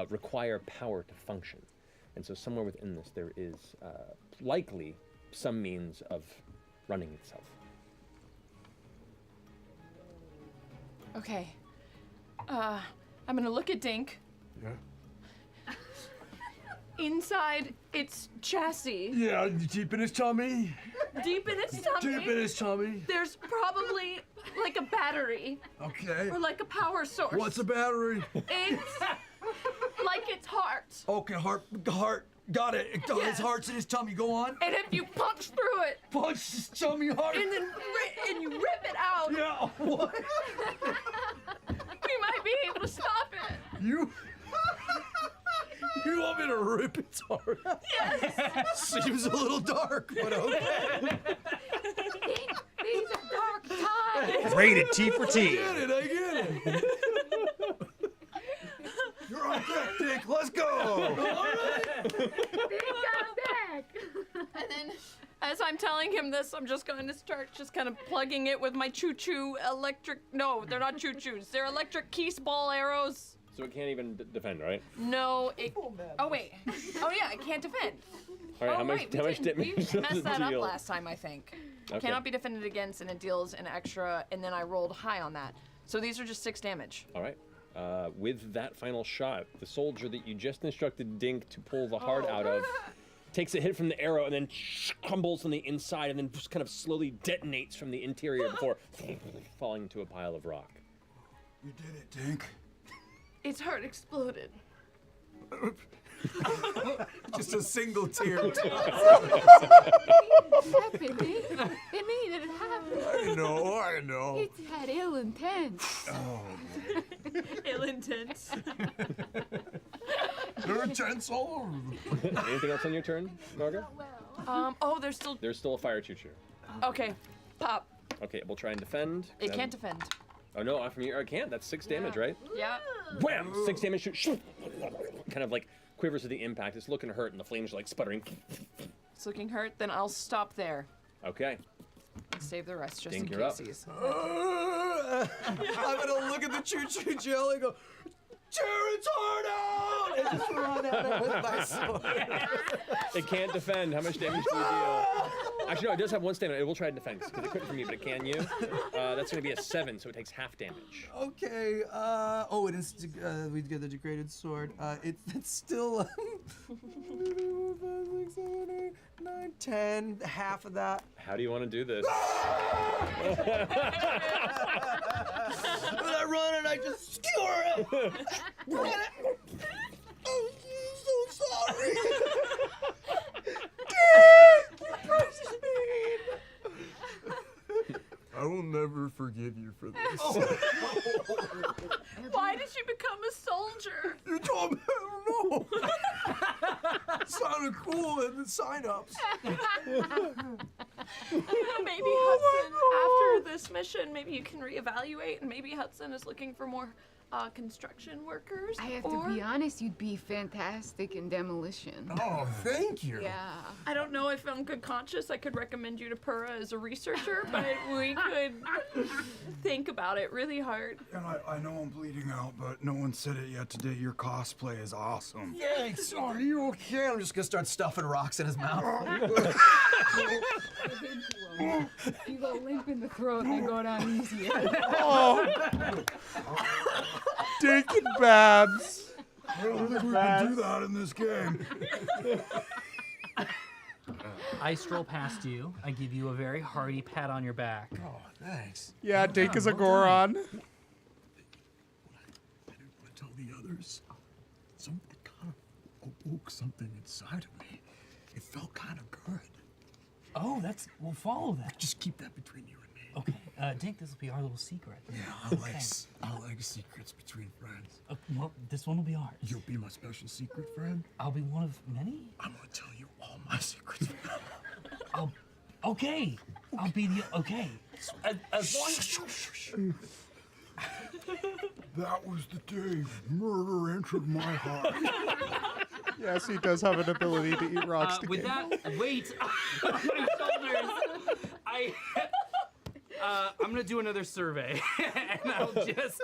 require power to function. And so somewhere within this, there is likely some means of running itself. Okay. I'm gonna look at Dink. Yeah. Inside its chassis, Yeah, deep in his tummy. deep in its tummy, Deep in his tummy. there's probably like a battery Okay. or like a power source. What's a battery? It's like its heart. Okay, heart. Got it. His heart's in his tummy. Go on. And if you punch through it Punch his tummy hard. and then and you rip it out, Yeah. What? we might be able to stop it. You want me to rip its heart out? Yes. Seems a little dark, but okay. These are dark times. Rated T for T. I get it. You're on deck, Dick. Let's go. And then, as I'm telling him this, I'm just going to start just kind of plugging it with my choo-choo electric. No, they're not choo-choos. They're electric keys ball arrows. So it can't even defend, right? No, it. Oh wait. Oh yeah, it can't defend. All right, Oh how much right, damage we does messed it that up deal? last time, I think. Okay. Cannot be defended against, and it deals an extra. And then I rolled high on that, so these are just 6 damage. All right. With that final shot, the soldier that you just instructed Dink to pull the heart out of takes a hit from the arrow and then crumbles on the inside and then just kind of slowly detonates from the interior before falling into a pile of rock. You did it, Dink. Its heart exploded. Just a single tear. It happened. It needed to happen. I know. It had ill intent. Ill intent. They're intense all over the place. Anything else on your turn, Marga? Oh, there's still. There's still a fire choo-choo. Okay, pop. Okay, we'll try and defend. It can't defend. Oh no, from your, it can't. That's 6 damage, right? Yeah. Wham! 6 damage. Kind of like quivers with the impact. It's looking hurt, and the flames are like sputtering. It's looking hurt. Then I'll stop there. Okay. And save the rest just Dink, in you're case up. he's. I'm gonna look at the choo-choo jelly and go, tear its heart out! just run at it with my sword. It can't defend. How much damage do you deal? Actually, no, it does have one stamina. It will try to defend because it couldn't for me, but it can you. That's going to be a 7, so it takes half damage. Okay. Oh, it is. We get the degraded sword. It's still. 5, 6, 7, 8, 9, 10. Half of that. How do you want to do this? And I run and I just skewer it. I'm so sorry. I will never forgive you for this. Why did you become a soldier? You told me, I don't know. Sounded cool in the sign-ups. Maybe Hudson, after this mission, maybe you can reevaluate, and maybe Hudson is looking for more construction workers. I have to be honest, you'd be fantastic in demolition. Oh, thank you. Yeah. I don't know if in good conscience I could recommend you to Purra as a researcher, but we could think about it really hard. And I know I'm bleeding out, but no one said it yet today. Your cosplay is awesome. Thanks. Are you okay? I'm just gonna start stuffing rocks in his mouth. You go limp in the throat and go down easier. Oh. Dink and Babs. I don't think we can do that in this game. I stroll past you. I give you a very hearty pat on your back. Oh, thanks. Yeah, Dink is a Goron. I didn't want to tell the others. It kind of awoke something inside of me. It felt kind of good. Oh, we'll follow that. Just keep that between you and me. Okay, Dink, this will be our little secret. Yeah, I like secrets between friends. Well, this one will be ours. You'll be my special secret friend? I'll be one of many? I'm gonna tell you all my secrets. Okay. I'll be the, okay. As long as... That was the day murder entered my heart. Yes, he does have an ability to eat rocks to with gain. that weight on my shoulders, I'm gonna do another survey, and I'll just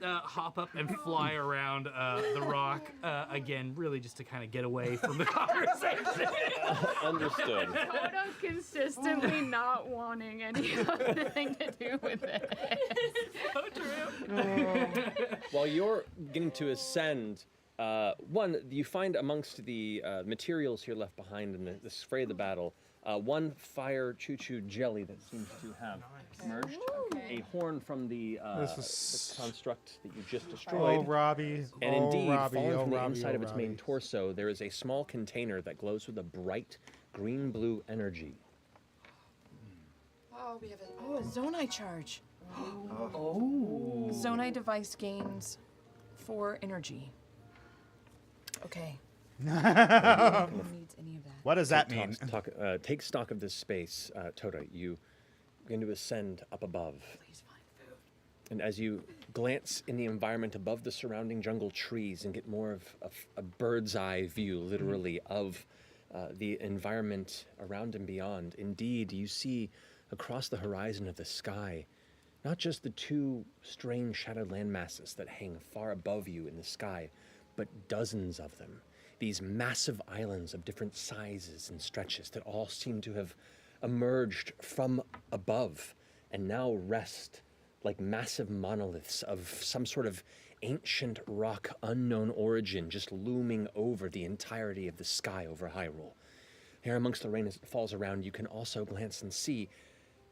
hop up and fly around the rock again, really just to kind of get away from the conversation. Understood. Toto consistently not wanting any other thing to do with it. So true. While you're getting to ascend, one, you find amongst the materials here left behind in the fray of the battle, one fire choo-choo jelly that seems to have emerged. A horn from the construct that you just destroyed. Oh, Robbie. And indeed, Robbie. fallen from the Robbie. inside of its main Robbie. torso, there is a small container that glows with a bright green-blue energy. Oh, we have a Zonai charge. Oh. Zonai device gains 4 energy. Okay. Who needs any of that? What does that mean? Take stock of this space, Tota. You begin to ascend up above. Please find food. And as you glance in the environment above the surrounding jungle trees and get more of a bird's eye view, literally, of the environment around and beyond, indeed, you see across the horizon of the sky not just the 2 strange shadowed landmasses that hang far above you in the sky, but dozens of them. These massive islands of different sizes and stretches that all seem to have emerged from above and now rest like massive monoliths of some sort of ancient rock, unknown origin, just looming over the entirety of the sky over Hyrule. Here amongst the rain as it falls around, you can also glance and see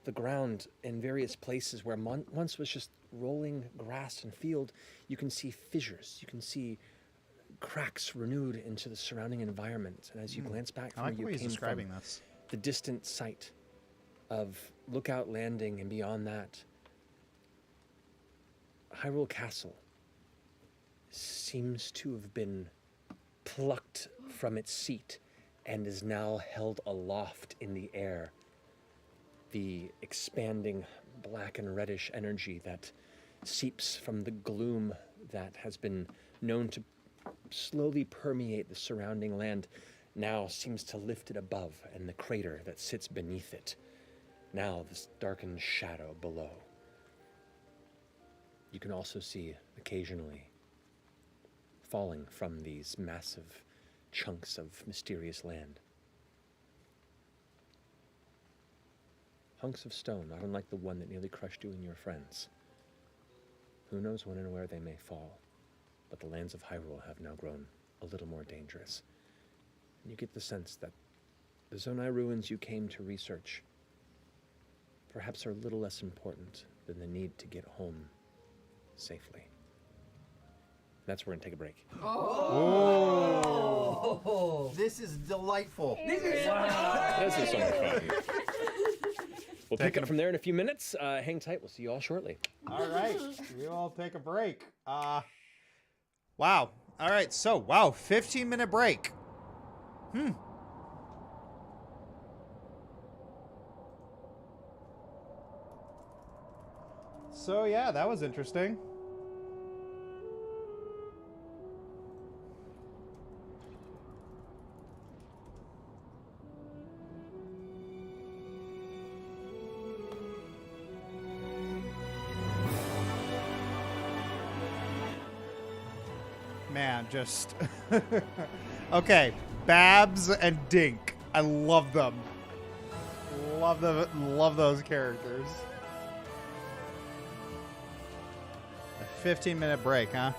the ground in various places where once was just rolling grass and field. You can see fissures, you can see cracks renewed into the surrounding environment. And as you glance back from where you came from, the distant sight of Lookout Landing and beyond that, Hyrule Castle seems to have been plucked from its seat and is now held aloft in the air. The expanding black and reddish energy that seeps from the gloom that has been known to slowly permeate the surrounding land now seems to lift it above, and the crater that sits beneath it, now this darkened shadow below. You can also see occasionally falling from these massive chunks of mysterious land. Hunks of stone, not unlike the one that nearly crushed you and your friends. Who knows when and where they may fall, but the lands of Hyrule have now grown a little more dangerous. And you get the sense that the Zonai ruins you came to research perhaps are a little less important than the need to get home safely. That's where we're gonna take a break. Oh! This is delightful. This is so much fun. We'll pick up from there in a few minutes. Hang tight. We'll see you all shortly. All right. We all take a break. Wow. All right. So, wow. 15-minute break. So, yeah, that was interesting. Man, just... Okay, Babs and Dink. I love them. Love them. Love those characters. A 15-minute break, huh?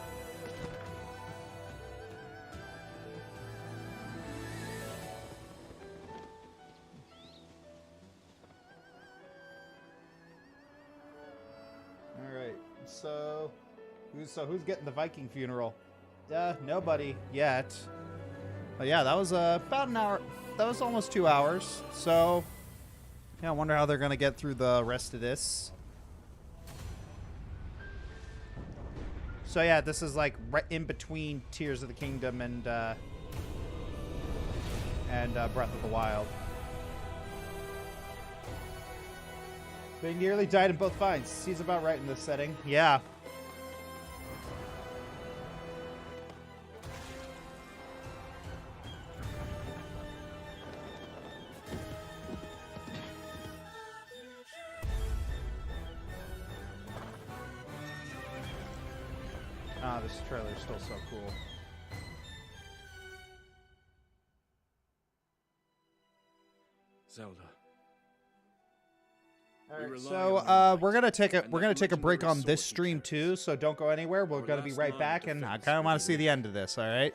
All right. So who's getting the Viking funeral? Nobody yet. But yeah, that was about an hour. That was almost 2 hours. So, yeah, I wonder how they're going to get through the rest of this. So yeah, this is like right in between Tears of the Kingdom and Breath of the Wild. They nearly died in both fights. Seems about right in this setting. Yeah. This trailer is still so cool. Zelda. All right, so we're gonna take a break on this stream too. So don't go anywhere. We're gonna be right back, and I kind of want to see the end of this. All right.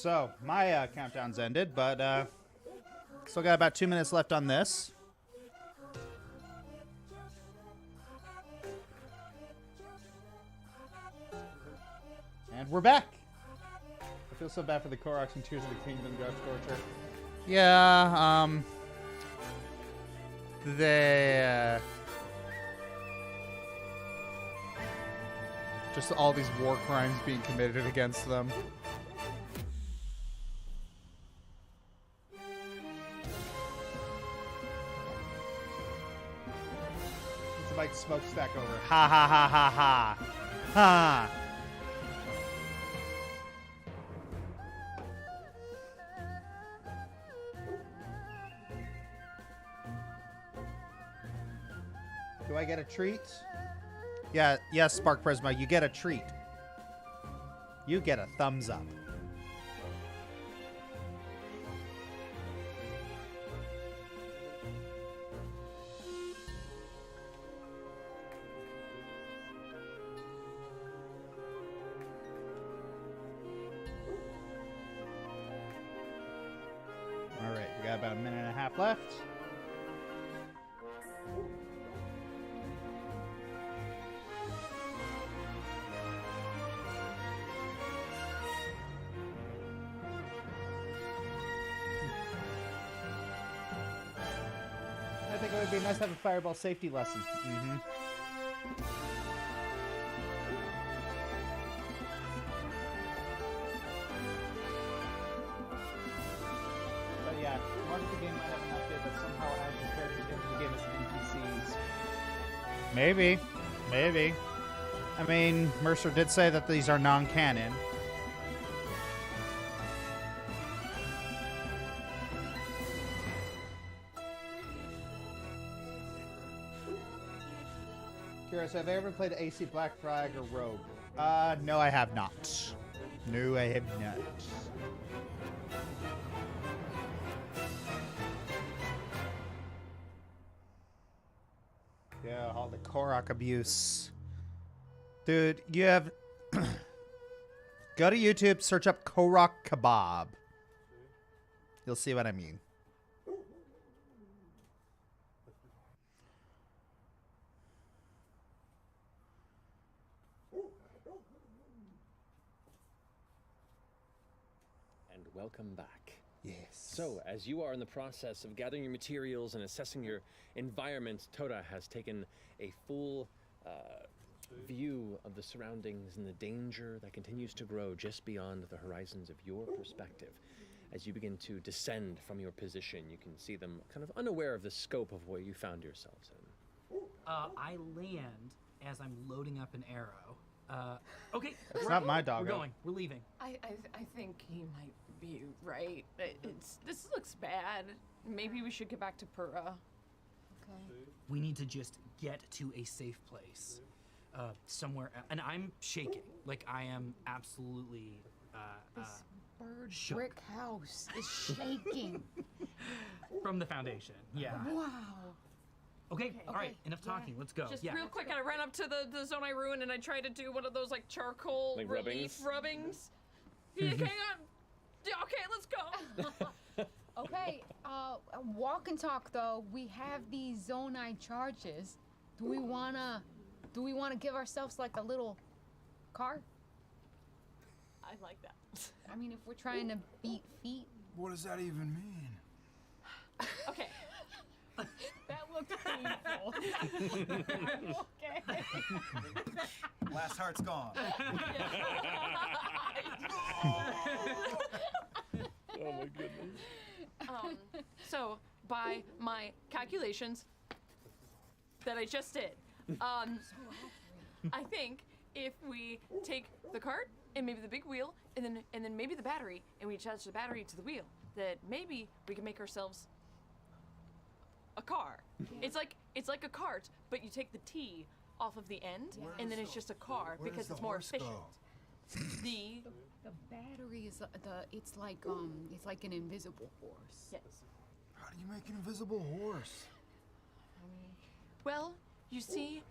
So, my countdown's ended, but still got about 2 minutes left on this. And we're back. I feel so bad for the Koroks and Tears of the Kingdom, joshscorcher. Yeah, they, just all these war crimes being committed against them. It's like smokestack over. Ha ha ha ha ha. Ha. Do I get a treat? Yeah, yes, Spark Prisma, you get a treat. You get a thumbs up. All right, we got about a minute and a half left. I think it would be nice to have a fireball safety lesson. Mm-hmm. But yeah, part of the game might have an update that somehow adds the characters into the game as NPCs. Maybe. Maybe. I mean, Mercer did say that these are non-canon. Curious, have I ever played AC Black Flag or Rogue? No, I have not. No, I have not. Yeah, all the Korok abuse. Dude, you have... Go to YouTube, search up Korok Kebab. You'll see what I mean. Welcome back. Yes. So, as you are in the process of gathering your materials and assessing your environment, Toda has taken a full view of the surroundings and the danger that continues to grow just beyond the horizons of your perspective. As you begin to descend from your position, you can see them kind of unaware of the scope of where you found yourselves in. I land as I'm loading up an arrow. Okay. It's not my dog. We're going. We're leaving. I think he might be right. This looks bad. Maybe we should get back to Pura. Okay. We need to just get to a safe place. Somewhere. And I'm shaking. Like, I am absolutely This bird shook. brick house is shaking. From the foundation. Yeah. Wow. Okay, all right, enough talking. Let's go. Just real quick, I ran up to the zone I ruined and I tried to do one of those like charcoal Like relief rubbings. Yeah, hang on. Yeah, okay, let's go. Okay, walk and talk though. We have these Zonai charges. Do we wanna give ourselves like a little car? I like that. I mean, if we're trying to beat feet. What does that even mean? Okay. That looked painful. Okay. Last heart's gone. Oh my goodness. So, by my calculations that I just did, I think if we take the cart and maybe the big wheel and then maybe the battery and we attach the battery to the wheel, that maybe we can make ourselves a car. It's like a cart, but you take the T off of the end, and then it's just a car because it's more efficient. The battery is it's like an invisible horse. Yes. How do you make an invisible horse? Well, you see,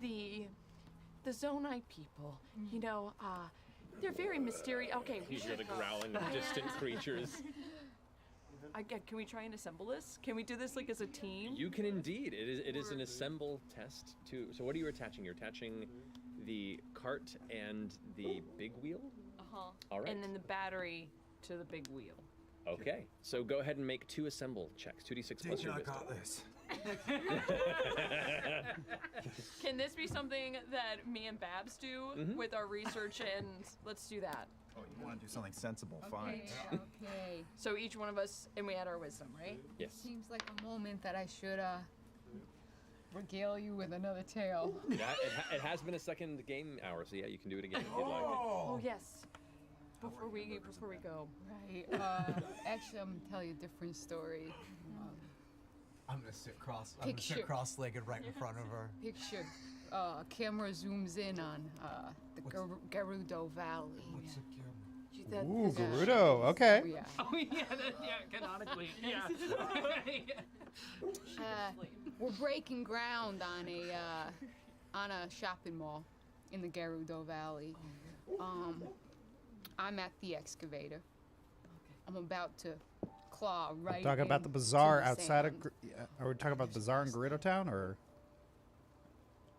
the Zonai people, you know, They're very mysterious. Okay, we You hear should the growling of distant creatures. Can we try and assemble this? Can we do this like as a team? You can indeed. It is an assemble test too. So what are you attaching? You're attaching the cart and the big wheel? Uh-huh. All right. And then the battery to the big wheel. Okay. So go ahead and make 2 assemble checks. 2d6 plus your I wisdom. got this. Can this be something that me and Babs do with our research, and let's do that. Oh, you want to do something sensible? Fine. Okay. So each one of us, and we add our wisdom, right? Yes. Seems like a moment that I should regale you with another tale. Yeah, it has been a second game hour, so yeah, you can do it again if you'd like. Oh yes. Before we go. Right. Actually, I'm gonna tell you a different story. I'm gonna sit Picture. cross-legged right in front of her. Picture. Camera zooms in on the Gerudo Valley. What's a camera? Ooh, Gerudo. Okay. Oh, yeah. Oh yeah, canonically, yeah. We're breaking ground on a shopping mall in the Gerudo Valley. I'm at the excavator. I'm about to claw right. Talking about the bazaar outside of. Are we talking about the bazaar in Gerudo Town, or?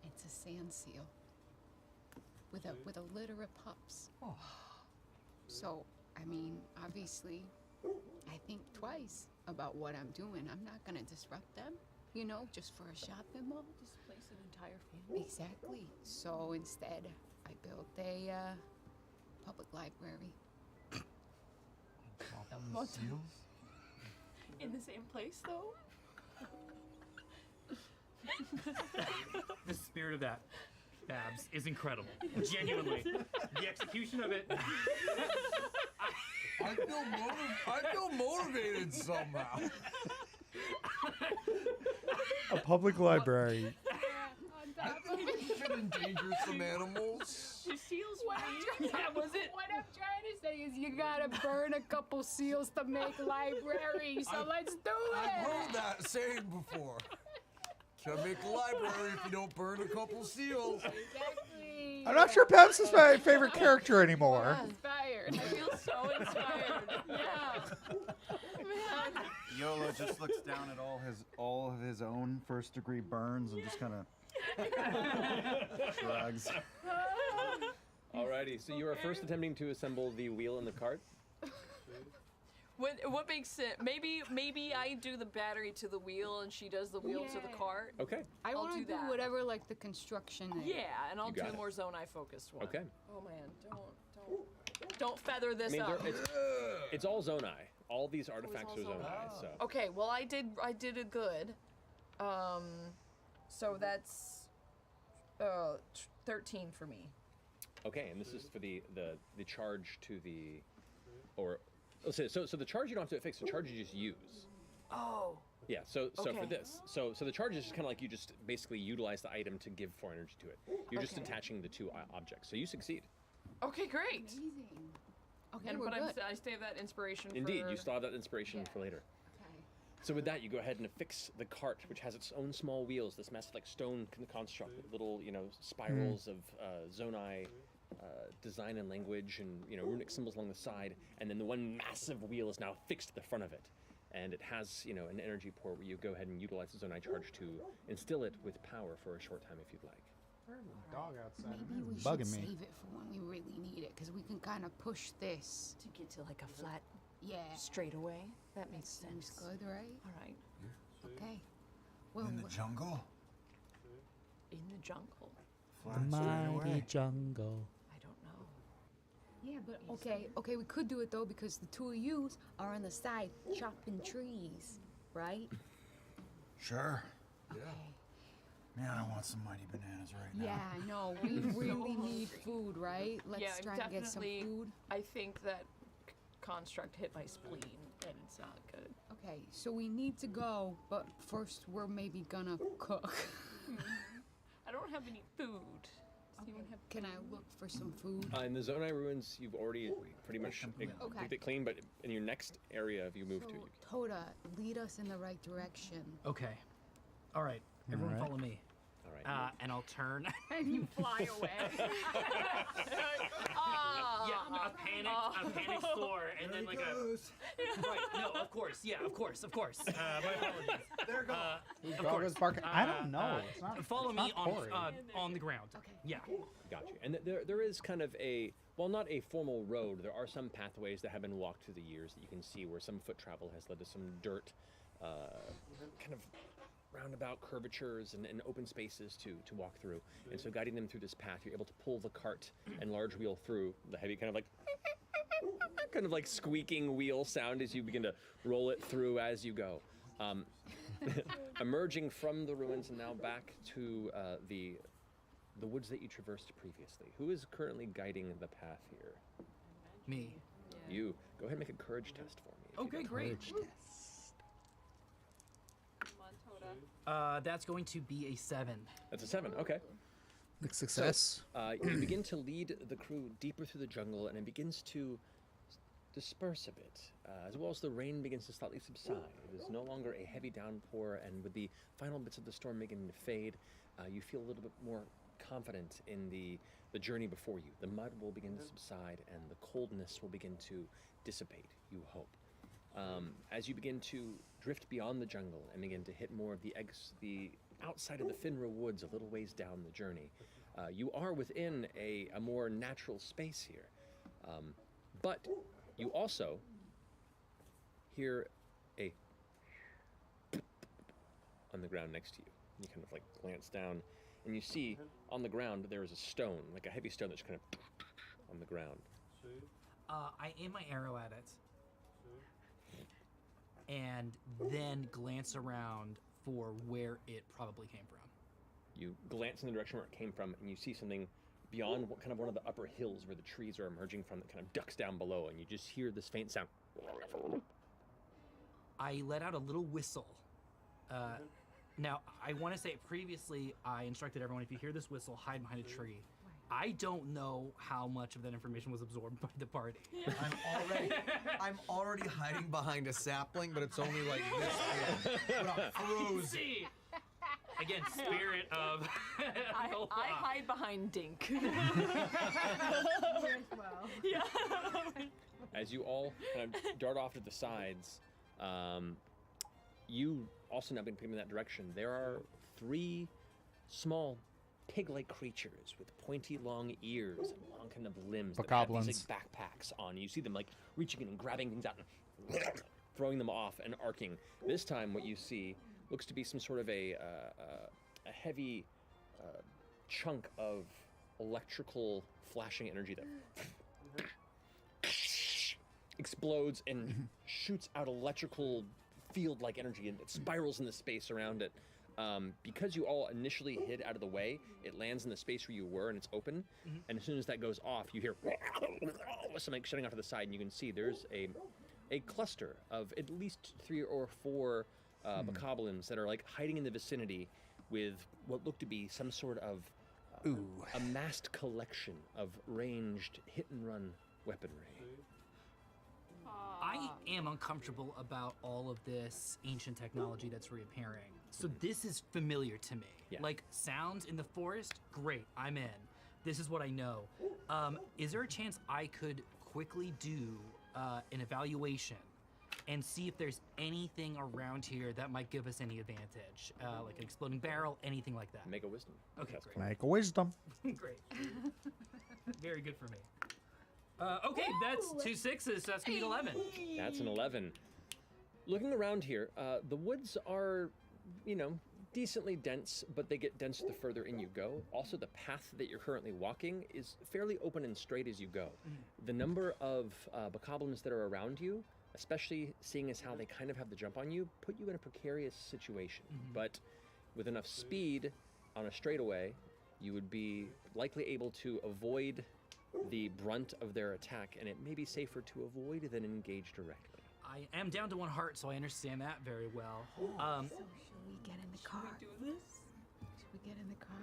It's a sand seal with a litter of pups. Oh. So, I mean, obviously, I think twice about what I'm doing. I'm not gonna disrupt them, just for a shopping mall. Displace an entire family. Exactly. So instead, I built a public library. Seals? In the same place, though. The spirit of that, Babs, is incredible. Genuinely, the execution of it. I feel motivated somehow. A public library. I think we should endanger some animals. The seals. What I'm trying to say is you gotta burn a couple seals to make libraries. So let's do I've it. heard that saying before. Can't make a library if you don't burn a couple seals. Exactly. I'm not sure Babs is my favorite character anymore. Inspired. I feel so inspired. Yeah. Man. Yola just looks down at all of his own first-degree burns and just kind of shrugs. Alrighty, so you are first attempting to assemble the wheel and the cart. What makes it? Maybe I do the battery to the wheel and she does the wheel to the cart. Okay. I I'll want to do do that. whatever like the construction is. Yeah, and I'll You do got the it. more Zonai focused one. Okay. Oh man, don't feather this up. It's all Zonai. All these artifacts all are Zonai. So. Okay, well I did it good. So that's 13 for me. Okay, and this is for the charge to the, so the charge you don't have to fix. The charge you just use. Oh. Yeah. So Okay. for this, so the charge is just kind of like you just basically utilize the item to give 4 energy to it. You're just Okay. attaching the 2 objects. So you succeed. Okay, great. Amazing. Okay, And we're but good. I still have that inspiration. Indeed, for... you still have that inspiration for later. Okay. So with that, you go ahead and affix the cart, which has its own small wheels, this massive like stone construct with little, spirals of Zonai design and language and, runic symbols along the side. And then the one massive wheel is now fixed at the front of it. And it has, an energy port where you go ahead and utilize the Zonai charge to instill it with power for a short time if you'd like. Dog outside. Maybe we Bugging should me. save it for when we really need it, because we can kind of push this. To get to like a flat straightaway. That makes Seems sense. good, right? All right. Okay. Well, In the jungle? In the jungle. The mighty jungle. I don't know. yeah, but okay, we could do it though because the 2 of yous are on the side chopping trees, right? Sure. Okay. Man, I want some mighty bananas right now. Yeah, I know. We really need food, right? Let's Yeah, try and get some definitely. food. I think that construct hit my spleen, and it's not good. Okay, so we need to go, but first we're maybe gonna cook. I don't have any food. Does anyone have? Can I look for some food? In the Zonai ruins, you've already pretty much picked it clean, but in your next area, if you move to, Toda, lead us in the right direction. Okay. All right. Everyone All right. follow me. All right. And I'll turn. And you fly away. A panic Thor, and then like a. Right. No, of course. Yeah, of course. My apologies. There goes. Of Dog course. is barking. I don't know. It's not, Follow it's me not Corey. on the ground. Okay. Yeah. Got you. And there is kind of a, well, not a formal road. There are some pathways that have been walked through the years that you can see where some foot travel has led to some dirt, kind of roundabout curvatures and open spaces to walk through. And so guiding them through this path, you're able to pull the cart and large wheel through the heavy kind of like squeaking wheel sound as you begin to roll it through as you go. Emerging from the ruins and now back to the woods that you traversed previously. Who is currently guiding the path here? Me. You. Go ahead and make a courage test for me. if you Okay, don't great. That's going to be a 7. That's a 7, okay. Big success. You begin to lead the crew deeper through the jungle, and it begins to disperse a bit, as well as the rain begins to slightly subside. It is no longer a heavy downpour, and with the final bits of the storm beginning to fade, you feel a little bit more confident in the journey before you. The mud will begin to subside, and the coldness will begin to dissipate, you hope. As you begin to drift beyond the jungle and begin to hit more of the outside of the Finra woods a little ways down the journey, you are within a more natural space here. But you also hear a on the ground next to you. You kind of like glance down and you see on the ground there is a stone, like a heavy stone that's kind of on the ground. I aim my arrow at it. And then glance around for where it probably came from. You glance in the direction where it came from, and you see something beyond kind of one of the upper hills where the trees are emerging from that kind of ducks down below, and you just hear this faint sound. I let out a little whistle. Now, I want to say previously I instructed everyone, if you hear this whistle, hide behind a tree. I don't know how much of that information was absorbed by the party. I'm already hiding behind a sapling, but it's only like this big. But I'm frozen. See? Again, spirit of. I hide behind Dink. Yeah. As you all kind of dart off to the sides, you also now been picking in that direction. There are 3 small pig-like creatures with pointy long ears and long kind of limbs that have these like backpacks on. You see them like reaching in and grabbing things out and throwing them off and arcing. This time what you see looks to be some sort of a heavy chunk of electrical flashing energy that explodes and shoots out electrical field-like energy, and it spirals in the space around it. Because you all initially hid out of the way, it lands in the space where you were and it's open. And as soon as that goes off, you hear something shutting off to the side, and you can see there's a cluster of at least 3 or 4 bokoblins that are like hiding in the vicinity with what look to be some sort of amassed collection of ranged hit-and-run weaponry. I am uncomfortable about all of this ancient technology that's reappearing. So this is familiar to me. Yeah. Like sounds in the forest, great, I'm in. This is what I know. Is there a chance I could quickly do an evaluation and see if there's anything around here that might give us any advantage? Like an exploding barrel, anything like that. Make a wisdom. Okay, That's great. Make a wisdom. Great. Very good for me. Okay, that's 2 6s, so that's gonna be an 11. That's an 11. Looking around here, the woods are, decently dense, but they get denser the further in you go. Also, the path that you're currently walking is fairly open and straight as you go. The number of bokoblins that are around you, especially seeing as how they kind of have the jump on you, put you in a precarious situation. But with enough speed on a straightaway, you would be likely able to avoid the brunt of their attack, and it may be safer to avoid than engage directly. I am down to 1 heart, so I understand that very well. So should we get in the car? Should we do this? Should we get in the car?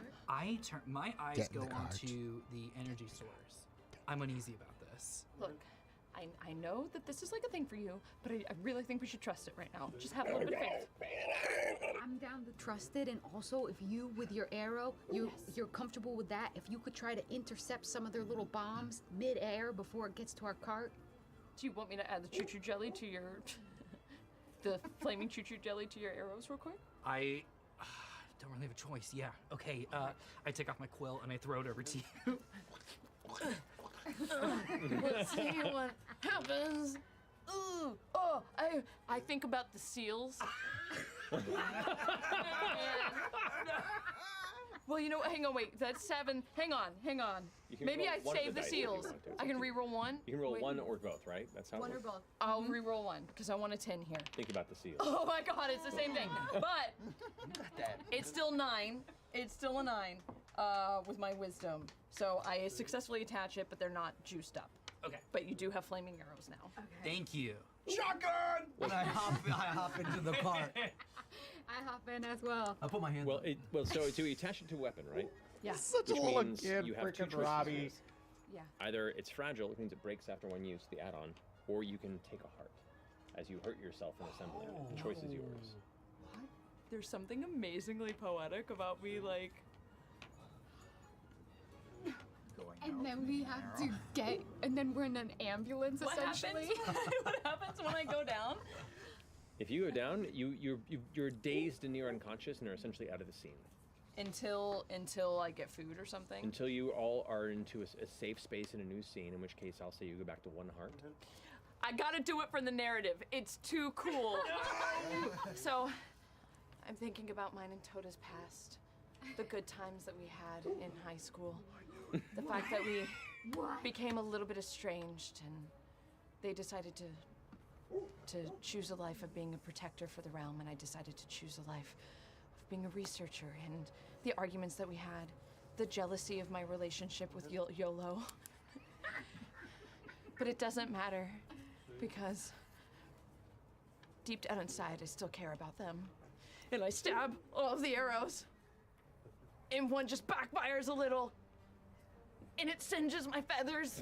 My eyes Get in go the cart. onto the energy source. I'm uneasy about this. Look, I know that this is like a thing for you, but I really think we should trust it right now. Just have a little bit of faith. I'm down to trust it, and also if you, with your arrow, you're comfortable with that, if you could try to intercept some of their little bombs mid-air before it gets to our cart. Do you want me to add the choo-choo jelly to your... the flaming choo-choo jelly to your arrows real quick? I don't really have a choice. Yeah. Okay. I take off my quill and I throw it over to you. Let's see what happens. Ooh, oh, I think about the seals. Well, you know, hang on, wait. That's 7. Hang on. You can Maybe roll I one of save the the dice if you seals. want to. It's I up can to you. re-roll one. You can roll Wait. one or both, right? That's how it One or works. both. I'll re-roll one because I want a 10 here. Think about the seals. Oh my God, it's the same thing. But it's still 9. It's still a 9 with my wisdom. So I successfully attach it, but they're not juiced up. Okay. But you do have flaming arrows now. Thank you. Shotgun! And I hop into the cart. I hop in as well. I put my hand. Well, so you attach it to a weapon, right? Yeah. Such a Which little means kid, you have 2 freaking choices. Robbie. Yeah. Either it's fragile, which means it breaks after one use, the add-on, or you can take a heart as you hurt yourself in assembling it. The choice is yours. There's something amazingly poetic about me, like... And then we have to get, and then we're in an ambulance, What essentially. happens? What happens when I go down? If you go down, you're dazed and near unconscious and are essentially out of the scene. Until I get food or something? Until you all are into a safe space in a new scene, in which case I'll say you go back to 1 heart. I gotta do it for the narrative. It's too cool. So, I'm thinking about mine and Tota's past. The good times that we had in high school. The fact that we became a little bit estranged and they decided to choose a life of being a protector for the realm, and I decided to choose a life of being a researcher, and the arguments that we had, the jealousy of my relationship with YOLO. But it doesn't matter because deep down inside I still care about them. And I stab all of the arrows and one just backfires a little and it singes my feathers.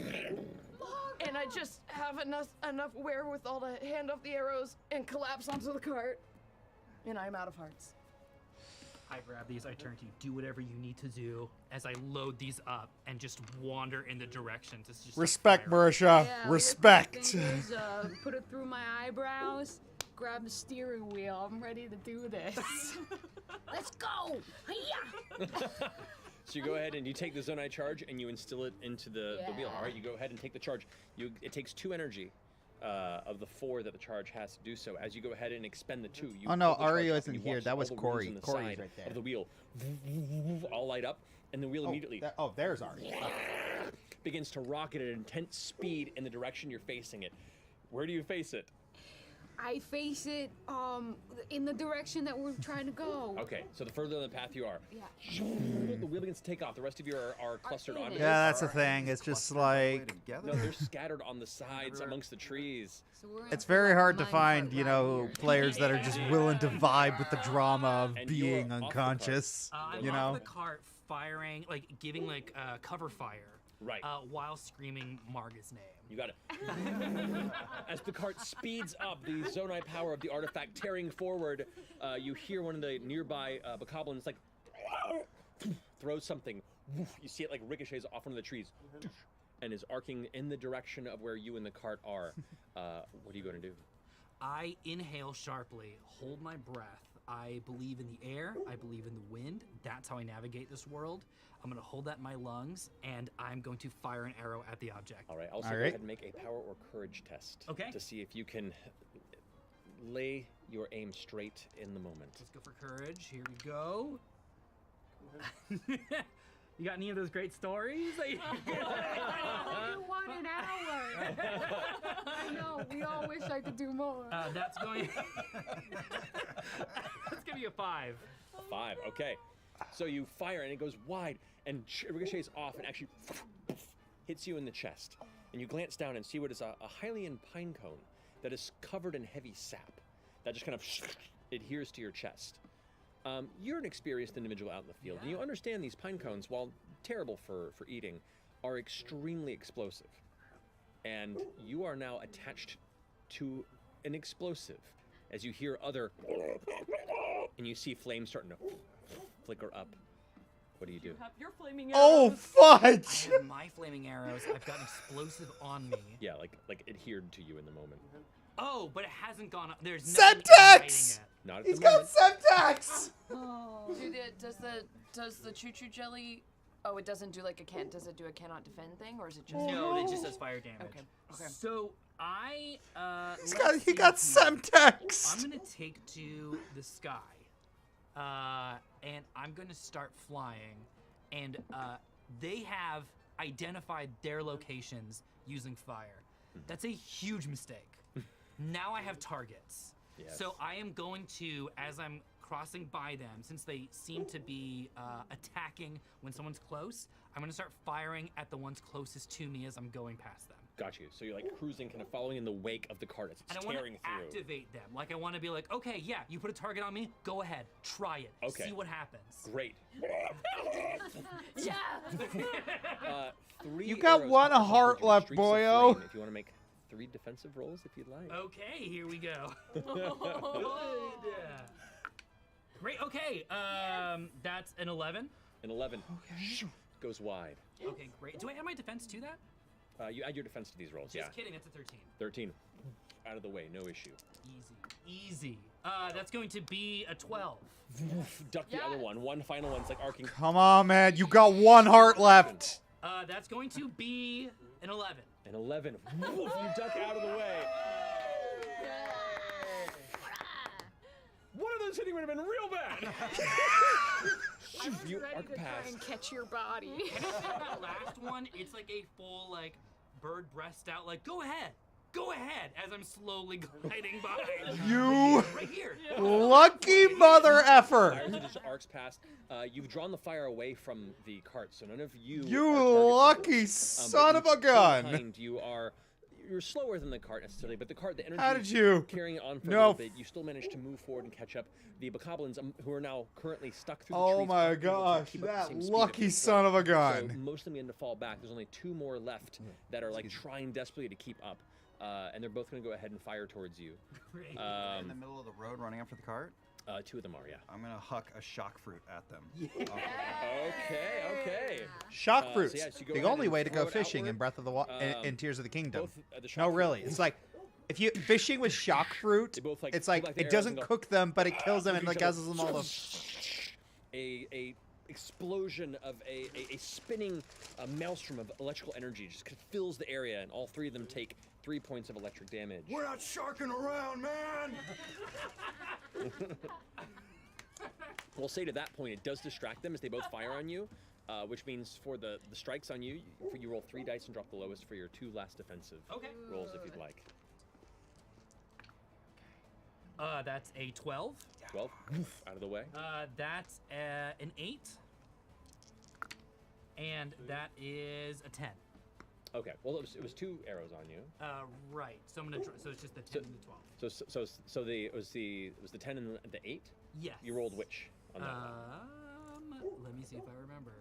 And I just have enough wherewithal to hand off the arrows and collapse onto the cart. And I'm out of hearts. I grab these, I turn to you, do whatever you need to do as I load these up and just wander in the directions. It's just Respect, fire. Marisha. Yeah, Respect. Fingers, put it through my eyebrows, grab the steering wheel. I'm ready to do this. Let's go! Hiya! So you go ahead and you take the Zonai charge and you instill it into the wheel. Yeah. All right, you go ahead and take the charge. It takes 2 energy of the 4 that the charge has to do so. As you go ahead and expend the 2, you Oh, no, pull the charge Ario up isn't and you here. watch That all was the runes Corey. on the Corey's side right there. of the wheel all light up, and the wheel immediately There's Ari. begins to rocket at an intense speed in the direction you're facing it. Where do you face it? I face it in the direction that we're trying to go. Okay, so the further on the path you are, Yeah. the wheel begins to take off. The rest of you are clustered in onto it. it. Yeah, that's the thing. It's just like together. No, they're scattered on the sides amongst the trees. So we're in it's for very like a hard to minecart find, ride here. players that are just willing to vibe with the drama of And being you're off the unconscious. I'm You off know. the cart firing, like giving like cover fire. Right. While screaming Marga's name. You got it. As the cart speeds up, the Zonai power of the artifact tearing forward, you hear one of the nearby bokoblins like throws something. You see it like ricochets off one of the trees and is arcing in the direction of where you and the cart are. What are you going to do? I inhale sharply, hold my breath. I believe in the air, I believe in the wind. That's how I navigate this world. I'm gonna hold that in my lungs, and I'm going to fire an arrow at the object. All right. Also, All go right. ahead and make a power or courage test. Okay. To see if you can lay your aim straight in the moment. Let's go for courage. Here we go. You got any of those great stories? You want an hour. I know. We all wish I could do more. That's going. Let's give you a 5. 5. Okay. So you fire and it goes wide and it ricochets off and actually hits you in the chest. And you glance down and see what is a Hylian pine cone that is covered in heavy sap that just kind of adheres to your chest. You're an experienced individual out in the field, and you understand these pine cones, while terrible for eating, are extremely explosive. and you are now attached to an explosive as you hear other and you see flames starting to flicker up. What do you do? You have your flaming Oh, arrows. fudge! I have my flaming arrows. I've got an explosive on me. Yeah, like adhered to you in the moment. Oh, but it hasn't gone up. There's nothing igniting Semtex! it. Not at He's the got moment. Semtex! Does the choo-choo jelly? Oh, it doesn't do like a can. Does it do a cannot defend thing, or is it just? No, it just does fire damage. Okay. So I He got Semtex! I'm gonna take to the sky, and I'm gonna start flying, and they have identified their locations using fire. That's a huge mistake. Now I have targets. Yes. So I am going to, as I'm crossing by them, since they seem to be attacking when someone's close, I'm gonna start firing at the ones closest to me as I'm going past them. Got you. So you're like cruising, kind of following in the wake of the cart as And it's I want to tearing through. activate them. Like I want to be like, okay, yeah, you put a target on me, go ahead, try it, Okay. see what happens. Great. Yeah. 3 You got arrows one pop up heart towards you in left, streaks of boyo. flame. If you want to make 3 defensive rolls, if you'd like. Okay, here we go. Good. Great. Okay. That's an 11. An 11 goes wide. Okay, great. Do I add my defense to that? You add your defense to these rolls. Just Yeah. kidding. That's a 13. 13. Out of the way, no issue. Easy. That's going to be a 12. Duck the other one. One final one's like arcing. Come on, man. You got one heart left. That's going to be an 11. An 11. You duck out of the way. One of those hitting would have been real bad. I was You ready arc to try past. and catch your body. That last one, it's like a full like bird breast out. Like go ahead, as I'm slowly gliding by. You right here. lucky mother effer. Fires that just arcs past. You've drawn the fire away from the cart, so none of you. You are targets lucky of it. son But of a gun. behind, you're slower than the cart necessarily, but the cart, the energy. How did you? Carrying it on for a No. little bit, you still managed to move forward and catch up. The bokoblins, who are now currently stuck through the trees. Oh my aren't able to gosh, keep up the that same speed lucky of son of a So gun. most of them begin to fall back. There's only 2 more left that are like trying desperately to keep up, and they're both going to go ahead and fire towards you. In the middle of the road running after the cart? 2 of them are, yeah. I'm gonna huck a shock fruit at them. Okay. Shock so fruits. yeah, so you go The ahead only and way to throw go it fishing in outward. Breath of the in Tears of the Kingdom. Both, the No, shock really. fruit- It's like if you fishing with shock fruit, They both, like, it's pull like back the it arrows doesn't and go, cook them, but it kills them and look like at each gases other. them all up. A explosion of a spinning maelstrom of electrical energy just kind of fills the area, and all 3 of them take 3 points of electric damage. We're not sharking around, man. We'll say to that point, it does distract them as they both fire on you, which means for the strikes on you, you roll 3 dice and drop the lowest for your 2 last defensive rolls if you'd like. That's a 12. 12, out of the way. That's an 8. And that is a 10. Okay, well it was 2 arrows on you. Right. So I'm gonna. So it's just the 10 and the 12. So it was the 10 and the 8. Yes. You rolled which on that one? Let me see if I remember.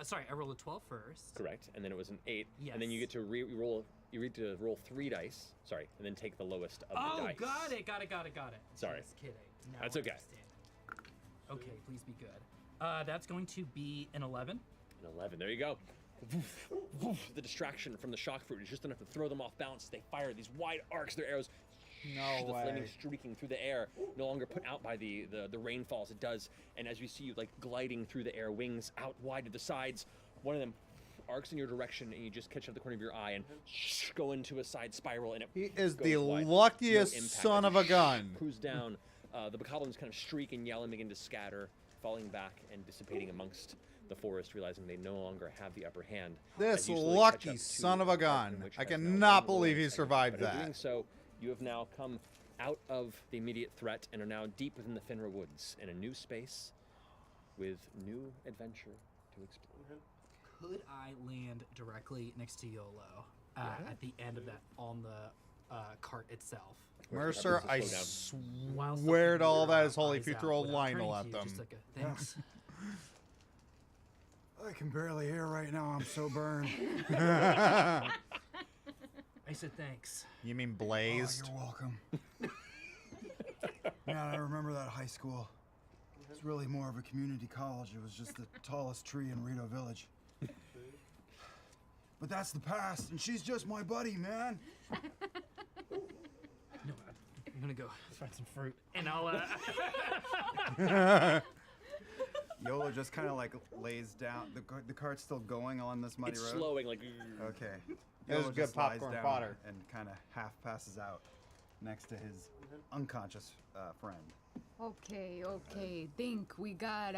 Sorry, I rolled a 12 first. Correct, and then it was an 8. Yes. And then you get to roll. You need to roll 3 dice. Sorry, and then take the lowest of the dice. Got it. Sorry. Just kidding. Now That's I okay. understand. Okay, please be good. That's going to be an 11. An 11. There you go. Woof, woof. The distraction from the shock fruit is just enough to throw them off balance. They fire these wide arcs. Their arrows, No the way. flaming streaking through the air, no longer put out by the rainfall as it does. And as we see you like gliding through the air, wings out wide to the sides, one of them arcs in your direction, and you just catch it at the corner of your eye and go into a side spiral, and it He is goes the wide. luckiest No impact. son As of you a gun. Cruise down. The bokoblins kind of shriek and yell and begin to scatter, falling back and dissipating amongst the forest, realizing they no longer have the upper hand. This as you slowly catch lucky up to son of a Arkin, gun. which I has now cannot won the believe he lowest survived segment. But in that. doing so, you have now come out of the immediate threat and are now deep within the Finra woods in a new space with new adventure to explore. Could I land directly next to Yolo at the end of that on the cart itself? Mercer, I While still swear to keeping all your that is holy eyes if you out throw a without Lionel turning at to you, them. just like a thanks. I can barely hear right now. I'm so burned. I said thanks. You mean Oh, blazed? you're welcome. Man, I remember that high school. It's really more of a community college. It was just the tallest tree in Rito Village. But that's the past, and she's just my buddy, man. No, I'm gonna go find some fruit, and I'll. Yola just kind of like lays down. The cart's still going on this muddy It's road. slowing, like. Okay. That was Yola good just lies popcorn down fodder. and kind of half passes out next to his unconscious friend. Okay. Think we got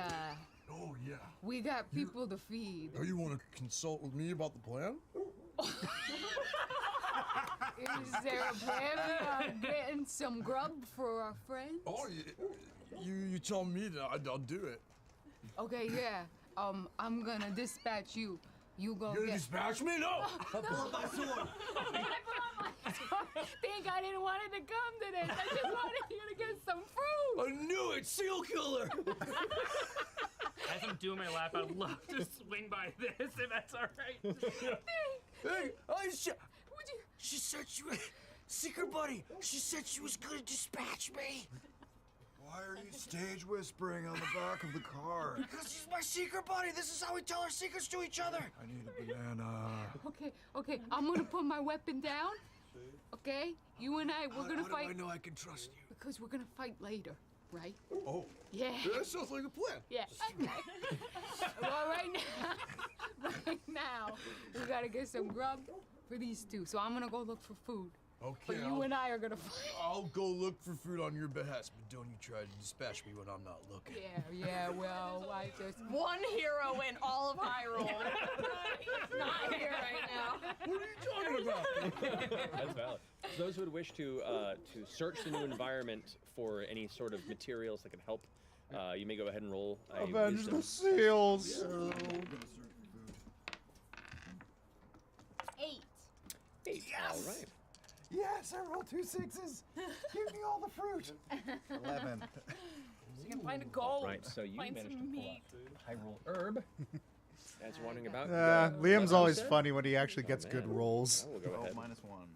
Oh, yeah. we got people to feed. Oh, you want to consult with me about the plan? Is there a plan of getting some grub for our friends? Oh, you tell me that I'll do it. Okay, yeah. I'm gonna dispatch you. You go You gonna get. dispatch me? No! I put on my sword. Think I didn't want it to come to this. I just wanted you to get some fruit. I knew it! Seal killer! As I'm doing my lap, I'd love to swing by this, if that's all right. Hey, she said she was secret buddy. She said she was gonna dispatch me. Why are you stage whispering on the back of the car? Because she's my secret buddy. This is how we tell our secrets to each other. I need a banana. Okay. I'm gonna put my weapon down. Okay? You and I, we're gonna How fight. do I know I can trust you? Because we're gonna fight later, right? Oh. Yeah. That sounds like a plan. Yeah. Okay. Well, right now, we gotta get some grub for these two. So I'm gonna go look for food. Okay. But you and I are gonna fight. I'll go look for food on your behest, but don't you try to dispatch me when I'm not looking. Yeah. Well, I just. One hero in all of Hyrule. He's not here right now. What are you talking about? That's valid. For those who would wish to search the new environment for any sort of materials that can help, you may go ahead and roll a Avenge wisdom. the seals. Eight. All right. Yes, I rolled 2 6s. Give me all the fruit. 11. So you can find a gold. Right, so you Find managed to some pull meat. out Hyrule herb. As wandering about. Liam's what always you said? funny when he actually gets good man. rolls. I will go ahead. -1.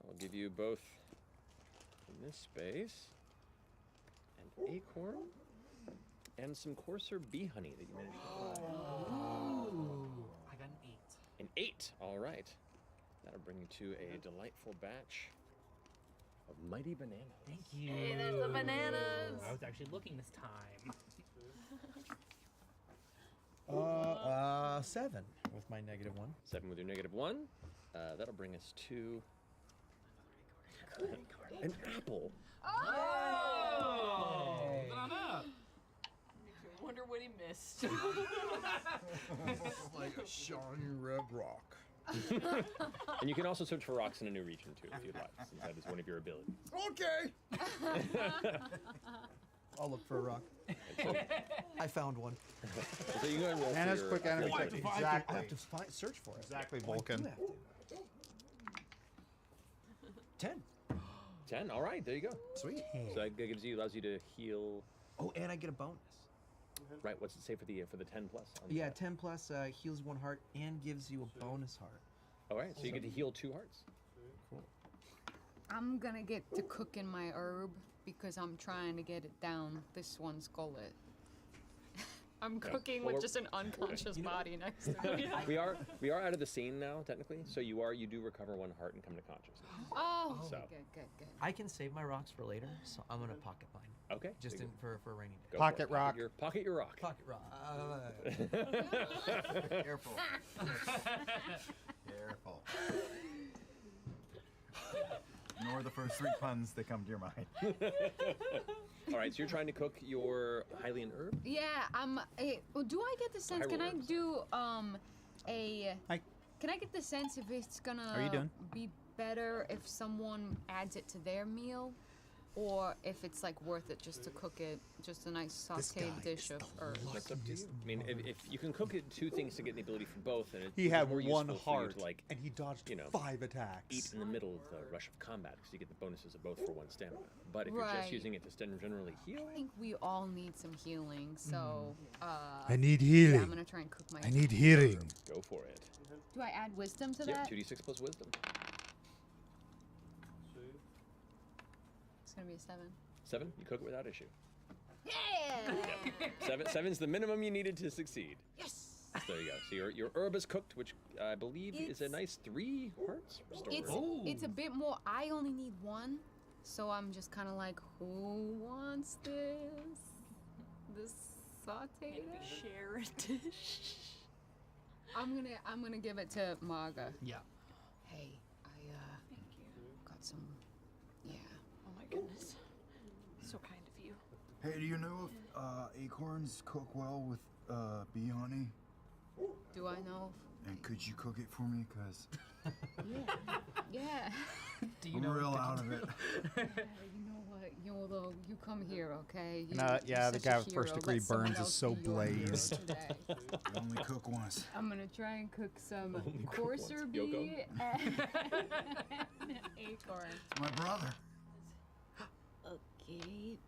I'll give you both in this space an acorn and some coarser bee honey that you managed to find. I got an 8. An 8. All right. That'll bring you to a delightful batch of mighty bananas. Thank you. Hey, there's the bananas. I was actually looking this time. 7 with my -1. 7 with your -1. That'll bring us to an apple. Oh! Wonder what he missed. Like a shiny red rock. And you can also search for rocks in a new region too, if you'd like, since that is one of your abilities. Okay. I'll look for a rock. I found one. So you go and roll for Anna's your quick energy. ability. I Exactly. have to search for it. Exactly, Oh, I do Vulcan. have to. 10. 10. All right, there you go. Sweet. So that allows you to heal. Oh, and I get a bonus. Right. What's it say for the 10 plus? on Yeah, that? 10 plus heals 1 heart and gives you a bonus heart. All right. So you get to heal 2 hearts. Cool. I'm gonna get to cooking my herb because I'm trying to get it down this one's gullet. I'm cooking Well, with just an unconscious body next to me. We are out of the scene now, technically. So you do recover 1 heart and come to consciousness. Oh, So. good. I can save my rocks for later, so I'm gonna pocket mine. Okay. Just there you for a rainy day. go. Go Pocket for it. rock. Pocket your rock. Pocket rock. Careful. Careful. Ignore the first 3 puns that come to your mind. All right. So you're trying to cook your Hylian herb. Yeah, do I get the sense? Can I Hyrolex. do Hi. Can I get the sense if it's gonna How are you doing? be better if someone adds it to their meal, or if it's like worth it just to cook it, just a nice sautéed dish of herbs? That's up to you. I mean, if you can cook it 2 things to get the ability for both, and it's He had more 1 useful for you heart, to, like, and he dodged you know, 5 attacks. eat in the middle of the rush of combat because you get the bonuses of both for 1 stamina. But if you're just Right. using it to generally heal, I think we all need some healing, so I need yeah, healing. I'm gonna try and cook my. I need healing. go for it. Do I add wisdom to Yep, that? 2d6 plus wisdom. gonna be a 7. 7, you cook it without issue. Yeah. Seven's the minimum you needed to succeed. Yes. So there you go. So your herb is cooked, which I believe is a nice 3 hearts restored. It's a bit more. I only need 1, so I'm just kind of like, who wants this? This sauteed? Share a dish. I'm gonna give it to Marga. Yeah. Hey, Thank you. got some. Yeah. Oh my goodness. So kind of you. Hey, do you know if acorns cook well with bee honey? Do I know? And could you cook it for me? Cause Yeah. Yeah. Do you I'm know real out of it. You know what, YOLO, you come here, okay? Yeah, the such guy a with first hero. degree Let someone burns is else so be your hero blazed. today. You only cook once. I'm gonna try and cook some coarser once. bee and acorn. My brother. Okay.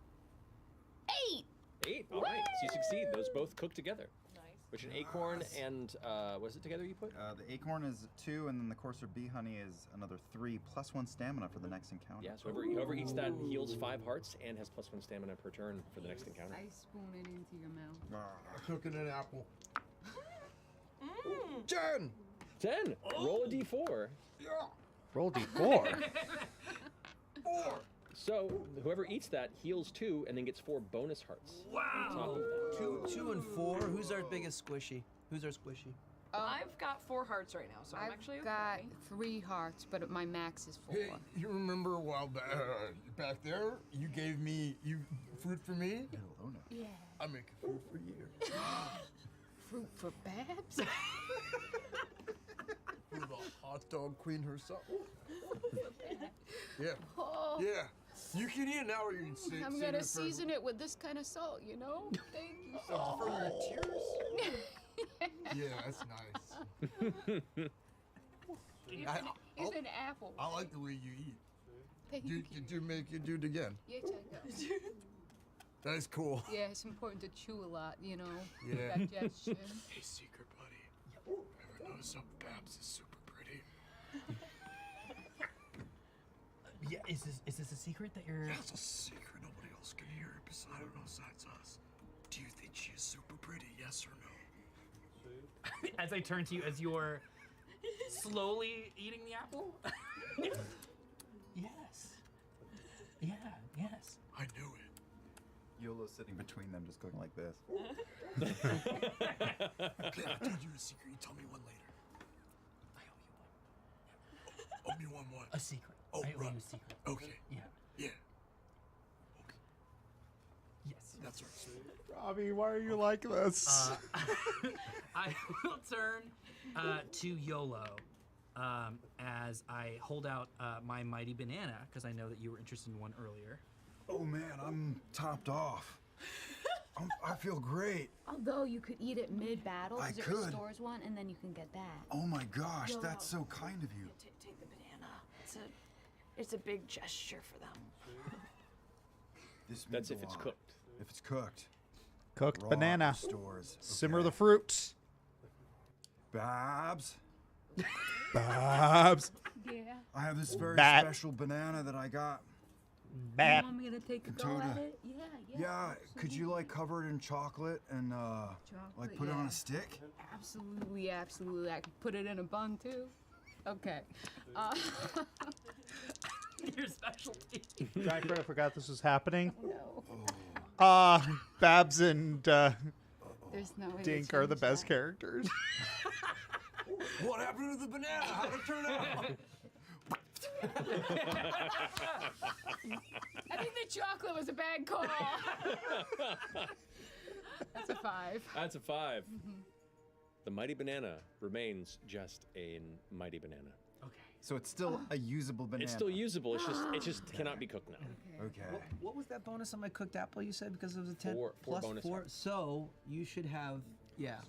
8! 8. All right. So you succeed. Those both cook together. Nice. Which an acorn and was it together you put? The acorn is 2, and then the coarser bee honey is another 3, plus 1 stamina for the next encounter. Yeah. So whoever eats that heals 5 hearts and has +1 stamina per turn for the next encounter. I spoon it into your mouth. Cooking an apple. 10. Roll a d4. Yeah. Roll d4. 4. So whoever eats that heals 2 and then gets 4 bonus hearts. Wow. On top of that. 2 and 4. Who's our biggest squishy? Who's our squishy? I've got 4 hearts right now, so I'm actually okay. got 3 hearts, but my max is 4. Hey, you remember a while back there? You gave me fruit for me. Yeah. I'm making fruit for you. Fruit for Babs? For the hot dog queen herself. Yeah. Oh. Yeah. You can eat it now, or you can save I'm save gonna it for season it with this kind of salt, you know? Thank you so for your much. tears. Yeah, that's nice. It's an apple. I like the way you eat. Thank You you. make you do it again. Yeah, check out. That's cool. Yeah, it's important to chew a lot, you know? Yeah. Digestion. Hey, secret buddy. Ever notice how Babs is super pretty? Yeah, is this a secret that you're? Yeah, it's a secret. Nobody else can hear it besides us. Do you think she is super pretty? Yes or no? As I turn to you, as you're slowly eating the apple. Yes. Yeah. Yes. I knew it. YOLO's sitting between them, just going like this. Okay, I told you a secret. You tell me one later. I owe you one. Owe me one what? A secret. Oh, I owe right. you a secret. Okay. Yeah. Yeah. Okay. Yes. That's right. Robbie, why are you like this? I will turn to YOLO as I hold out my mighty banana because I know that you were interested in one earlier. Oh man, I'm topped off. I feel great. Although you could eat it mid-battle, I because it could. restores 1, and then you can get that. Oh my gosh, YOLO. that's so kind of you. Take the banana. It's a big gesture for them. This That's means if a it's lot. cooked. If it's cooked. Cooked Raw banana. Stores. Simmer Okay. the fruits. Babs, Babs. Yeah. I have this very Bat. special banana that I got. Bap. You want me to take a go Toda. at it? Yeah. Yeah, could you like cover it in chocolate and like put it on yeah. a stick? Absolutely. I could put it in a bun, too. Okay. Your specialty. Giant Credit forgot this was happening. No. Babs and There's no way to Dink are the change best that. characters. What happened to the banana? How'd it turn out? I think the chocolate was a bad call. That's a 5. That's a 5. The mighty banana remains just a mighty banana. Okay. So it's still a usable banana. It's still usable. It just cannot be cooked now. Okay. What was that bonus on my cooked apple you said because it was a 10? Four Plus bonus 4. hearts. So you should have, yeah.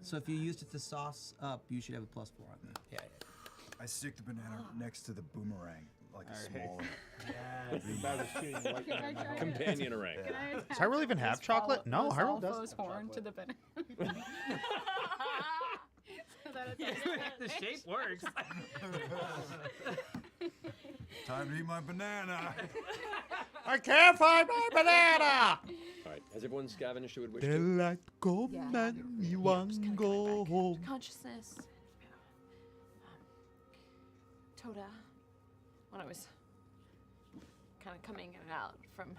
So if you used it to sauce up, you should have a +4 on that. Yeah. I stick the banana next to the boomerang, like a small. Companion array. Does Hyrule even have chocolate? No, Hyrule doesn't. Horn to the banana. The shape works. Time to eat my banana. I can't find my banana. All right. Has everyone scavenged who would wish to? Daylight go, Yeah, man. You Just want kinda go coming back home? to consciousness. Toda, when I was kind of coming in and out from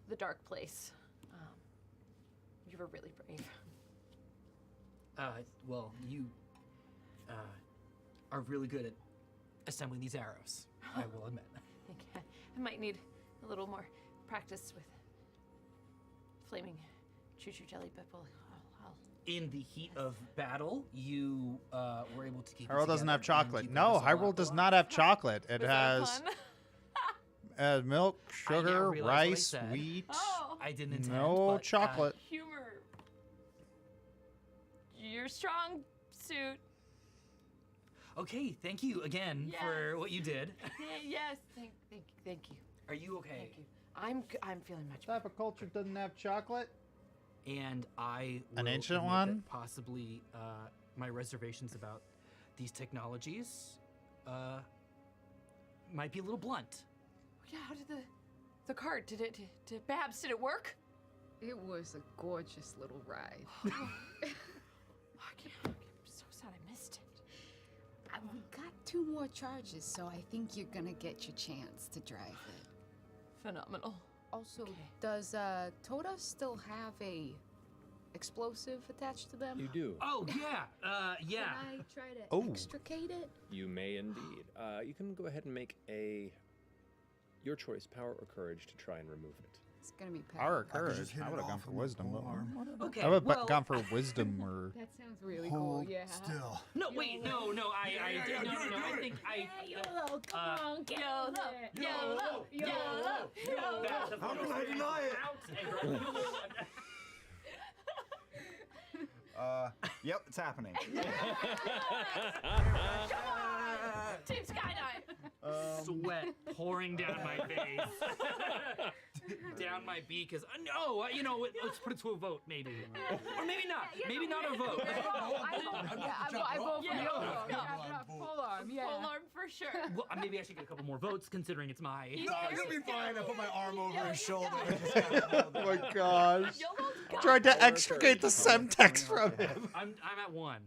the dark place, you were really brave. Well, you are really good at assembling these arrows, I will admit. Okay. I might need a little more practice with flaming choo-choo jelly, but I'll In the heat of battle, you were able to keep. Hyrule doesn't have together and chocolate. keep No, us alive. Hyrule does not have chocolate. It Was that a has pun? milk, I now sugar, realize what I rice, said. wheat. Oh, I didn't intend. No but, chocolate. humor. Your strong suit. Okay, thank you again Yeah. for what you did. Yes, thank you. Are you okay? Thank you. I'm feeling much What type of culture doesn't have chocolate? And I An will ancient admit one? that possibly my reservations about these technologies might be a little blunt. Yeah, how did the cart, did Babs, did it work? It was a gorgeous little ride. I'm so sad I missed it. We got 2 more charges, so I think you're gonna get your chance to drive it. Phenomenal. Also, does Toda still have a explosive attached to them? You do. Oh yeah, yeah. Can I try to extricate it? You may indeed. You can go ahead and make your choice, power or courage, to try and remove it. It's gonna be Power or power. courage? just hit I it would have gone off for with my wisdom. But forearm. Okay. I would well, have gone for wisdom or. That sounds really Hold cool. Yeah. still. No, wait, no. I yeah, no. do it, I do it. think I. YOLO, come on, get on it. YOLO, YOLO. How can I deny it? Yep, it's happening. Team Skydive. Sweat pouring down my face, down my beak. Cause no, you know, let's put it to a vote, maybe, or maybe not. Maybe not a vote. I vote for Yeah. YOLO. Yeah. Full arm, yeah. Full arm for sure. Well, maybe I should get a couple more votes, considering it's my. No, you'll be fine. I put my arm over his shoulder. Oh my gosh. YOLO's got Tried to Power or extricate the courage? Semtex from him. I'm at 1.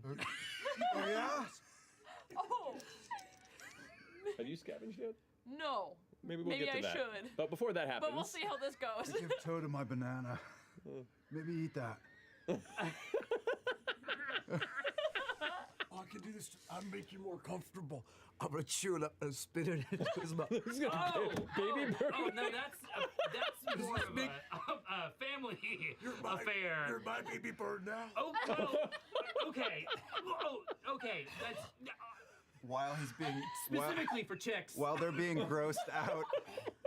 Oh yeah. Oh, Have you scavenged yet? no. Maybe we'll Maybe get to I that. should. But before that happens, But we'll see how this goes. Give Toad my banana. Maybe eat that. I can do this. I'll make you more comfortable. I'm gonna chew it up and spit it into his mouth. baby bird. Oh no, that's more of a family affair. You're my baby bird now. Oh, okay. Oh, okay. That's While he's being specifically for chicks. while they're being grossed out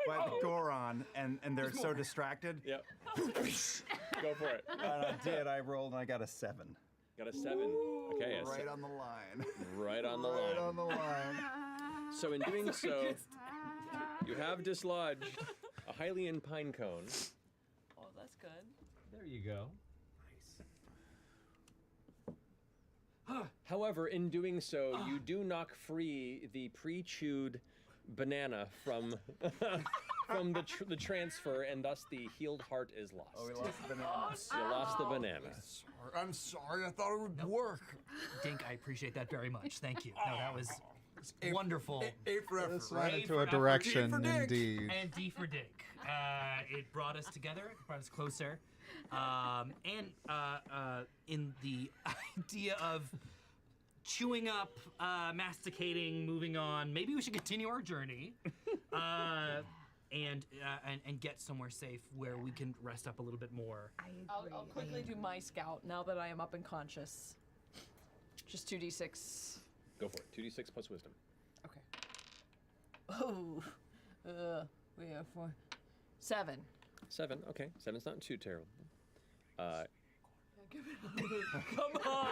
by the Goron and they're so distracted. Yep. Go for it. And I rolled and I got a 7. Got a 7. Okay, a Right on the line. right on the Right line. on the line. So in doing so, you have dislodged a Hylian pine cone. Oh, that's good. There you go. However, in doing so, you do knock free the pre-chewed banana from from the transfer, and thus the healed heart is lost. Oh, we lost the bananas. You lost the banana. I'm sorry. I thought it would work. Dink, I appreciate that very much. Thank you. No, that was wonderful. A for effort, This right? went A into for a effort, direction, D for dick. indeed. And D for Dink. It brought us together. It brought us closer. And in the idea of chewing up, masticating, moving on, maybe we should continue our journey. And get somewhere safe where we can rest up a little bit more. I'll quickly do my scout now that I am up and conscious. Just 2d6. Go for it. 2d6 plus wisdom. Okay. Oh, we have 4. 7. 7. Okay, 7's not too terrible. Come on!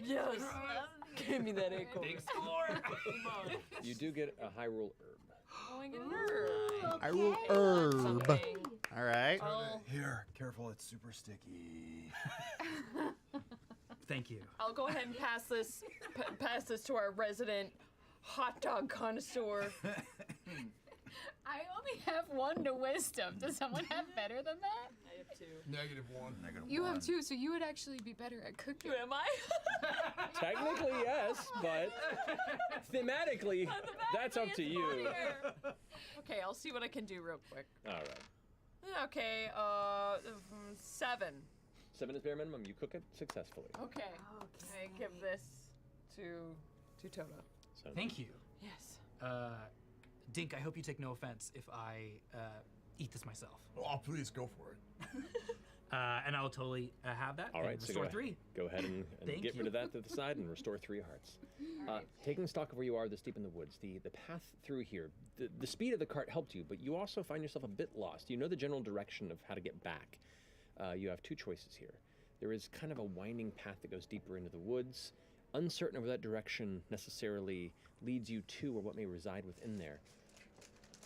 Yes! Give me that acorn. Big score! You do get a Hyrule herb. Oh, I get an herb. I will herb. Something. All right. Here, careful, it's super sticky. Thank you. I'll go ahead and pass this to our resident hot dog connoisseur. I only have 1 to wisdom. Does someone have better than that? I have 2. -1. You have 2, so you would actually be better at cooking. Am I? Technically, yes, but thematically, that's up to you. Okay, I'll see what I can do real quick. All right. Okay, 7. 7 is bare minimum. You cook it successfully. Okay. I give this to Tota. So Thank you. Yes. Dink, I hope you take no offense if I eat this myself. Oh, please go for it. And I will totally have that. All and right, so restore 3. Go ahead and Thank get you. rid of that to the side and restore 3 hearts. Taking stock of where you are this deep in the woods, the path through here, the speed of the cart helped you, but you also find yourself a bit lost. You know the general direction of how to get back. You have 2 choices here. There is kind of a winding path that goes deeper into the woods, uncertain of where that direction necessarily leads you to or what may reside within there.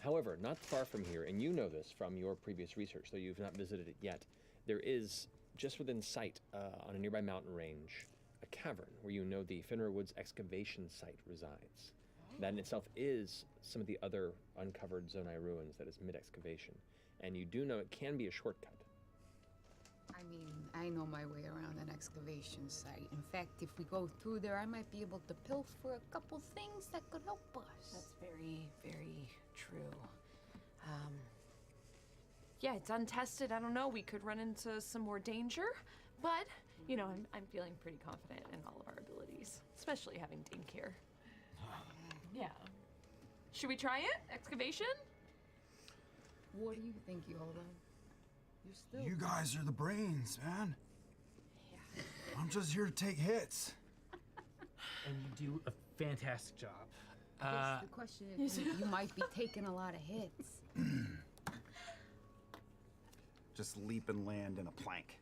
However, not far from here, and you know this from your previous research, though you've not visited it yet, there is, just within sight, on a nearby mountain range, a cavern where you know the Finra Woods excavation site resides. That in itself is some of the other uncovered Zonai ruins that is mid-excavation, and you do know it can be a shortcut. I mean, I know my way around an excavation site. In fact, if we go through there, I might be able to pilfer a couple things that could help us. That's very, very true. Yeah, it's untested. I don't know. We could run into some more danger, but you know, I'm feeling pretty confident in all of our abilities, especially having Dink here. Yeah. Should we try it? Excavation? What do you think, Yoda? You're still. You guys are the brains, man. Yeah. I'm just here to take hits. And you do a fantastic job. I guess the question is, you might be taking a lot of hits. Just leap and land in a plank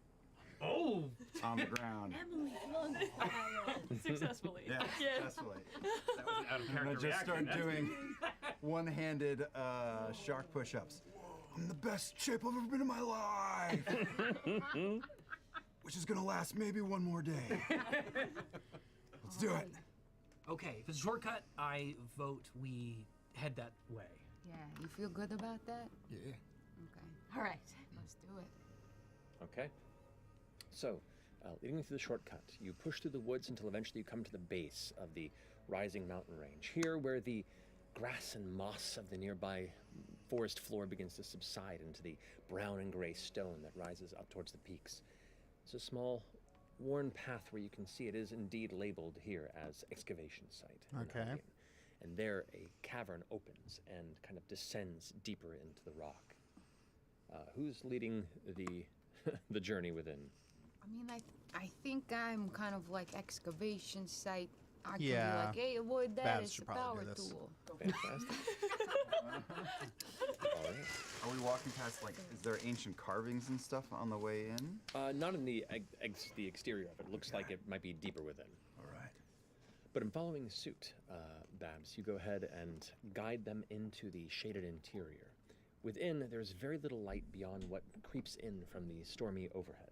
Oh! on the ground. Emily flung Successfully. Yeah, Yes. successfully. That was an out of I'm character gonna just start reaction. doing one-handed shark push-ups. I'm the best shape I've ever been in my life. Which is gonna last maybe one more day. Let's do it. Okay, if it's a shortcut, I vote we head that way. Yeah, you feel good about that? Yeah. Okay, All right. let's do it. Okay. So, leading through the shortcut, you push through the woods until eventually you come to the base of the rising mountain range. Here, where the grass and moss of the nearby forest floor begins to subside into the brown and gray stone that rises up towards the peaks. It's a small, worn path where you can see it is indeed labeled here as excavation site. in Okay. Albion. And there, a cavern opens and kind of descends deeper into the rock. Who's leading the the journey within? I mean, I think I'm kind of like excavation site. I can Yeah. be like, hey, avoid that. Babs It's should a probably power do this. tool. Fantastic. All right. Are we walking past, like, is there ancient carvings and stuff on the way in? Not in the the exterior of it. It looks like it might be deeper within. All right. But in following suit, Babs, you go ahead and guide them into the shaded interior. Within, there's very little light beyond what creeps in from the stormy overhead.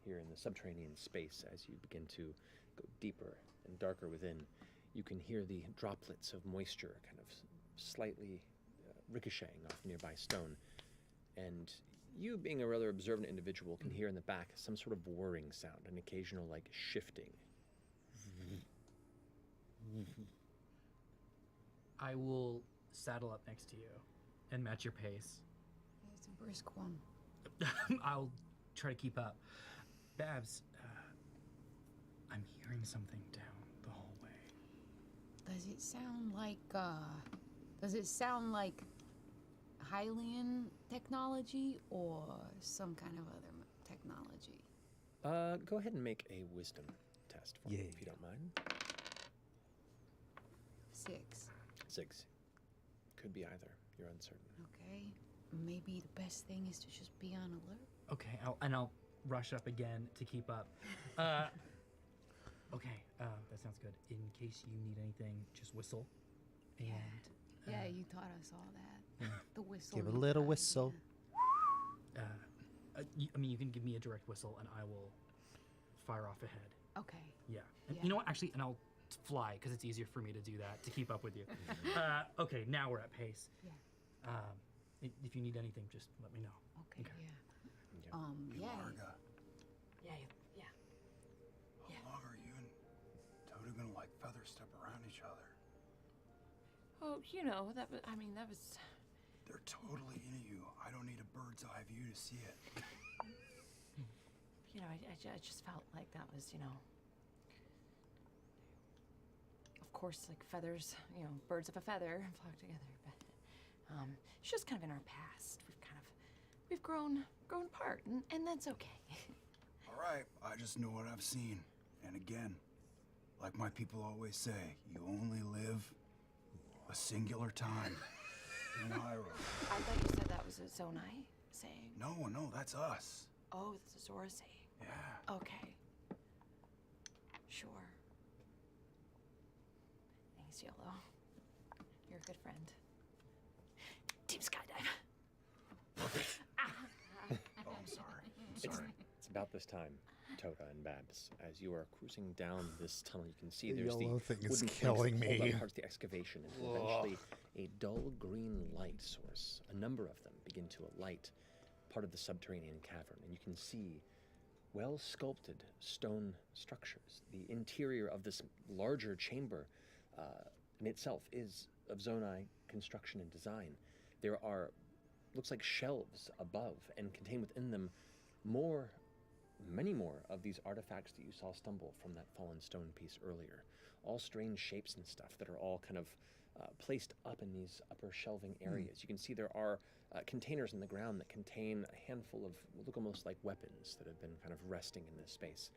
Here in the subterranean space, as you begin to go deeper and darker within, you can hear the droplets of moisture kind of slightly ricocheting off nearby stone. And you, being a rather observant individual, can hear in the back some sort of whirring sound, an occasional, like, shifting. I will saddle up next to you and match your pace. It's a brisk one. I'll try to keep up. Babs, I'm hearing something down the hallway. Does it sound like Hylian technology or some kind of other technology? Go ahead and make a wisdom test for me, if you don't mind. 6. 6. Could be either. You're uncertain. Okay. Maybe the best thing is to just be on alert. Okay, I'll rush up again to keep up. Okay, that sounds good. In case you need anything, just whistle. And Yeah, you taught us all that. The whistle. Give a you little taught us, whistle. you can give me a direct whistle, and I will fire off ahead. yeah. Okay. Yeah. And Yeah. you know what? Actually, and I'll fly because it's easier for me to do that to keep up with you. Okay, now we're at pace. Yeah. If you need anything, just let me know. Okay. Yeah. Marga, Yeah. how long are you and Toda gonna like feather step around each other? Oh, you know, that was, They're totally into you. I don't need a bird's eye view to see it. you know, I just felt like that was, you know, of course, like feathers, you know, birds of a feather flock together, but it's just kind of in our past. We've grown apart, and that's okay. All right, I just know what I've seen. And again, like my people always say, you only live a singular time in Hyrule. I thought you said that was a Zonai saying. No, that's us. Oh, it's a Zora saying. Yeah. Okay. Sure. Thanks, Yolo. You're a good friend. Team Skydive. Oh, I'm sorry. It's about this time, Toda and Babs, as you are cruising down this tunnel. You can see there's the yellow thing is wooden planks killing that hold me. up parts of the excavation, and eventually a dull green light source. A number of them begin to alight part of the subterranean cavern, and you can see well-sculpted stone structures. The interior of this larger chamber in itself is of Zonai construction and design. There are, looks like shelves above, and contained within them many more of these artifacts that you saw stumble from that fallen stone piece earlier. All strange shapes and stuff that are all kind of placed up in these upper shelving areas. You can see there are containers in the ground that contain a handful of what look almost like weapons that have been kind of resting in this space.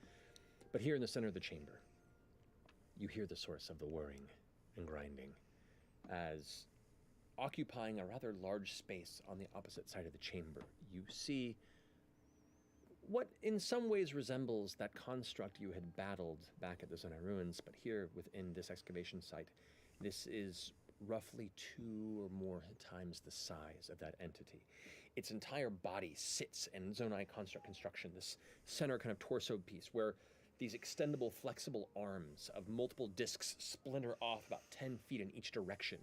But here in the center of the chamber, you hear the source of the whirring and grinding, as occupying a rather large space on the opposite side of the chamber, you see what in some ways resembles that construct you had battled back at the Zonai ruins, but here within this excavation site, this is roughly 2 or more times the size of that entity. Its entire body sits in Zonai construct construction, this center kind of torso piece where these extendable, flexible arms of multiple discs splinter off about 10 feet in each direction.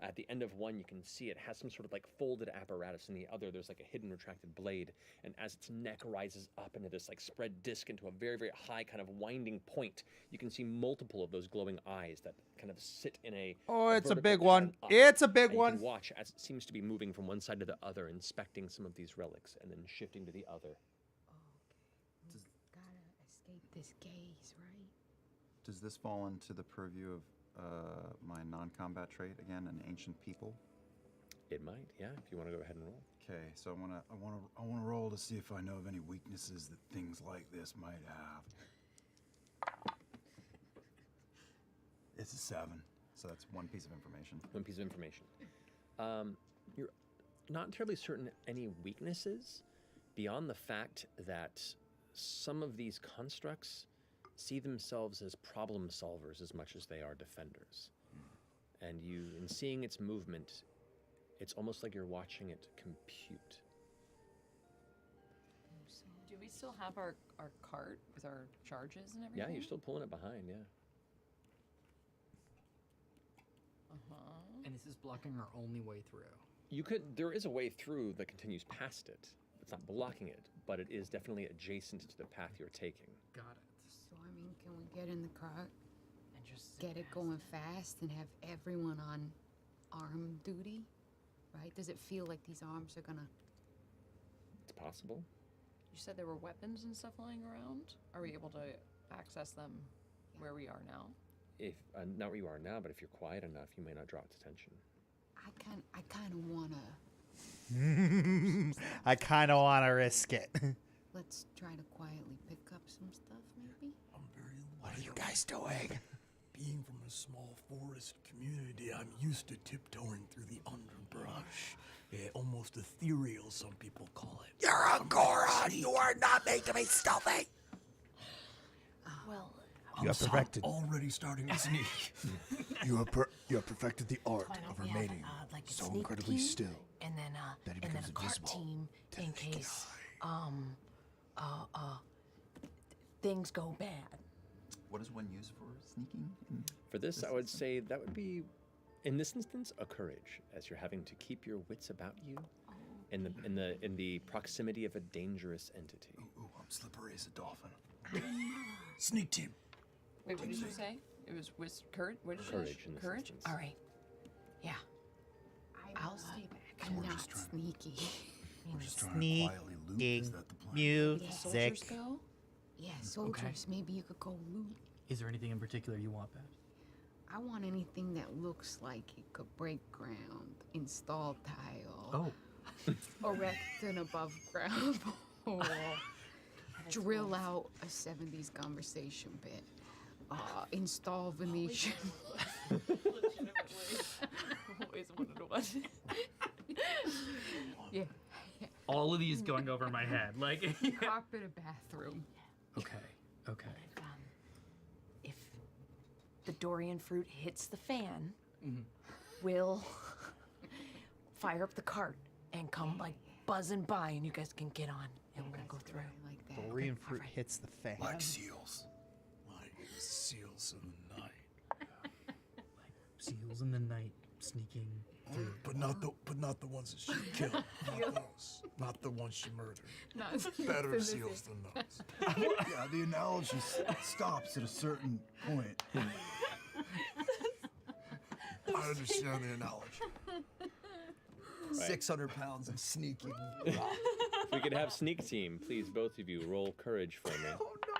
At the end of one, you can see it has some sort of like folded apparatus. In the other, there's like a hidden retracted blade. And as its neck rises up into this like spread disc into a very, very high kind of winding point, you can see multiple of those glowing eyes that kind of sit in a It's a vertical big one. pattern up. It's a big And one. You can watch as it seems to be moving from one side to the other, inspecting some of these relics, and then shifting to the other. Okay. Gotta escape this gaze, right? Does this fall into the purview of my non-combat trait again, an ancient people? It might, yeah. If you want to go ahead and roll. Okay, so I wanna roll to see if I know of any weaknesses that things like this might have. It's a 7, so that's one piece of information. One piece of information. You're not terribly certain any weaknesses beyond the fact that some of these constructs see themselves as problem solvers as much as they are defenders. And you, in seeing its movement, it's almost like you're watching it compute. Do we still have our cart with our charges and everything? Yeah, you're still pulling it behind, yeah. And is this blocking our only way through? There is a way through that continues past it. It's not blocking it, but it is definitely adjacent to the path you're taking. Got it. So, I mean, can we get in the cart, And just get it going fast, and have everyone on arm duty? Right? Does it feel like these arms are gonna... It's possible. You said there were weapons and stuff lying around. Are we able to access them where we are now? If not where you are now, but if you're quiet enough, you may not draw its attention. I kind of wanna... I kind of want to risk it. Let's try to quietly pick up some stuff, maybe? I'm very What are you guys doing? Being from a small forest community, I'm used to tiptoeing through the underbrush. Almost ethereal, some people call it. You're a Goron. You are not made to be stealthy. Well, You have perfected. Already starting to sneak. you have perfected the art why don't of we have, remaining like a so sneak incredibly team, still and then that he and then becomes a cart invisible team to in the naked case things go bad. What is one used for sneaking? For this, I would say that would be, in this instance, a courage, as you're having to keep your wits about you, in the proximity of a dangerous entity. Ooh, I'm slippery as a dolphin. Sneak team. Wait, what did you say? It was courage? What did you Courage say? in this Courage? instance. All right. Yeah. I'll stay back. I'm not sneaky. We're just trying to quietly loot. Is that the plan? The soldiers Music. go? Yeah, soldiers. Maybe you could go loot. Is there anything in particular you want, Beth? I want anything that looks like it could break ground, install tile, erect an above ground wall, drill out a 70s conversation bit, install Venetian. Always wanted one. Yeah. All of these going over my head. Like, Carpet a bathroom. okay. If the durian fruit hits the fan, we'll fire up the cart and come like buzzing by, and you guys can get on, and we're gonna go through. I like that. Dorian fruit hits the fan. Like seals. Like seals of the night. Seals in the night sneaking through. But not the ones that she killed. Not those. Not the ones she murdered. Not Better seals than those. Yeah, the analogy stops at a certain point. I understand the analogy. 600 pounds of sneaking. If we could have sneak team, please, both of you, roll courage for me. Oh no.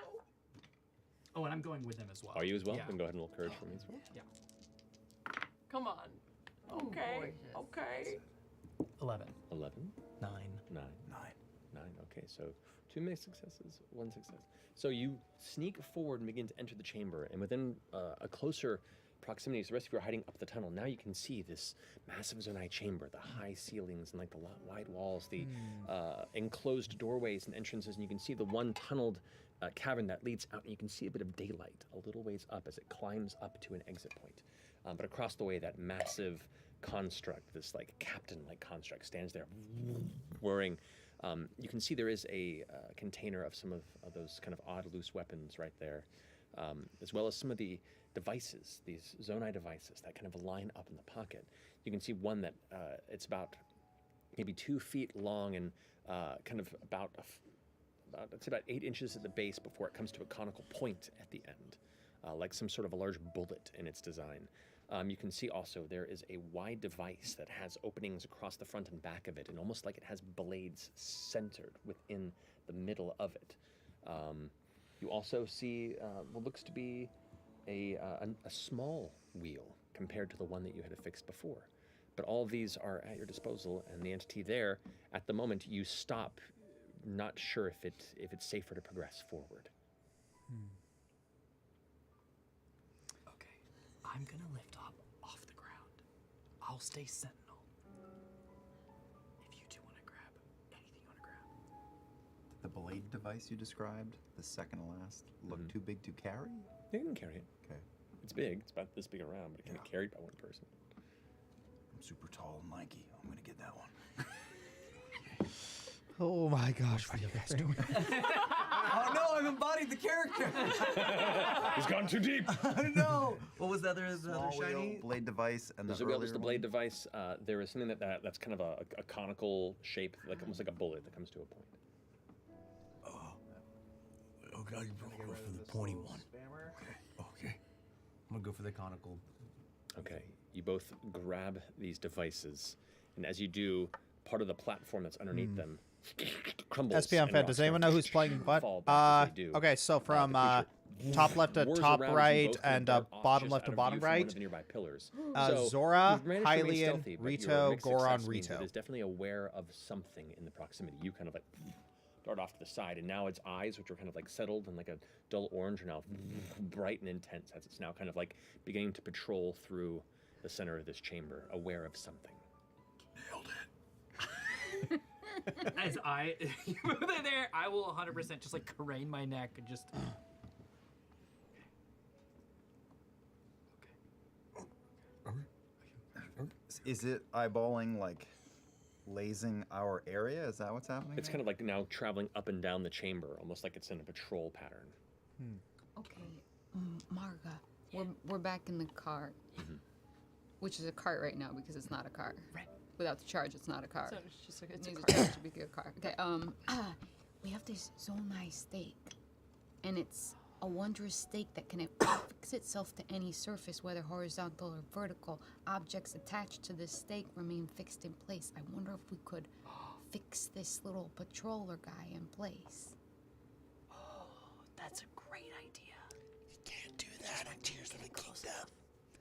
Oh, and I'm going with them as well. Are you as well? Yeah. Then go ahead and roll courage for me as well. Yeah. Come on. Okay. Okay. 11. 11, 9. 9. 9. Okay, so 2 mixed successes, 1 success. So you sneak forward and begin to enter the chamber, and within a closer proximity, as the rest of you are hiding up the tunnel, now you can see this massive Zonai chamber, the high ceilings and like the wide walls, the enclosed doorways and entrances, and you can see the one tunneled cavern that leads out, and you can see a bit of daylight a little ways up as it climbs up to an exit point. But across the way, that massive construct, this like captain-like construct, stands there whirring. You can see there is a container of some of those kind of odd loose weapons right there, as well as some of the devices, these Zonai devices that kind of line up in the pocket. You can see one that it's about maybe 2 feet long and kind of about 8 inches at the base before it comes to a conical point at the end, like some sort of a large bullet in its design. You can see also there is a wide device that has openings across the front and back of it, and almost like it has blades centered within the middle of it. You also see what looks to be a small wheel compared to the one that you had affixed before. But all of these are at your disposal, and the entity there, at the moment you stop, not sure if it's safer to progress forward. Okay. I'm gonna lift up off the ground. I'll stay sentinel. If you two want to grab anything you want to grab. The blade device you described, the second to last, look too big to carry? You can carry it. Okay. It's big. It's about this big around, but it can be carried by one person. I'm super tall and lanky. I'm gonna get that one. Oh my gosh, what are you guys doing? Oh no, I've embodied the character. He's gone too deep. No. What was the other Small shiny? wheel, blade device, and There's the there's earlier the blade one? device. There is something that's kind of a conical shape, like almost like a bullet that comes to a point. Okay, you go for the pointy one. Okay. I'm gonna go for the conical. Okay, you both grab these devices, and as you do, part of the platform that's underneath them crumbles. SPM and fan, rocks does anyone down. know who's playing what? Fall back as they do. Okay, so from The creature top left to whirs top around you right both and and dart off bottom just left out to of bottom view from one right. of the nearby pillars. Zora, you've managed to remain Hylian, stealthy, but your Rito, mixed Goron, success means Rito. It is definitely aware of something in the proximity. You kind of like dart off to the side, and now its eyes, which are kind of like settled and like a dull orange, are now bright and intense as it's now kind of like beginning to patrol through the center of this chamber, aware of something. Nailed it. As I move in there, I will 100% just like crane my neck and just. Is it eyeballing, like, lasing our area? Is that what's happening? It's kind of like now traveling up and down the chamber, almost like it's in a patrol pattern. Okay. Marga, we're back in the car, which is a cart right now because it's not a car. Right. Without the charge, it's not a car. So it's just like It it's a needs car. charge to be a car. Okay. We have this so nice steak, and it's a wondrous steak that can fix itself to any surface, whether horizontal or vertical. Objects attached to this steak remain fixed in place. I wonder if we could fix this little patroller guy in place. Oh, that's a great idea. You can't do that until you're gonna keep them.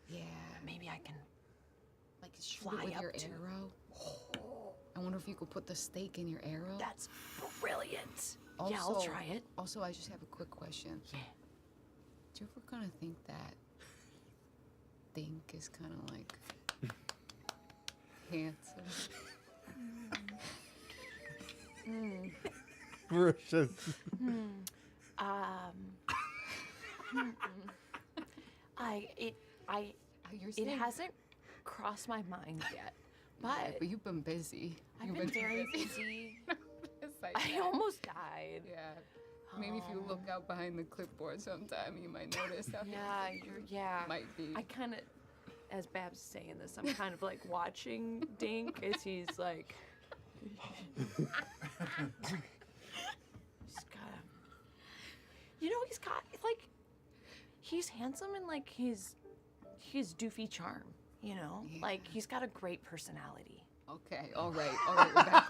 Yeah. Maybe I can Like shoot fly it with up your to- arrow. I wonder if you could put the steak in your arrow. That's brilliant. Also, yeah, I'll try it. Also, I just have a quick question. Yeah. Do you ever kind of think that Dink is kind of like handsome? Precious. You're It saying- hasn't crossed my mind yet, Yeah, but but you've been busy. I've You've been too very busy. It's like I that. almost died. Yeah. Maybe if you look out behind the clipboard sometime, you might notice how Yeah, yeah. might be. I kind of, as Babs is saying this, I'm kind of like watching Dink as he's like, he's got, he's got like, he's handsome and like his doofy charm, like he's got a great personality. Okay, all right, we're back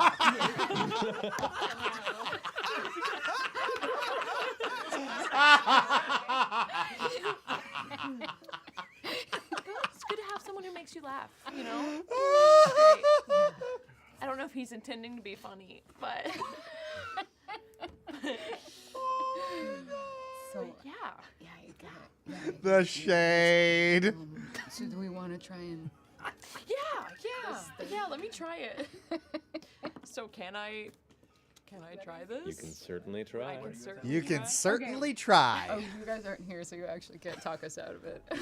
It's good to have someone who makes you laugh, Great. Yeah. I don't know if he's intending to be funny, but So yeah. yeah, you got it. Yeah, The shade. so do we want to try and? Yeah, let me try it. So can I try this? You can certainly try. I can certainly You can try. certainly try. Oh, you guys aren't here, so you actually can't talk us out of it. No,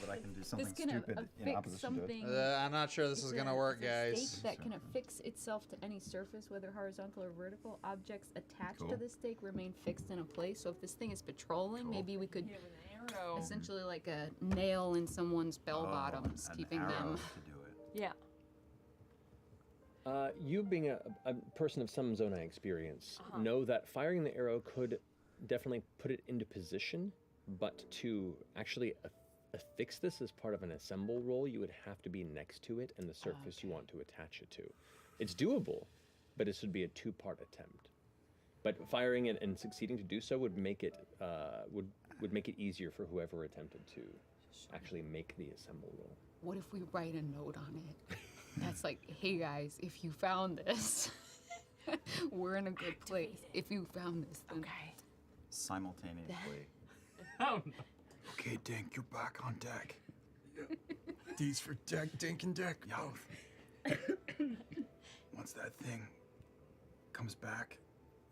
but I can do something This can stupid in affix opposition to it. something. I'm not sure this is gonna work, guys. Steak that can affix itself to any surface, whether horizontal or vertical. Objects attached to Cool. the stake remain fixed in a place. So if this thing is patrolling, maybe we could Arrow. essentially like a nail in someone's bell bottoms, An keeping arrow them. to do it. Yeah. You being a person of some Zonai experience, know that firing the arrow could definitely put it into position, but to actually affix this as part of an assemble roll, you would have to be next to it and the surface you want to attach it to. It's doable, but this would be a two-part attempt. But firing it and succeeding to do so would make it would make it easier for whoever attempted to actually make the assemble roll. What if we write a note on it? That's like, hey guys, if you found this, we're in a good place. If you found this, then Okay. Simultaneously. Oh, no. Okay, Dink, you're back on deck. D's for deck, Dink and deck. Yeah. Once that thing comes back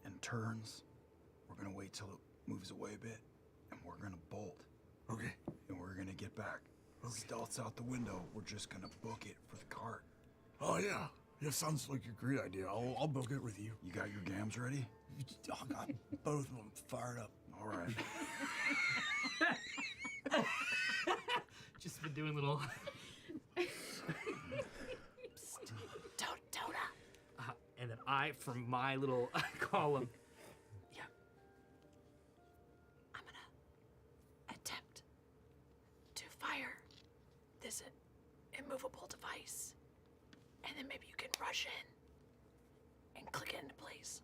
and turns, we're gonna wait till it moves away a bit, and we're gonna bolt. Okay. And we're gonna get back. Stealth's out the window. We're just gonna book it for the cart. Oh yeah. Yeah, sounds like a great idea. I'll book it with you. You got your gams ready? I got both of them fired up. All right. Just been doing little. Toda. And then I, from my little column, Yeah. I'm gonna attempt to fire this immovable device, and then maybe you can rush in and click it into place.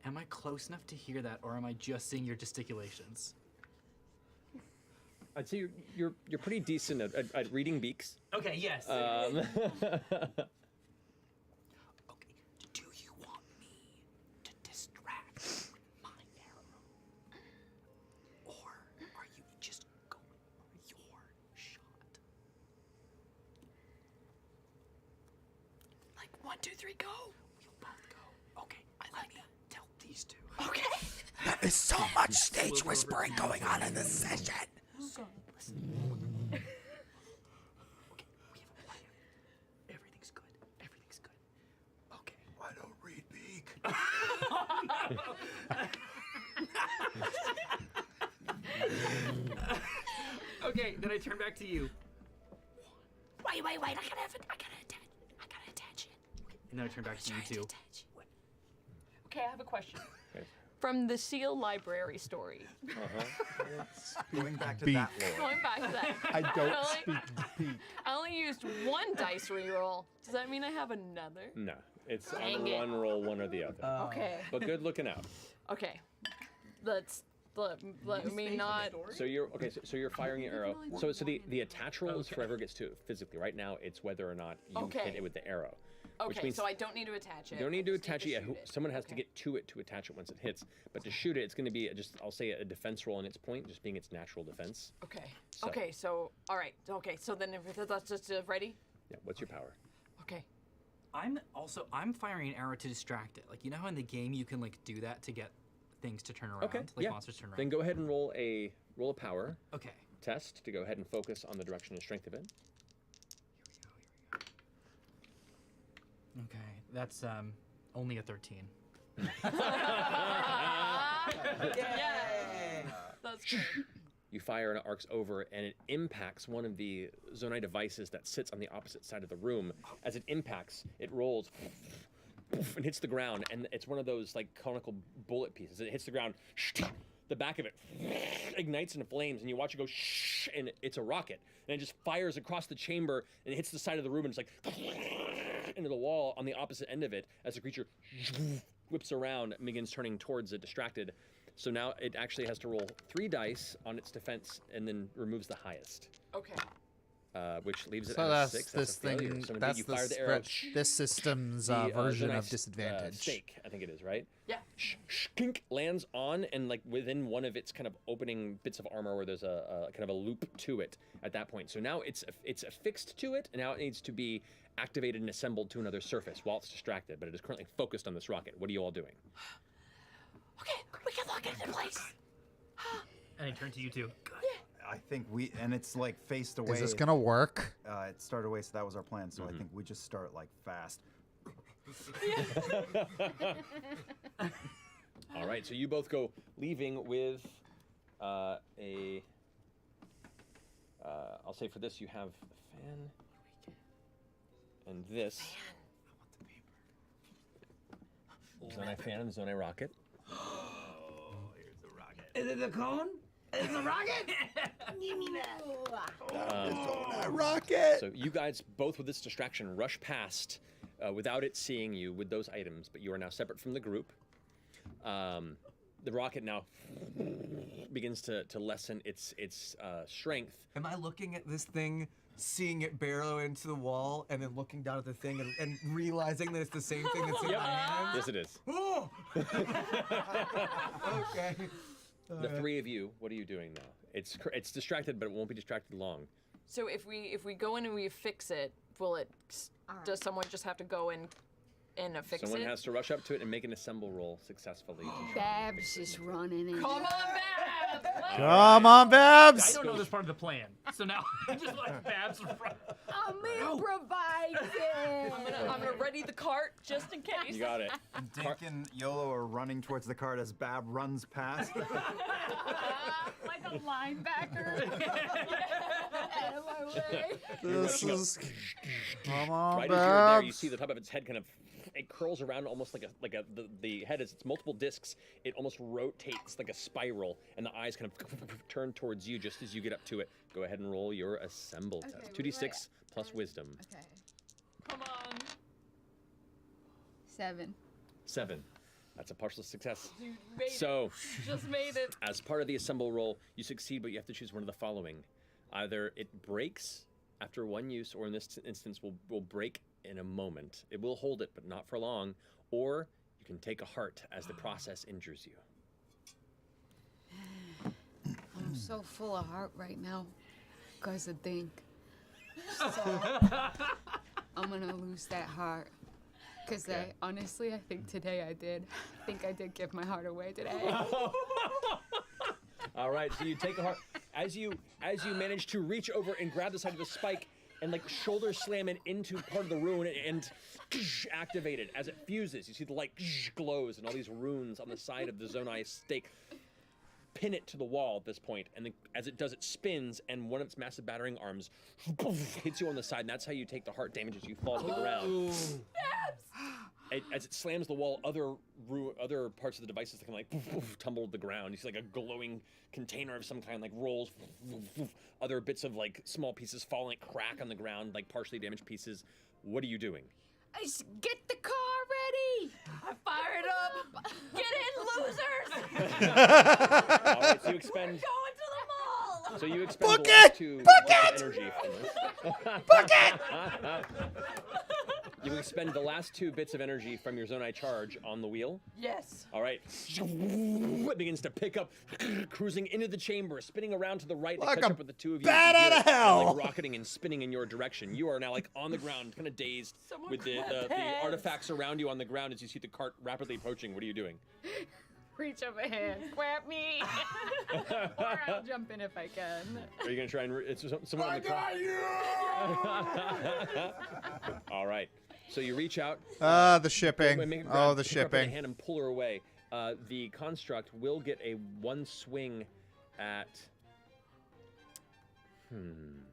am I close enough to hear that, or am I just seeing your gesticulations? I'd say you're pretty decent at reading beaks. Okay, yes. Um, Okay, do you want me to distract my arrow? Or are you just going for your shot? Like 1, 2, 3, go. We'll both go. Okay, let me tell these two. Okay. There's so much stage whispering going on in this session. Listen. Okay, we have a plan. Everything's good. Everything's good. Okay. I don't read beak. then I turn back to you. Wait, I gotta attach it. And then I turn back to you too. Okay, I have a question. From the Seal Library story. Going back to Beat. that lore. Going back to that. I don't speak beat. I only used one dice reroll. Does that mean I have another? No, it's Dang on it. one roll, one or the other. Okay. But good looking out. Okay. Let me not. So you're okay. So you're firing your arrow. So the attach roll is forever gets to it physically. Right now, it's whether or not you Okay. hit it with the arrow. Which Okay, means so I don't need to attach it. you don't need to I just attach it yet. shoot Someone has to get to it to attach it once it hits. But to shoot it, it's going to be I'll say a defense roll on its point, just being its natural defense. Okay. So- Okay. So all right. Okay. So then if that's just ready. Yeah. What's your power? Okay. I'm firing an arrow to distract it. Like, you know how in the game you can like do that to get things to turn around, Okay. like yeah. monsters turn around. Then go ahead and roll a power Okay. test to go ahead and focus on the direction and strength of it. Okay, that's only a 13. Yay! That's good. You fire and it arcs over, and it impacts one of the Zonai devices that sits on the opposite side of the room. As it impacts, it rolls and hits the ground, and it's one of those like conical bullet pieces. It hits the ground, the back of it ignites into flames, and you watch it go, and it's a rocket, and it just fires across the chamber, and it hits the side of the room, and it's like into the wall on the opposite end of it as the creature whips around and begins turning towards it, distracted. So now it actually has to roll 3 dice on its defense and then removes the highest, Okay. which leaves it So at that's a 6. this That's a failure. thing. So indeed that's you fire the arrow. this system's The, version Zonai of disadvantage. Stake, I think it is, right? Yeah. Kink lands on, and like within one of its kind of opening bits of armor where there's a kind of a loop to it at that point. So now it's affixed to it, and now it needs to be activated and assembled to another surface while it's distracted, but it is currently focused on this rocket. What are you all doing? Okay, we can lock it into place. And I turn to you too. I think and it's like faced away. Is this gonna work? It started away, so that was our plan. So I think we just start like fast. All right, so you both go leaving with I'll say for this you have a fan and this. Zonai fan and Zonai rocket. Is it the cone? Is it the rocket? Give me that. Rocket. So you guys, both with this distraction, rush past without it seeing you with those items, but you are now separate from the group. The rocket now begins to lessen its strength. Am I looking at this thing, seeing it barrel into the wall, and then looking down at the thing and realizing that it's the same thing that's in my hand? Yes, it is. Oh! Okay. The 3 of you, what are you doing now? It's distracted, but it won't be distracted long. So if we go in and we fix it, does someone just have to go in and affix it? Someone has to rush up to it and make an assemble roll successfully. Babs just running in. Come on, Babs! Come on, I Babs. don't know this part of the plan, so now I just let Babs run. I'm improvising. I'm gonna ready the cart just in case. You got it. Dink and Yolo are running towards the cart as Bab runs past. Like a linebacker. Out of my way. This is. Come on, Right as you're there, you Babs. see the top of its head kind of it curls around almost like the head is it's multiple discs. It almost rotates like a spiral, and the eyes kind of turn towards you just as you get up to it. Go ahead and roll your assemble Okay, test. what do 2d6 plus wisdom. Okay. Come on. 7. 7. That's a partial success. You made So, it. Just made it. as part of the assemble roll, you succeed, but you have to choose one of the following. Either it breaks after one use, or in this instance, will break in a moment. It will hold it, but not for long. Or you can take a heart as the process injures you. I'm so full of heart right now. Because I think. So, I'm gonna lose that heart. Because Okay. honestly, I think today I did. I think I did give my heart away today. All right, so you take a heart as you manage to reach over and grab the side of the spike and like shoulder slam it into part of the rune and activate it. As it fuses, you see the light glows and all these runes on the side of the Zonai stake pin it to the wall at this point, and then as it does, it spins, and one of its massive battering arms hits you on the side, and that's how you take the heart damage as you fall to the ground. As it slams the wall, other parts of the devices that can like tumble to the ground. You see like a glowing container of some kind like rolls. Other bits of like small pieces fall and crack on the ground, like partially damaged pieces. What are you doing? Get the car ready! I fire it up! Get in, losers! All right, so you expend. Going to the mall! So you expend Book the last it! two Book bits it! of energy from this. Book it! You expend the last 2 bits of energy from your Zonai charge on the wheel. Yes. All right. It begins to pick up, cruising into the chamber, spinning around to the right to Like catch a up with the 2 of you. bat as you out of do it, hell. Like rocketing and spinning in your direction. You are now like on the ground, kind of dazed Someone with the grab hands. artifacts around you on the ground as you see the cart rapidly approaching. What are you doing? Reach up a hand, grab me, or I'll jump in if I can. Are you gonna try and? It's someone on the cart. All right. So you reach out. The shipping. Oh, the pick her up by the shipping. hand and pull her away. The construct will get a 1 swing at. I'm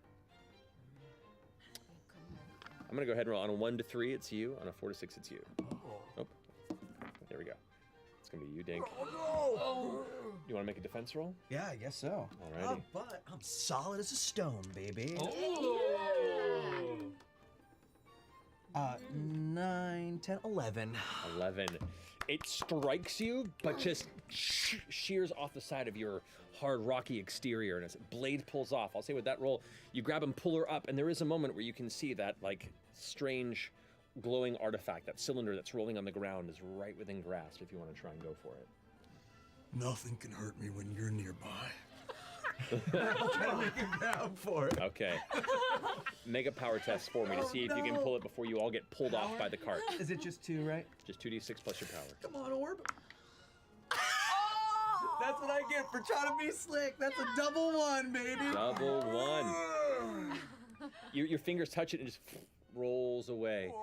gonna go ahead and roll. On a 1 to 3, it's you. On a 4 to 6, it's you. Oh, there we go. It's gonna be you, Dink. You want to make a defense roll? Yeah, I guess so. Alrighty. But I'm solid as a stone, baby. 9, 10, 11. 11. It strikes you, but just shears off the side of your hard, rocky exterior, and as the blade pulls off, I'll say with that roll, you grab and pull her up, and there is a moment where you can see that, like, strange glowing artifact, that cylinder that's rolling on the ground is right within grasp if you want to try and go for it. Nothing can hurt me when you're nearby. Okay. Make a power test for me to see if you can pull it before you all get pulled off by the cart. Is it just 2, right? Just 2d6 plus your power. Come on, Orb. That's what I get for trying to be slick. That's a double 1, baby. Double 1. Your fingers touch it and it just rolls away.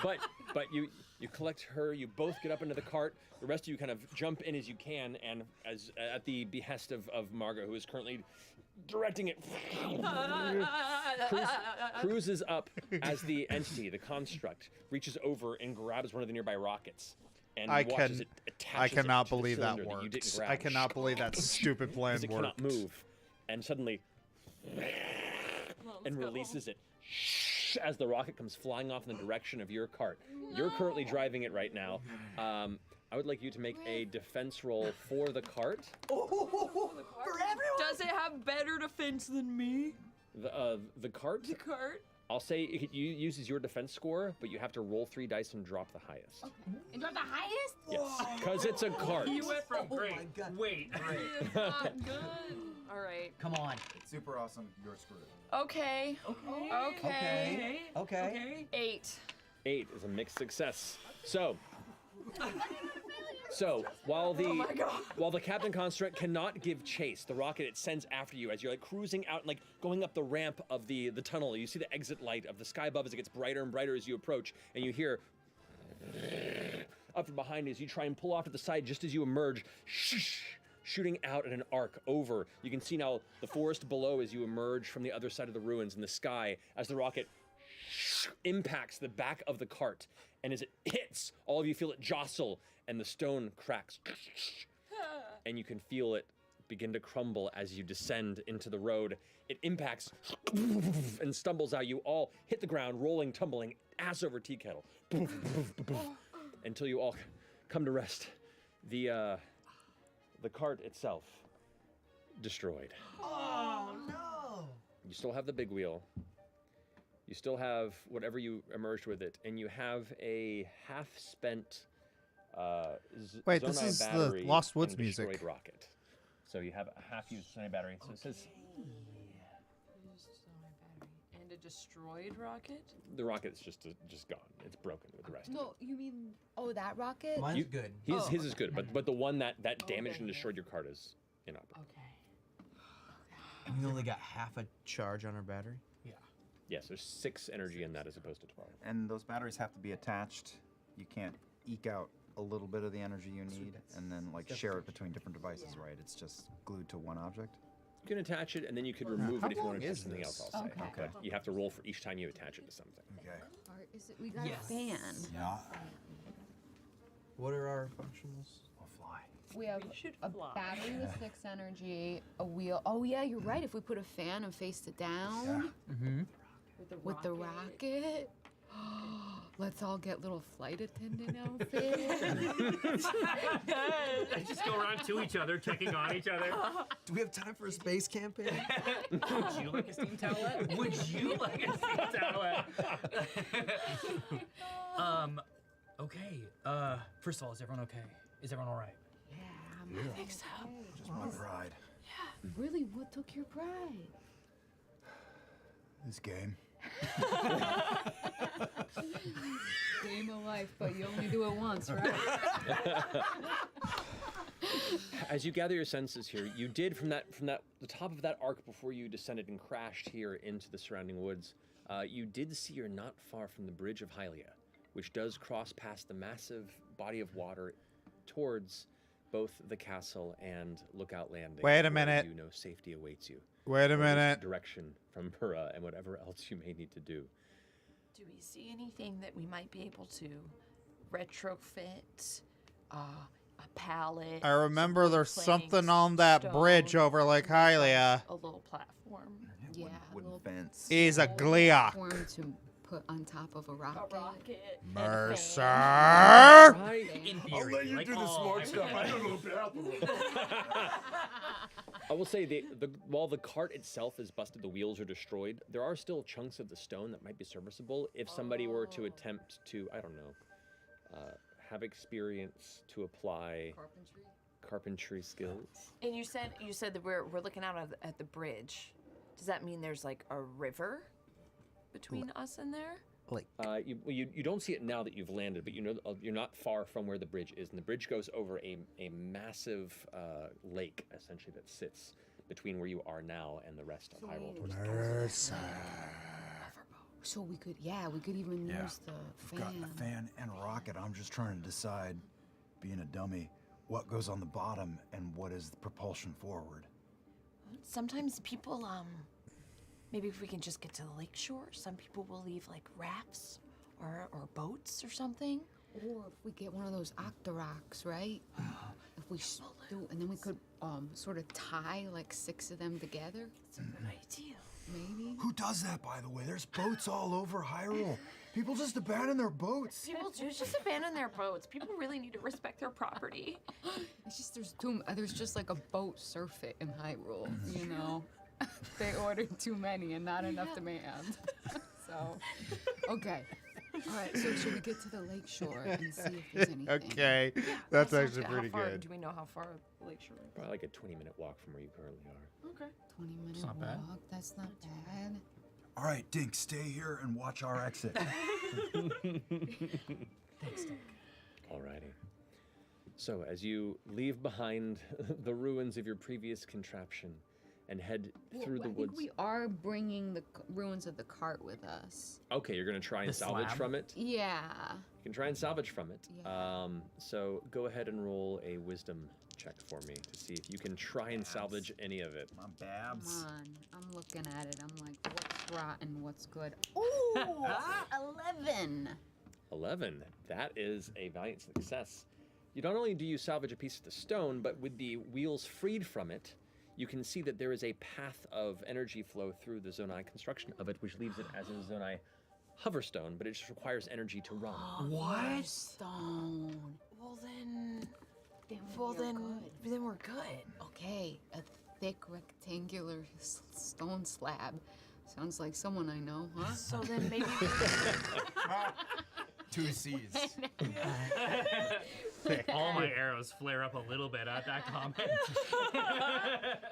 But you collect her. You both get up into the cart. The rest of you kind of jump in as you can, and as at the behest of Margot, who is currently directing it, cruises up as the entity, the construct, reaches over and grabs one of the nearby rockets. And watches it I attaches cannot it to the believe that cylinder you didn't works. grab. I cannot believe that stupid plan Because it worked. cannot move, and suddenly, and releases it as the rocket comes flying off in the direction of your cart. You're currently driving it right now. I would like you to make a defense roll for the cart. For everyone? Does it have better defense than me? The cart? The cart? I'll say it uses your defense score, but you have to roll 3 dice and drop the highest. Okay. And you're the highest? Yes, because it's a cart. You went from great, wait, It's not good. All right. Come on. Super awesome. You're screwed. Okay. Okay. 8. 8 is a mixed success. So while the Captain Construct cannot give chase, the rocket it sends after you as you're like cruising out and like going up the ramp of the tunnel. You see the exit light of the sky above as it gets brighter and brighter as you approach, and you hear up from behind as you try and pull off to the side just as you emerge, shooting out in an arc over. You can see now the forest below as you emerge from the other side of the ruins in the sky as the rocket impacts the back of the cart. And as it hits, all of you feel it jostle, and the stone cracks. And you can feel it begin to crumble as you descend into the road. It impacts and stumbles out. You all hit the ground, rolling, tumbling, ass over tea kettle. Until you all come to rest. The cart itself, destroyed. Oh, no. You still have the big wheel. You still have whatever you emerged with it, and you have a half-spent Wait, this Zonai is the battery Lost Woods and destroyed music. rocket. So you have a half-used Zonai battery. So it says And a destroyed rocket? the rocket's just gone. It's broken with the rest of it. No, you mean that rocket? Mine's good. His is good, but the one that damaged and destroyed your cart is inoperable. Okay. And we only got half a charge on our battery? Yes, there's 6 energy in that as opposed to 12. And those batteries have to be attached. You can't eke out a little bit of the energy you need, and then like share it between different devices, right? It's just glued to one object. You can attach it, and then you could remove it if you want to attach is something this? else. I'll say. Okay. But you have to roll for each time you attach it to something. Okay. Or is it, we got Yes. a fan. Yeah. What are our functionals? I'll fly. We have should a fly. battery with 6 energy, a wheel. Oh yeah, you're right. If we put a fan and faced it down with the rocket. Let's all get little flight attendant outfits. I just go around to each other, checking on each other. Do we have time for a space campaign? Would you like a steam towelette? Would you like a steam towelette? Okay. First of all, is everyone okay? Is everyone all right? Yeah, I think so. Just my pride. Really, what took your pride? This game. Game of life, but you only do it once, right? As you gather your senses here, you did from the top of that arc before you descended and crashed here into the surrounding woods. You did see you're not far from the bridge of Hylia, which does cross past the massive body of water towards both the castle and Lookout Landing. Wait a where minute. You know safety awaits you. Wait a Or minute. Direction from Pura and whatever else you may need to do. Do we see anything that we might be able to retrofit? A pallet. I remember there's some something planks, on that stone, bridge over Lake Hylia. A little platform. Yeah, Wooden little fence. Is a gliok. platform to put on top of a rocket. A rocket. Mercer. Right. In I'll theory. let you like, do the oh, smart stuff. I don't know bathroom. I will say, while the cart itself is busted, the wheels are destroyed, there are still chunks of the stone that might be serviceable if somebody were to attempt to, I don't know, have experience to apply carpentry skills. And you said that we're looking out at the bridge. Does that mean there's like a river between us and there? You don't see it now that you've landed, but you know you're not far from where the bridge is, and the bridge goes over a massive lake essentially that sits between where you are now and the rest of Hyrule. Towards the Mercer. So we could even use the We've got fan. a fan and a rocket. I'm just trying to decide, being a dummy, what goes on the bottom and what is the propulsion forward. Sometimes people, maybe if we can just get to the lake shore, some people will leave like rafts or boats or something. Or if we get one of those octoroks, right? If we do, and then we could sort of tie like 6 of them together. That's a good idea. Maybe. Who does that, by the way? There's boats all over Hyrule. People just abandon their boats. People do just abandon their boats. People really need to respect their property. It's just there's just like a boat surfeit in Hyrule, you know. They ordered too many and not enough demand. So, okay. All right, so should we get to the lake shore and see if there's anything? Okay, that's That sounds actually good. pretty How far, good. Do we know how far the lake shore is? Probably like a 20-minute walk from where you currently are. Okay. 20-minute not bad. walk. That's not bad. All right, Dink, stay here and watch our exit. Thanks, Dick. Alrighty. So as you leave behind the ruins of your previous contraption and head through the I woods. think we are bringing the ruins of the cart with us. Okay, you're gonna try and The salvage slab? from it. Yeah. You can try and salvage from it. Yeah. So go ahead and roll a wisdom check for me to see if you can try and salvage any of it. My Babs. Come on. I'm looking at it. I'm like, what's rotten, what's good? Ooh, 11. 11. That is a valiant success. You not only do you salvage a piece of the stone, but with the wheels freed from it, you can see that there is a path of energy flow through the Zonai construction of it, which leaves it as a Zonai hoverstone, but it just requires energy to run. What? Stone. Well then, Good. then we're good. Okay, a thick rectangular stone slab. Sounds like someone I know, huh? So then maybe. 2 C's. All my arrows flare up a little bit at that comment.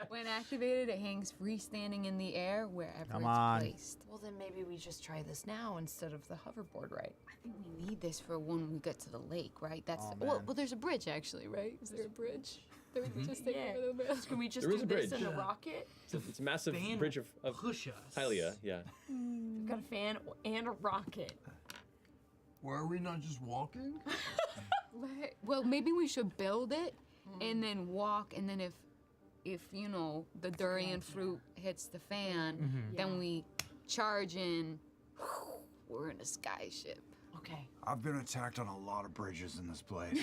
When activated, it hangs freestanding in the air wherever Come it's on. placed. Well then maybe we just try this now instead of the hoverboard, right? I think we need this for when we get to the lake, right? That's Oh, well, man. there's a bridge actually, right? Is there a bridge? There we just take Yeah. over the bridge. Can we just There is do a this bridge. in a rocket? It's a massive Fan bridge of push us. Hylia, yeah. We've got a fan and a rocket. Why are we not just walking? Well, maybe we should build it and then walk, and then if you know the durian fruit hits the fan, then we charge in. We're in a skyship. Okay. I've been attacked on a lot of bridges in this place.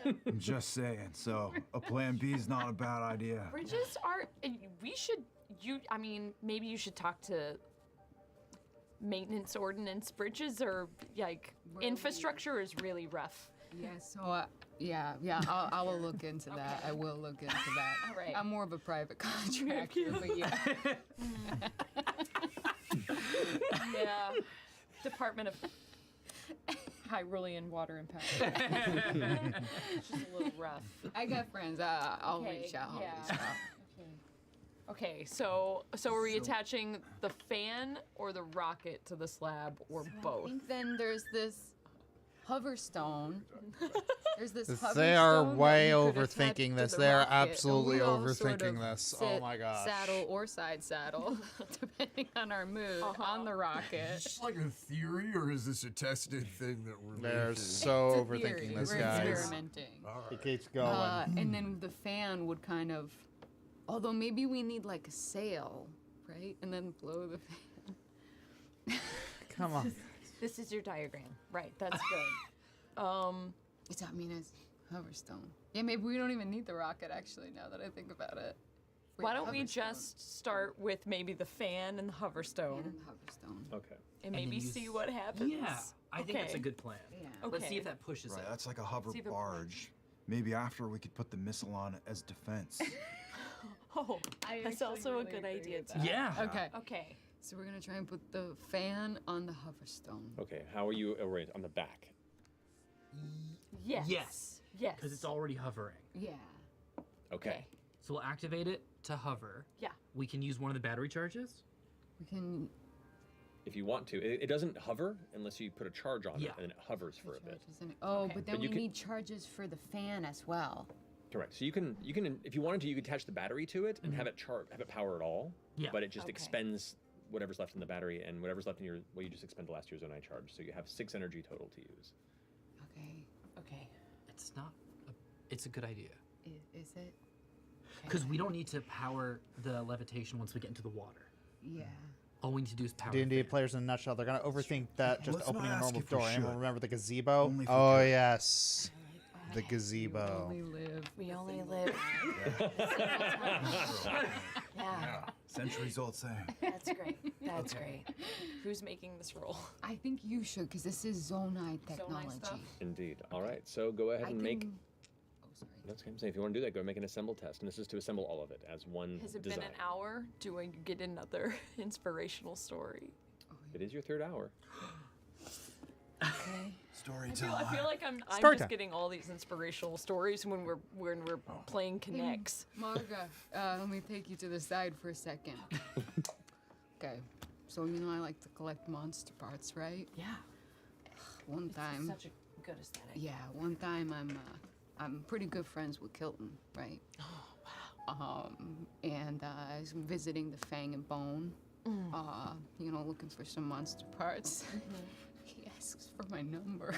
I'm just saying. So a plan B is not a bad idea. Bridges are. We should. I mean, maybe you should talk to maintenance ordinance. Bridges are like infrastructure is really rough. Yeah. So yeah. I will look into that. I will look into that. All right. I'm more of a private contractor, but yeah. Yeah. Department of Hyrulean Water and Power. It's just a little rough. I got friends. I'll Okay, reach out. I'll yeah. reach out. Okay, so are we attaching the fan or the rocket to the slab or I both? think then there's this hoverstone. There's this hoverstone. They are that way we could attach overthinking to this. the They are rocket, and absolutely we all sort overthinking of this. Oh sit my gosh. Saddle or side saddle, depending on our mood, on the rocket. Is this like a theory, or is this a tested thing that we're They're making? so It's a theory. overthinking this, We're guys. experimenting. He keeps going. And then the fan would kind of, although maybe we need like a sail, right? And then blow the fan. Come on. This is your diagram. Right, that's good. It's, I mean, it's hoverstone. Yeah, maybe we don't even need the rocket, actually, now that I think about it. Why don't we hoverstone. just start with maybe the fan and the hoverstone And hoverstone. Okay. and then maybe use- see what happens? Yeah, I think that's a Okay. good plan. Yeah. Let's see Okay. if that pushes Right, it. that's like a hover See if it barge. Maybe after we could put the missile on it as defense. Oh, I that's actually also really a good agree idea with too. that. Yeah. Okay. Okay. So we're gonna try and put the fan on the hoverstone. Okay. How are you arranged on the back? Yes. Yes. Yes. Because it's already hovering. Yeah. Okay. So we'll activate it to hover. Yeah. We can use one of the battery charges. We can. If you want to, it doesn't hover unless you put a charge on Yeah. it, and then it hovers for a bit. Charges in it. Oh, Okay. but then But we you can- need charges for the fan as well. Correct. So you can, if you wanted to, you could attach the battery to it and have it power it all. Yeah. But it just Okay. expends whatever's left in the battery and whatever's left in your. Well, you just expend the last year's zonai charge, so you have 6 energy total to use. Okay. Okay. It's not. It's a good idea. Is it? Because we don't need to power the levitation once we get into the water. Yeah. All we need to do is power. D&D the fan. players in a nutshell. They're gonna overthink that just Let's not opening a ask normal if we door. Anyone should. remember the gazebo? Only if we Oh could. yes, the We gazebo. only live. We only live. Yeah. Centuries old saying. That's great. That's great. Who's making this roll? I think you should, because this is Zonai technology. stuff? Indeed. All right. So go ahead I and make. can- Oh, sorry. That's what I'm saying. If you want to do that, go make an assemble test, and this is to assemble all of it as one Has it design. been an hour? Do I get another inspirational story? It is your 3rd hour. Okay. Story I time. feel like I'm Story just time. getting all these inspirational stories when we're playing connects. Marga, let me take you to the side for a second. Okay. So, you know, I like to collect monster parts, right? Yeah. One time. Such a good aesthetic. Yeah, one time I'm pretty good friends with Kilton, right? Oh wow. And I was visiting the Fang and Bone, you know, looking for some monster parts. He asks for my number.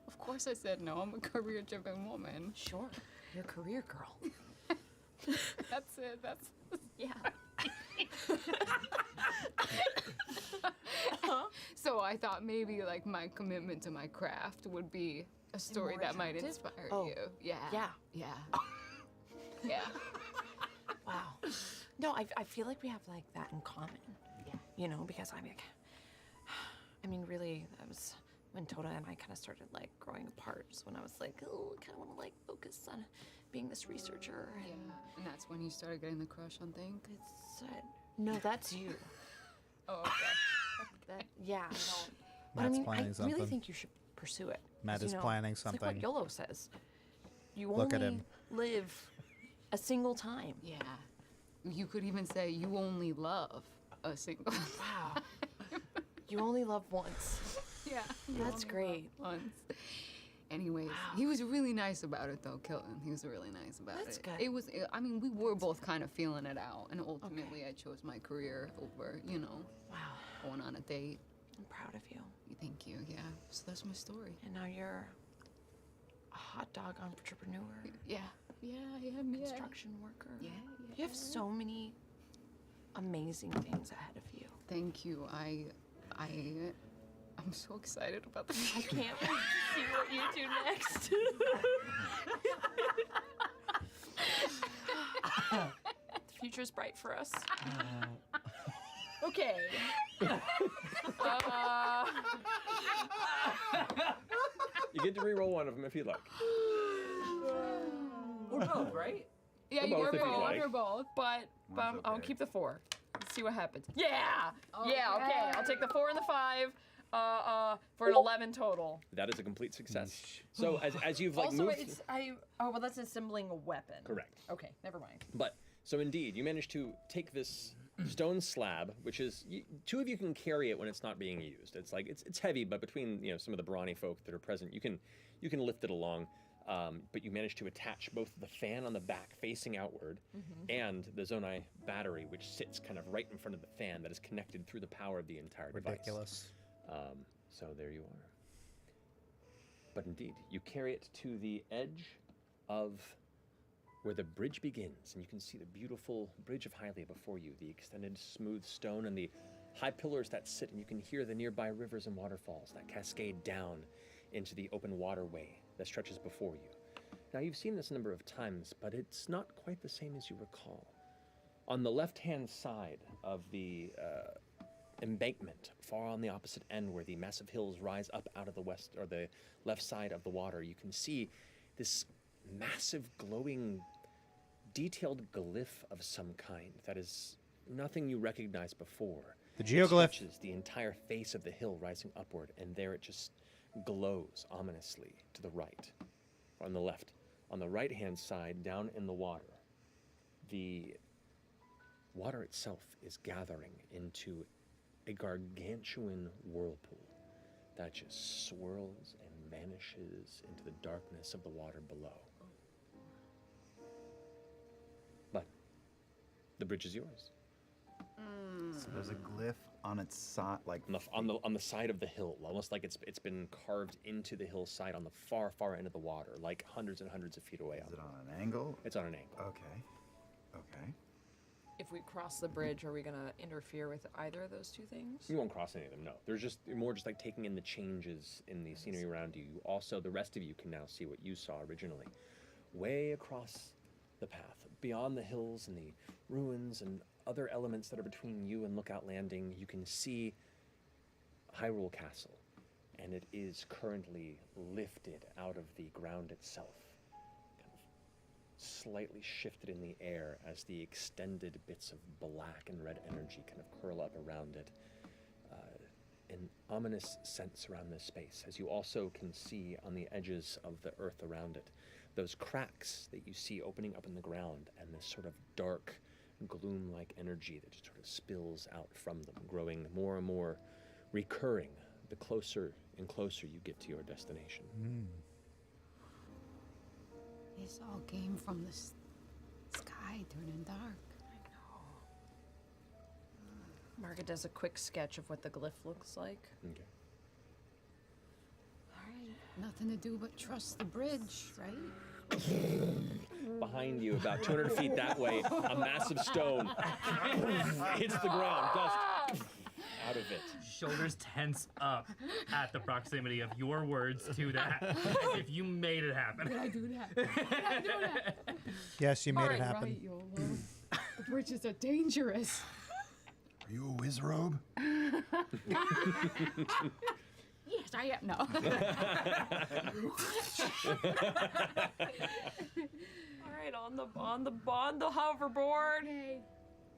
Of course I said no, I'm a career-driven woman. Sure. You're a career girl. That's it, that's... Yeah. So I thought maybe, like, my commitment to my craft would be a story more that might attractive? inspire Oh. you. Yeah. Yeah. Yeah. Yeah. Wow. No, I feel like we have like that in common. Yeah. You know, because I mean, really, that was when Toda and I kind of started like growing apart. Just when I was like, oh, I kind of want to like focus on being this researcher. Yeah. And that's when you started getting the crush on things? It's no, that's you. Oh, okay. Yeah. No. But I Matt's mean, I planning really something. think you should pursue it. Matt 'cause, is you know, planning it's like something. what YOLO says. You Look at only him. live a single time. Yeah. You could even say you only love a single. Wow. You only love once. Yeah. That's great. Once. Anyways, he was really nice about it, though, Kilton. He was really nice about That's it. good. It was, I mean, we were both kind of feeling it out, and ultimately I chose my career over, you know, Wow. going on a date. I'm proud of you. Thank you, yeah. So that's my story. And now you're a hot dog entrepreneur. Yeah, I am. Yeah. Construction worker. Yeah. You have so many amazing things ahead of you. Thank you. I'm so excited about the I future. can't wait to see what you do next. The future's bright for us. Okay. You get to re-roll one of them if you like. Or both, right? Yeah, Or you both can if you roll like. or both. But One's I'll okay. keep the 4. Let's see what happens. Yeah! Yeah, okay. I'll take the 4 and the 5 for an 11 total. That is a complete success. So as you've like Also, moved, well, that's assembling a weapon. correct. Okay, never mind. But so indeed, you managed to take this stone slab, which is two of you can carry it when it's not being used. It's like it's heavy, but between some of the brawny folk that are present, you can lift it along. But you managed to attach both the fan on the back facing outward and the Zonai battery, which sits kind of right in front of the fan that is connected through the power of the entire Ridiculous. device. So there you are. But indeed, you carry it to the edge of where the bridge begins, and you can see the beautiful bridge of Hylia before you, the extended smooth stone and the high pillars that sit, and you can hear the nearby rivers and waterfalls that cascade down into the open waterway that stretches before you. Now, you've seen this a number of times, but it's not quite the same as you recall. On the left-hand side of the embankment, far on the opposite end where the massive hills rise up out of the west or the left side of the water, you can see this massive glowing detailed glyph of some kind that is nothing you recognized before. The It geoglyph. stretches the entire face of the hill rising upward, and there it just glows ominously to the right, on the left. On the right-hand side, down in the water, the water itself is gathering into a gargantuan whirlpool that just swirls and vanishes into the darkness of the water below. But the bridge is yours. So there's a glyph on its side, like On the side of the hill, almost like it's been carved into the hillside on the far end of the water, like hundreds and hundreds of feet away. Is it on an angle? It's on an angle. Okay. If we cross the bridge, are we gonna interfere with either of those two things? You won't cross any of them, no. They're more just like taking in the changes in the scenery around you. You also, the rest of you can now see what you saw originally. Way across the path, beyond the hills and the ruins and other elements that are between you and Lookout Landing, you can see Hyrule Castle, and it is currently lifted out of the ground itself, kind of slightly shifted in the air as the extended bits of black and red energy kind of curl up around it. An ominous sense around this space, as you also can see on the edges of the earth around it, those cracks that you see opening up in the ground, and this sort of dark, gloom-like energy that just sort of spills out from them, growing more and more recurring the closer and closer you get to your destination. This all came from the sky turning dark. Margaret does a quick sketch of what the glyph looks like. Okay. Nothing to do but trust the bridge, right? Behind you, about 200 feet that way, a massive stone hits the ground, dust out of it. Shoulders tense up at the proximity of your words to that, as if you made it happen. Did I do that? Did I do that? Yes, you made it Alright, happen. Right, YOLO. The bridges are dangerous. Are you a whiz robe? Yes, I am. No. All right, on the hoverboard. Okay.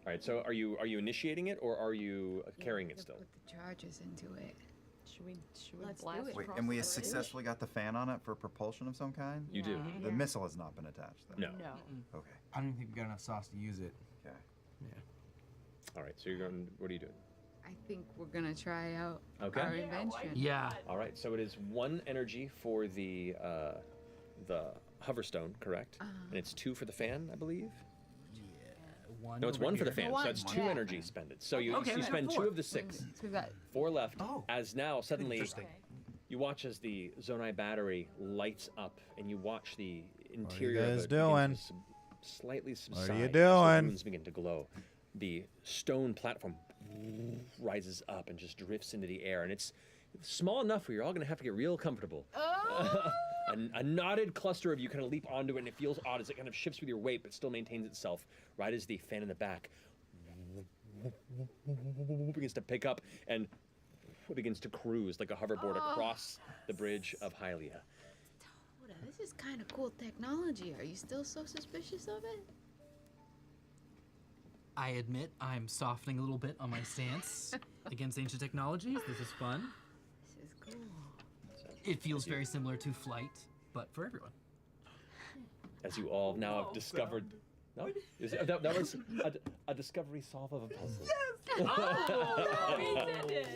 All right, so are you initiating it, or are you carrying it still? Put the charges into it. Should we Let's blast do it. Wait, across and we the have bridge? successfully got the fan on it for propulsion of some kind? You do. The missile has not been attached, though. No. No. Okay. I don't even think we got enough sauce to use it. Okay. All right, so you're going. What are you doing? I think we're gonna try out Okay. our invention. Yeah. All right, so it is 1 energy for the hoverstone, correct? And it's 2 for the fan, I believe. One No, it's over 1 for the here. fan, so that's 2 Yeah. energy spended. So you Okay, you we got spend 2 4. of the 6. So we got 4 left. Oh. As now suddenly Interesting. You watch as the Zonai battery lights up, and you watch the What are interior you of guys it begin doing? to slightly subside. What are you as the doing? runes begin to glow. The stone platform rises up and just drifts into the air, and it's small enough where you're all going to have to get real comfortable. A knotted cluster of you kind of leap onto it, and it feels odd as it kind of shifts with your weight, but still maintains itself. Right as the fan in the back begins to pick up and begins to cruise like a hoverboard across the bridge of Hylia. Toda, this is kind of cool technology. Are you still so suspicious of it? I admit I'm softening a little bit on my stance against ancient technologies. This is fun. This is cool. It feels very similar to flight, but for everyone. As you all now have discovered. No? That was a discovery solve of a puzzle. Yes!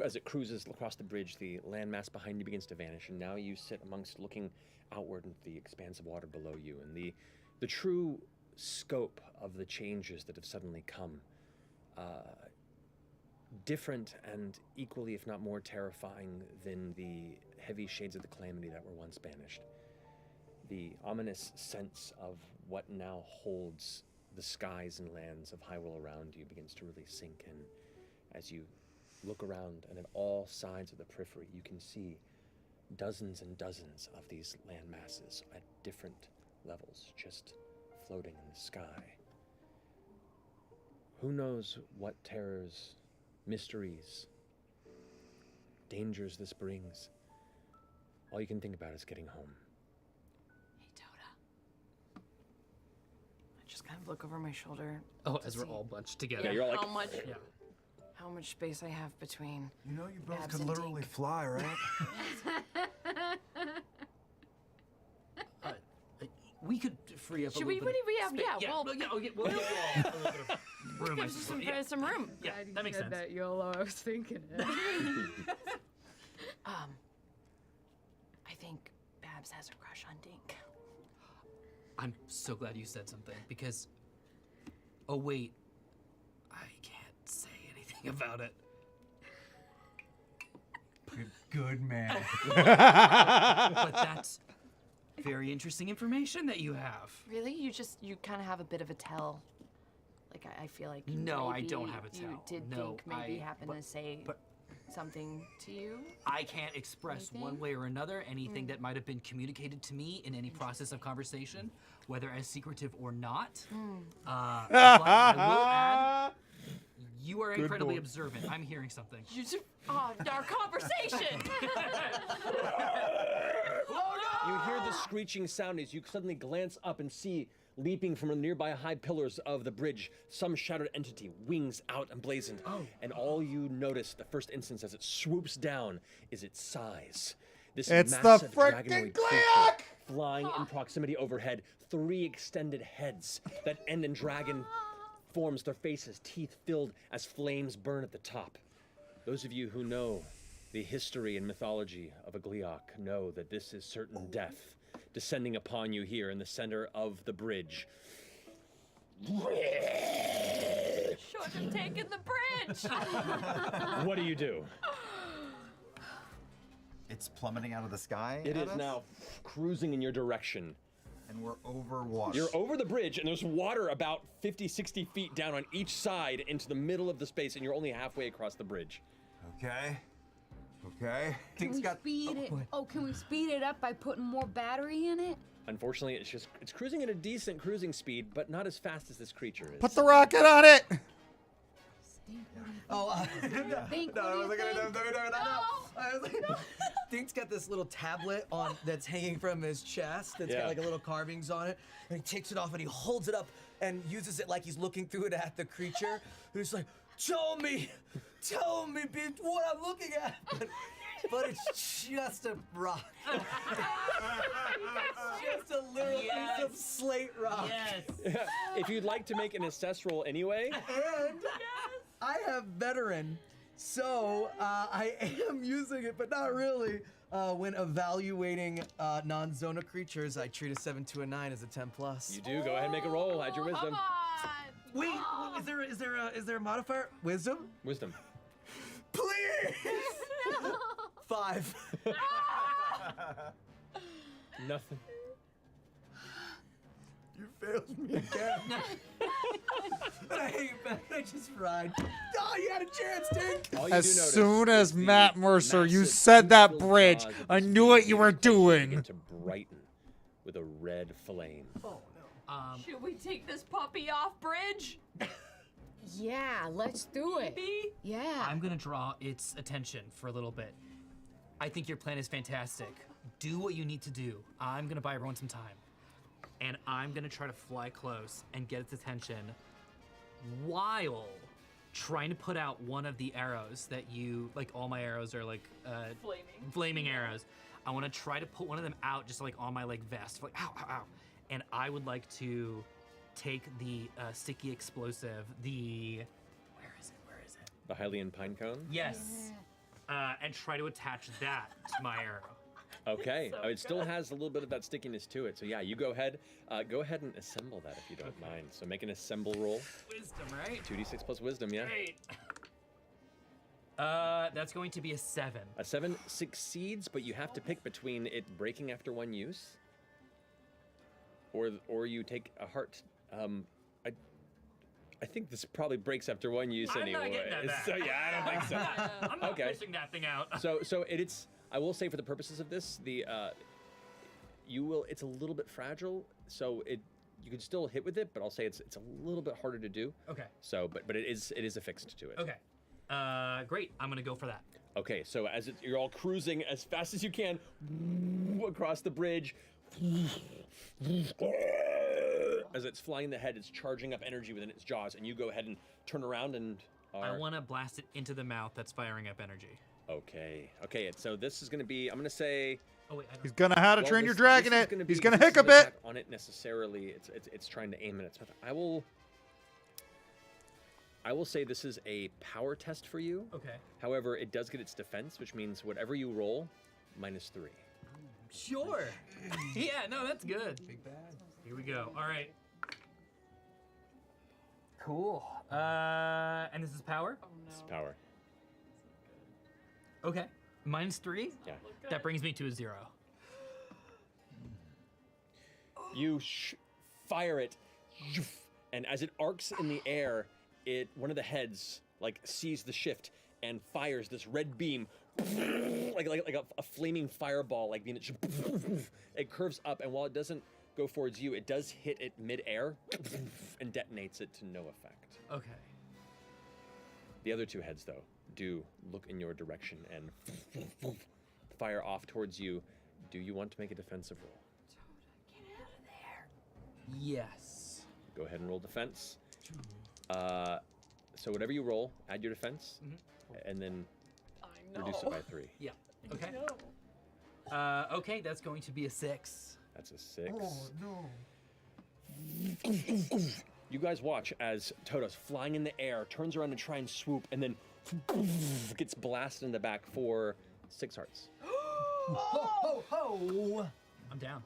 As it cruises across the bridge, the landmass behind you begins to vanish, and now you sit amongst looking outward into the expanse of water below you, and the true scope of the changes that have suddenly come. Different and equally, if not more terrifying than the heavy shades of the calamity that were once banished. The ominous sense of what now holds the skies and lands of Hyrule around you begins to really sink in. As you look around, and at all sides of the periphery, you can see dozens and dozens of these land masses at different levels, just floating in the sky. Who knows what terrors, mysteries, dangers this brings? All you can think about is getting home. Hey, Toda. I just kind of look over my shoulder. Oh, to as we're see all bunched together. Yeah, you're all like, how much space I have between. You know you both Babs could and literally Dink. fly, right? We could free up Should a we? little bit of space. Yeah. Well, we'll give you all a little bit of room. gives us some room. Yeah, that makes sense. That YOLO, I was thinking it. I think Babs has a crush on Dink. I'm so glad you said something because. Oh wait, I can't say anything about it. Good man. But that's very interesting information that you have. Really? You kind of have a bit of a tell. Like I feel like. No, I maybe don't have a tell. You did No, Dink maybe happen but- to say but- something to you? I can't express one Anything? way or another anything that might have been communicated to me in any process of conversation, whether as secretive or not. But I will add, you are incredibly observant. I'm hearing something. Our conversation. You hear the screeching sound as you suddenly glance up and see, leaping from the nearby high pillars of the bridge, some shattered entity, wings out emblazoned. And all you notice, the first instance as it swoops down, is its size. This It's the massive frickin' dragonoid creature flying in proximity overhead, 3 extended heads that end in dragon forms, their faces, teeth filled as flames burn at the top. Those of you who know the history and mythology of a Gleeok know that this is certain death descending upon you here in the center of the bridge. Should have taken the bridge. What do you do? It's plummeting out of the sky. It at is us? now cruising in your direction. And we're over water. You're over the bridge, and there's water about 50, 60 feet down on each side into the middle of the space, and you're only halfway across the bridge. Okay. Okay. Can we speed it? Oh, can we speed it up by putting more battery in it? Unfortunately, it's cruising at a decent cruising speed, but not as fast as this creature is. Put the rocket on it! Oh, Think, no, I what was do you like, think? no. I was like, Dink's got this little tablet on that's hanging from his chest that's Yeah. got like a little carvings on it, and he takes it off and he holds it up and uses it like he's looking through it at the creature. And he's like, tell me, bitch, what I'm looking at. But it's just a rock. It's just a little piece of slate rock. Yes. If you'd like to make an assess roll anyway, And I have veteran, so I am using it, but not really. When evaluating non-Zona creatures, I treat a 7 to a 9 as a 10+. you do. Go ahead and make a roll. Add your wisdom. Wait, is there a modifier? Wisdom? Wisdom. Please! 5. Nothing. You failed me again. I hate that. I just ride. Oh, you had a chance, Tink. All you As do notice soon is as the Matt Mercer, you massive said that tentacled bridge. jaws of I this knew beast what you were begin doing. to brighten with a red flame. Oh no. Should we take this puppy off bridge? Yeah, let's do it. Maybe? Yeah. I'm gonna draw its attention for a little bit. I think your plan is fantastic. Do what you need to do. I'm gonna buy everyone some time. And I'm gonna try to fly close and get its attention while trying to put out one of the arrows that you, like all my arrows are like flaming arrows. I wanna try to put one of them out just like on my like vest, like ow, ow, ow. And I would like to take the sticky explosive, where is it? The Hylian pine cone? Yes. And try to attach that to my arrow. Okay. So Oh, it still has a little bit of that stickiness to it. So yeah, you go ahead. Go ahead and assemble that if you don't mind. So make an assemble roll. Wisdom, right? 2d6 plus wisdom, yeah. Great. That's going to be a 7. A 7 succeeds, but you have to pick between it breaking after one use, or you take a heart. I think this probably breaks after one use I'm anyway. not getting that back. So yeah, I don't think so. I'm not Okay. pushing that thing out. So it's. I will say for the purposes of this, it's a little bit fragile. So you can still hit with it, but I'll say it's a little bit harder to do. Okay. So but it is affixed to it. Okay. Great. I'm gonna go for that. Okay, so as you're all cruising as fast as you can across the bridge, as it's flying the head, it's charging up energy within its jaws, and you go ahead and turn around and I want to blast it into the mouth that's firing up energy. Okay, so this is going to be, I'm going to say... Oh, wait, I don't... He's gonna how to well, train your this dragon is it. gonna He's be- gonna this hiccup isn't an it. attack on it necessarily. It's trying to aim at its mouth. I will say this is a power test for you. Okay. However, it does get its defense, which means whatever you roll, -3. Sure. Yeah, no, that's good. Big bad. Here we go. All right. Cool. And this is power? Oh no. It's power. Okay. -3? Yeah. That brings me to a 0. You fire it, and as it arcs in the air, one of the heads like sees the shift and fires this red beam, like a flaming fireball, like being it curves up, and while it doesn't go towards you, it does hit it mid-air and detonates it to no effect. Okay. The other two heads, though, do look in your direction and fire off towards you. Do you want to make a defensive roll? Yes. Go ahead and roll defense. So whatever you roll, add your defense, and then reduce it by 3. Yeah. Okay. No. Okay, that's going to be a 6. That's a 6. Oh no. You guys watch as Toto's flying in the air, turns around to try and swoop, and then gets blasted in the back for 6 hearts. Ho, ho, ho! I'm down.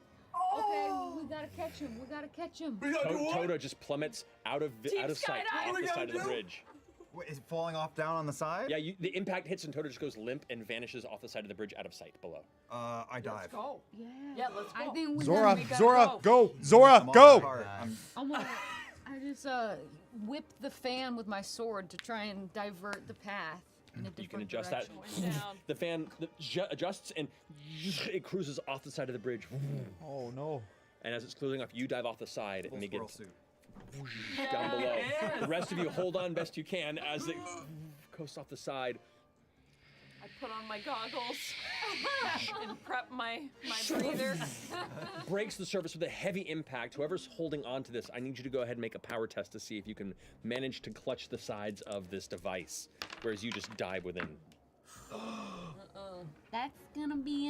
Okay, we gotta catch him. We gotta catch him. Toto just plummets out of sight off the side of the bridge. Wait, is it falling off down on the side? Yeah, the impact hits and Toto just goes limp and vanishes off the side of the bridge out of sight below. I dive. Let's go. Yeah. Yeah, let's go. I think we Zora, gotta Zora, go! I'm Zora, on go! the cart. I just whip the fan with my sword to try and divert the path in a different You can adjust that. direction. Down. The fan adjusts and it cruises off the side of the bridge. Oh no. And as it's cruising off, you dive off the side and it Squirrel gets suit. down below. Yes. The rest of you hold on best you can as it coasts off the side. I put on my goggles and prep my breather. Breaks the surface with a heavy impact. Whoever's holding on to this, I need you to go ahead and make a power test to see if you can manage to clutch the sides of this device, whereas you just dive within. That's gonna be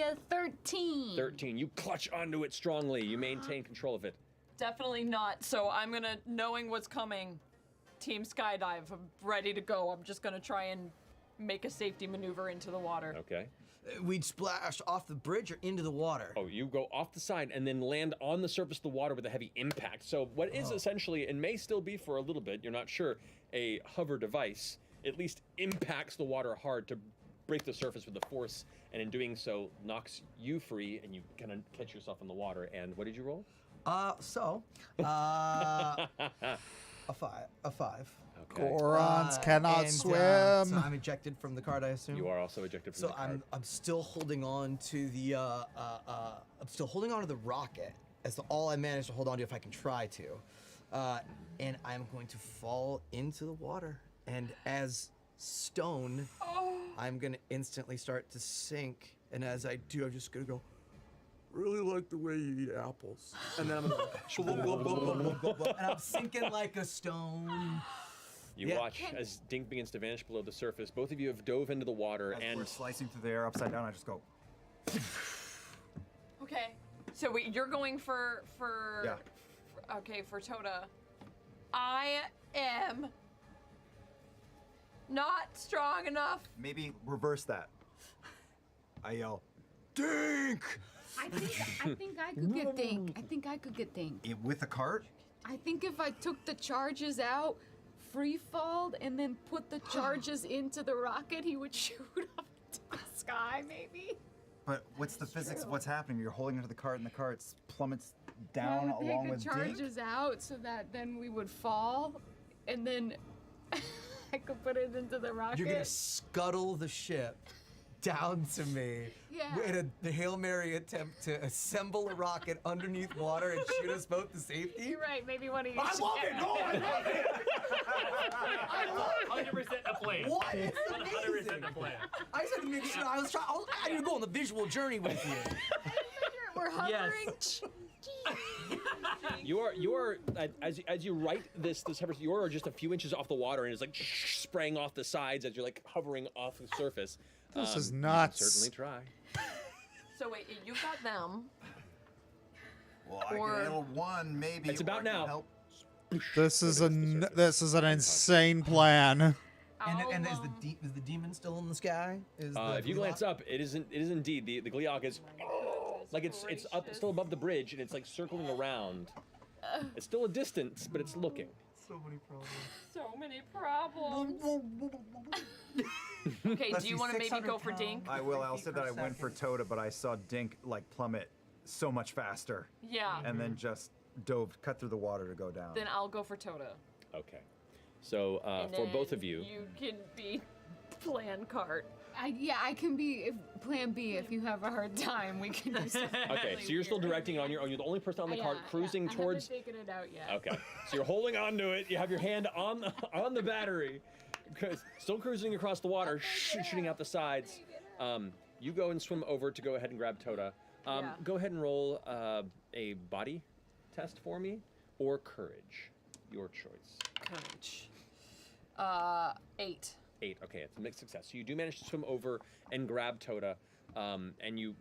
a 13. 13. You clutch onto it strongly. You maintain control of it. Definitely not. So I'm gonna, knowing what's coming, team skydive. I'm ready to go. I'm just gonna try and make a safety maneuver into the water. Okay. We'd splash off the bridge or into the water. Oh, you go off the side and then land on the surface of the water with a heavy impact. So what is essentially, and may still be for a little bit, you're not sure, a hover device, at least impacts the water hard to break the surface with the force, and in doing so, knocks you free, and you kind of catch yourself in the water. And what did you roll? A 5. Okay. Gorons cannot and, swim. So I'm ejected from the cart, I assume. You are also ejected from So the cart. I'm still holding on to the I'm still holding on to the rocket. That's all I managed to hold on to if I can try to. And I'm going to fall into the water. And as stone, I'm gonna instantly start to sink. And as I do, I'm just gonna go, Really like the way you eat apples. and then I'm gonna and I'm sinking like a stone. You Yeah. watch as Dink begins to vanish below the surface. Both of you have dove into the water, As and we're slicing through the air upside down, I just go. Okay. So wait, you're going for Yeah. okay, for Toda. I am not strong enough. Maybe reverse that. I yell, Dink! I think I could get Dink. I think I could get Dink. With a cart? I think if I took the charges out, free falled, and then put the charges into the rocket, he would shoot up to the sky, maybe. But what's the physics of what's happening? You're holding onto the cart and the cart plummets down I would along take with the Dink? charges out so that then we would fall, and then I could put it into the rocket. You're gonna scuttle the ship down to me Yeah. in a Hail Mary attempt to assemble a rocket underneath water and shoot us both to safety? You're right. Maybe one of you. I should love get it! No, I love it! I love it! 100% a plan. What? It's 100% amazing! a plan. I just had to make sure I was to go on the visual journey with you. We're hovering. you are as you write this episode, you are just a few inches off the water, and it's like spraying off the sides as you're like hovering off the surface. This is you can nuts. certainly try. So wait, you got them. Well, I Or- can handle one, maybe. It's about or I can now. help. This is this is an insane plan. And is the demon still in the sky? Is the If you glance up, it is indeed the Gliok is like it's up still above the bridge, and it's like circling around. It's still a distance, but it's looking. So many problems. So many problems. Okay, do you want to maybe go for Dink? I will. I'll say that I went for Toda, but I saw Dink like plummet so much faster. Yeah. And then just cut through the water to go down. Then I'll go for Toda. Okay. So And for both then of you, you can be plan cart. I can be plan B if you have a hard time. We can do something. okay, so you're still directing it on your own. You're the only person on the cart cruising towards. I haven't figured it out yet. Okay, so you're holding on to it. You have your hand on the battery, still cruising across the water, shooting out the sides. You go and swim over to go ahead and grab Toda. Go ahead and roll a body test for me, or courage, your choice. Courage. 8. 8. Okay, it's a mixed success. So you do manage to swim over and grab Toda, and you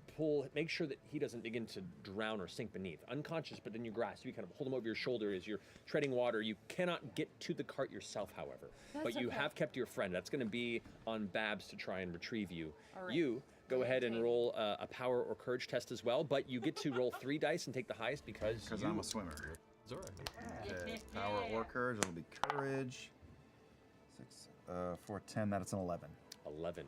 make sure that he doesn't begin to drown or sink beneath. Unconscious, but then you grasp. You kind of hold him over your shoulder as you're treading water. You cannot get to the cart yourself, however. But you have kept your friend. That's going to be on Babs to try and retrieve you. All right. You go ahead and roll a power or courage test as well, but you get to roll 3 dice and take the highest because I'm a swimmer. It's all right. Power or courage. It'll be courage. 6, 4, 10. That's an 11. 11.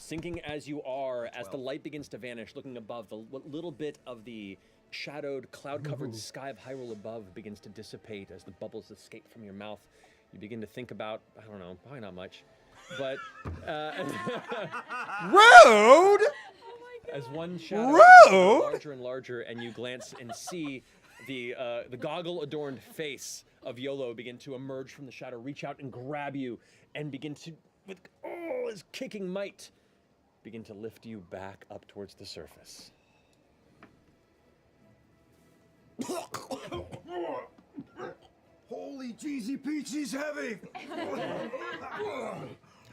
Sinking as you are, as the light begins to vanish, looking above, the little bit of the shadowed, cloud-covered sky of Hyrule above begins to dissipate as the bubbles escape from your mouth. You begin to think about, I don't know, probably not much, but Rude! as one shadow Rude! becomes larger and larger, and you glance and see the goggle-adorned face of Yolo begin to emerge from the shadow, reach out and grab you, and begin to, with all his kicking might, begin to lift you back up towards the surface. Holy cheesy peachy's heavy!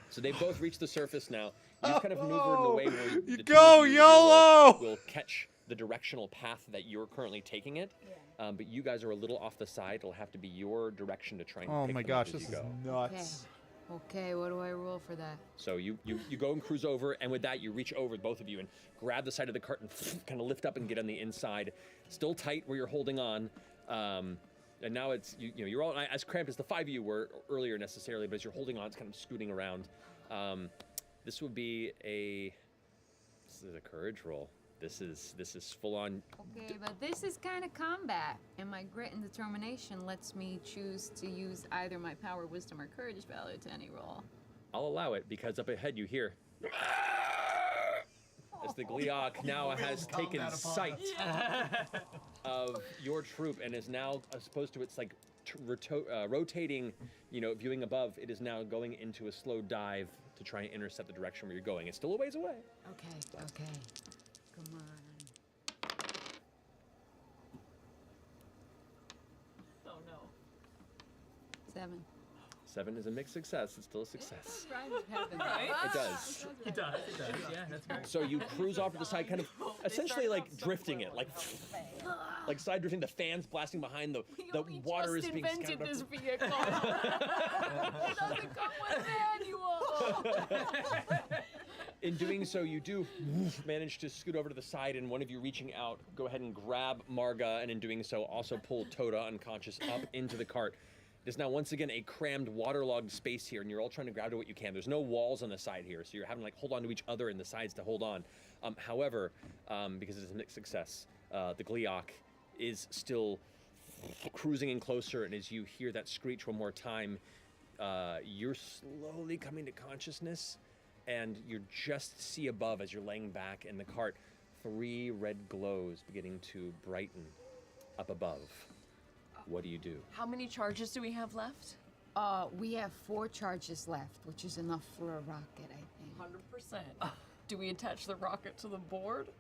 So they both reach the surface now. You've kind of maneuvered in a way where You the two go, of you YOLO! will catch the directional path that you're currently taking it. But you guys are a little off the side. It'll have to be your direction to try and Oh pick my them up gosh, as this you is go. nuts. Okay, what do I roll for that? So you go and cruise over, and with that you reach over, both of you, and grab the side of the cart and kind of lift up and get on the inside. Still tight where you're holding on. And now it's you're all as cramped as the 5 of you were earlier necessarily, but as you're holding on, it's kind of scooting around. This would be this is a courage roll. This is full on. Okay, but this is kind of combat, and my grit and determination lets me choose to use either my power, wisdom, or courage value to any roll. I'll allow it because up ahead you hear as the Gliok now has taken sight of your troop and is now, as opposed to its like rotating, viewing above, it is now going into a slow dive to try and intercept the direction where you're going. It's still a ways away. Okay. Come on. Oh no. 7. 7 is a mixed success. It's still a success. Right? It does. It does. Yeah, that's great. So you cruise off to the side, kind of essentially like drifting it, like side drifting. The fans blasting behind the water is being invented scattered. this vehicle. It doesn't come with manual. In doing so, you do manage to scoot over to the side, and one of you reaching out, go ahead and grab Marga, and in doing so, also pull Toda, unconscious, up into the cart. It is now once again a crammed, waterlogged space here, and you're all trying to grab to what you can. There's no walls on the side here, so you're having to like hold on to each other and the sides to hold on. However, because it's a mixed success, the Gliok is still cruising in closer, and as you hear that screech one more time, you're slowly coming to consciousness, and you just see above as you're laying back in the cart, 3 red glows beginning to brighten up above. What do you do? How many charges do we have left? We have 4 charges left, which is enough for a rocket, I think. 100%. Do we attach the rocket to the board?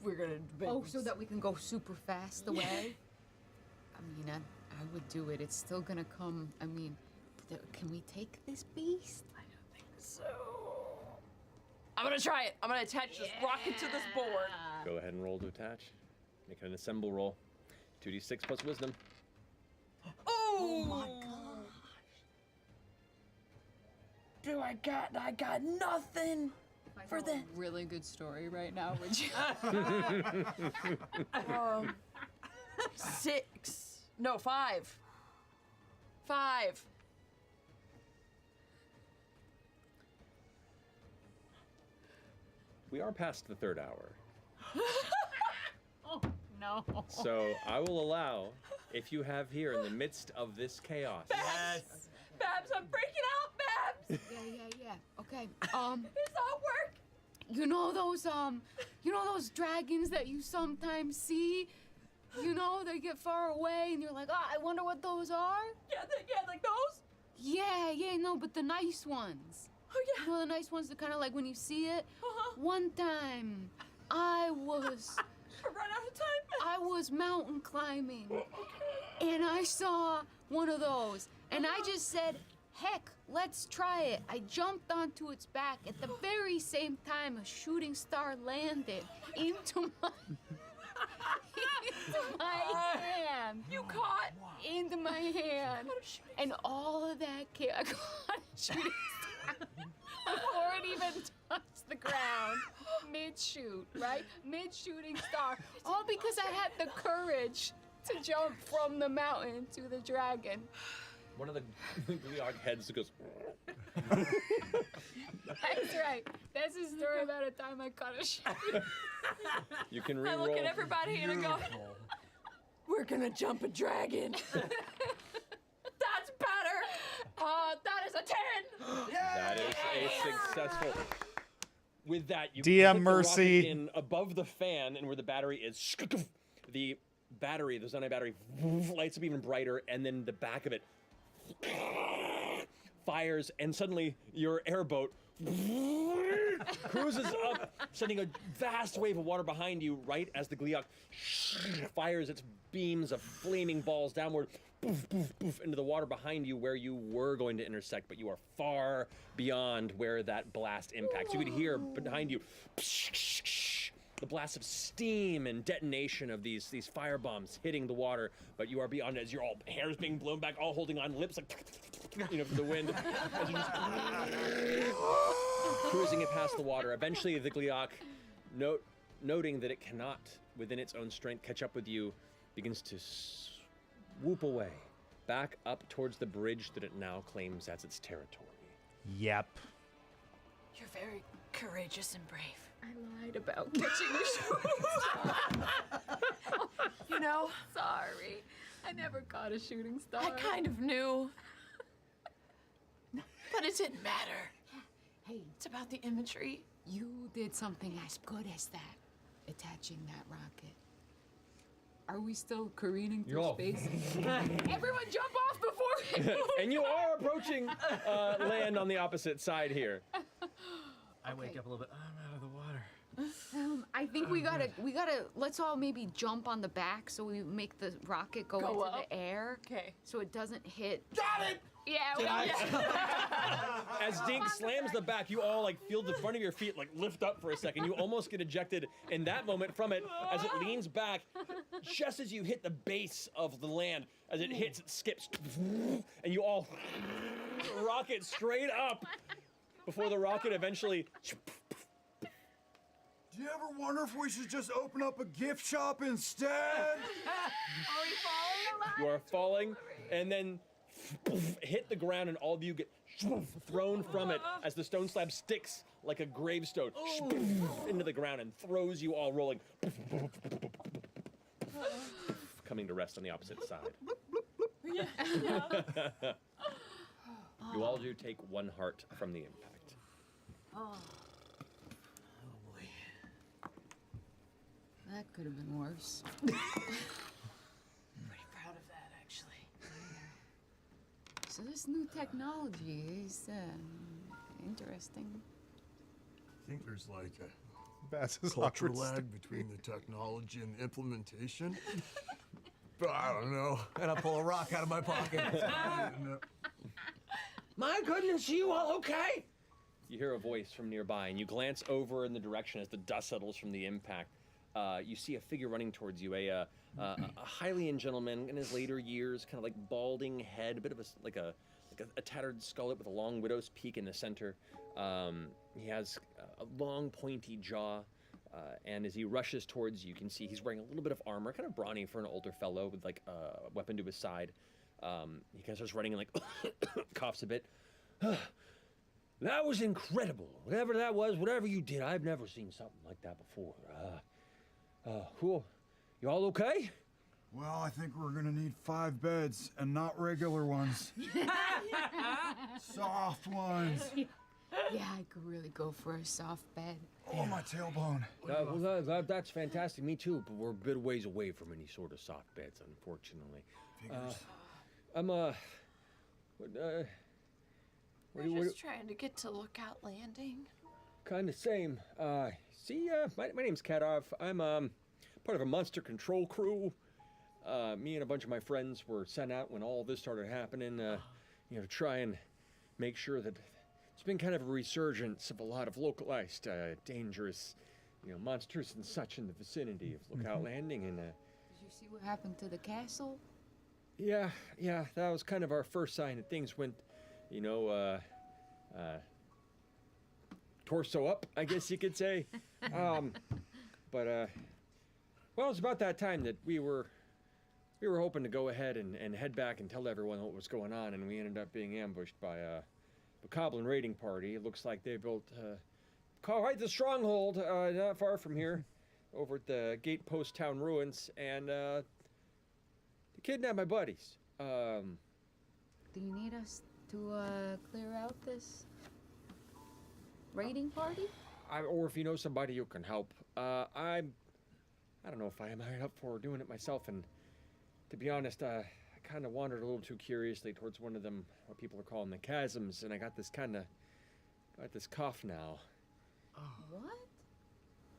We're gonna. Oh, so that we can go super fast away? I mean, I would do it. It's still gonna come. I mean, can we take this beast? I don't think so. I'm gonna try it. I'm gonna attach this rocket to this board. Go ahead and roll to attach. Make an assemble roll. 2d6 plus wisdom. Oh my gosh. Do I got nothing for this. Really good story right now, would you? 6. No, 5. 5. We are past the 3rd hour. Oh, no. So I will allow, if you have here in the midst of this chaos. Babs! Babs, I'm freaking out, Babs! Yeah. Okay. It's all work! You know those dragons that you sometimes see? They get far away and you're like, I wonder what those are? Yeah, like those? Yeah, no, but the nice ones. Oh, yeah. The nice ones that kind of like when you see it. Uh-huh. One time, I was Run out of time. I was mountain climbing, and I saw one of those, and I just said, heck, let's try it. I jumped onto its back. At the very same time, a shooting star landed into my hand. You caught? Into my hand. And all of that came. I caught a shooting star before it even touched the ground. Mid-shoot, right? Mid-shooting star. All because I had the courage to jump from the mountain to the dragon. One of the Gliok heads goes. That's right. That's a story about a time I caught a shooting. You can I re-roll. look at everybody and I go, we're gonna jump a dragon. That's better. That is a 10. That is a successful. With that, you DM put the mercy. rocket in above the fan, and where the battery is, the Zonai battery lights up even brighter, and then the back of it fires, and suddenly your airboat cruises up, sending a vast wave of water behind you right as the Gliok fires its beams of flaming balls downward, poof, poof, poof, into the water behind you where you were going to intersect, but you are far beyond where that blast impacts. You could hear behind you the blast of steam and detonation of these fire bombs hitting the water, but you are beyond it as your all hair's being blown back, all holding on, lips like from the wind, as you're just cruising it past the water. Eventually, the Gliok, noting that it cannot, within its own strength, catch up with you, begins to swoop away, back up towards the bridge that it now claims as its territory. Yep. You're very courageous and brave. I lied about catching the shooting star. You know, Sorry. I never caught a shooting star. I kind of knew. But it didn't matter. Hey, It's about the imagery. you did something as good as that. Attaching that rocket. Are we still careening through all- space? Everyone jump off before And you are approaching land on the opposite side here. I wake up a little bit. I'm out of the water. I think we gotta, let's all maybe jump on the back so we make the rocket go into up. the air. Okay. So it doesn't hit. Got it! Yeah, As Dink slams the back, you all like feel the front of your feet like lift up for a second. You almost get ejected in that moment from it as it leans back. Just as you hit the base of the land, as it hits, it skips, and you all rocket straight up before the rocket eventually. Do you ever wonder if we should just open up a gift shop instead? You are falling, and then hit the ground, and all of you get thrown from it as the stone slab sticks like a gravestone into the ground and throws you all rolling, coming to rest on the opposite side. You all do take 1 heart from the impact. That could have been worse. Pretty proud of that, actually. So this new technology is interesting. I think there's like a That's his cultural awkward lag between the technology and the implementation. But I don't know. And I pull a rock out of my pocket. My goodness, you all okay? You hear a voice from nearby, and you glance over in the direction as the dust settles from the impact. You see a figure running towards you, a Hylian gentleman in his later years, kind of like balding head, a bit of a tattered skullet with a long widow's peak in the center. He has a long, pointy jaw, and as he rushes towards you, you can see he's wearing a little bit of armor, kind of brawny for an older fellow with like a weapon to his side. He kind of starts running and like coughs a bit. That was incredible. Whatever that was, whatever you did, I've never seen something like that before. Cool. You all okay? Well, I think we're gonna need 5 beds and not regular ones. Soft ones. Yeah, I could really go for a soft bed. Oh, my tailbone. Well, that's fantastic. Me too, but we're a bit ways away from any sort of soft beds, unfortunately. We're just trying to get to Lookout Landing. Kind of same. My name's Kadov. I'm part of a monster control crew. Me and a bunch of my friends were sent out when all this started happening. To try and make sure that it's been kind of a resurgence of a lot of localized, dangerous, monsters and such in the vicinity of Lookout Landing. And Did you see what happened to the castle? yeah, that was kind of our first sign that things went, torso up, I guess you could say. Well, it's about that time that we were hoping to go ahead and head back and tell everyone what was going on, and we ended up being ambushed by a Bokoblin raiding party. It looks like they built quite the stronghold not far from here, over at the Gate Post Town ruins, and they kidnapped my buddies. Do you need us to clear out this raiding party? Or if you know somebody who can help. I don't know if I am hired up for doing it myself, and to be honest, I kind of wandered a little too curiously towards one of them, what people are calling the chasms, and I got this cough now. What?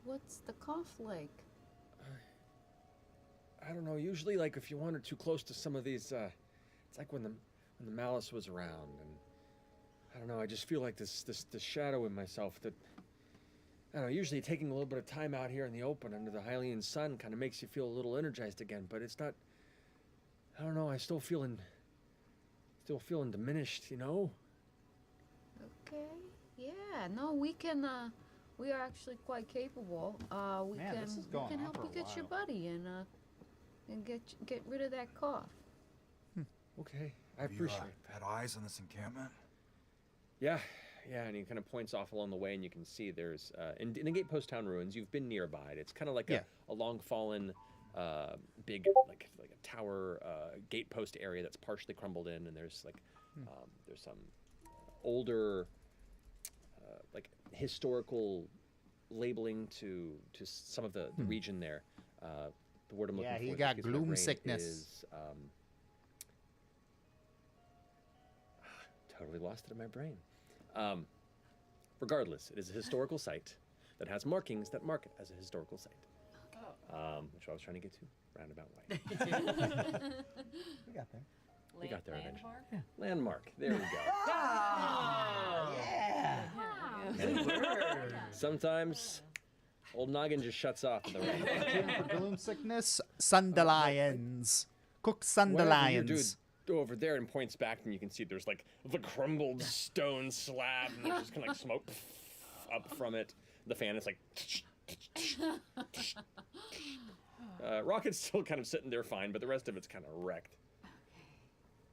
What's the cough like? I don't know. Usually, like if you wander too close to some of these, it's like when the malice was around, and I don't know. I just feel like this shadow in myself that. I don't know, usually taking a little bit of time out here in the open under the Hylian sun kind of makes you feel a little energized again, but it's not, I don't know, I still feeling diminished, Okay. Yeah. No, we can. We are actually quite capable. We Man, can. this is We going can on help for you a get your while. buddy and get rid of that cough. Okay, I Have you, appreciate that. had eyes on this encampment? Yeah, Yeah, and he kind of points off along the way, and you can see there's in the Gatepost Town ruins. You've been nearby. It's kind of like a long fallen, big like a tower gatepost area that's partially crumbled in, and there's like there's some older like historical labeling to some of the region there. The word I'm looking for. Yeah, he got excuse my gloom brain, sickness. Is, totally lost it in my brain. Regardless, it is a historical site that has markings that mark it as a historical site. Which I was trying to get to, roundabout way. We got there. We got there eventually. Yeah. Landmark. There we go. Sometimes old noggin just shuts off in the rain. For gloom sickness, Sunderlions. Cook Whatever you Sunderlions. do over there and points back, and you can see there's like the crumbled stone slab, and there's just kind of like smoke up from it. The fan is like. Rocket's still kind of sitting there fine, but the rest of it's kind of wrecked.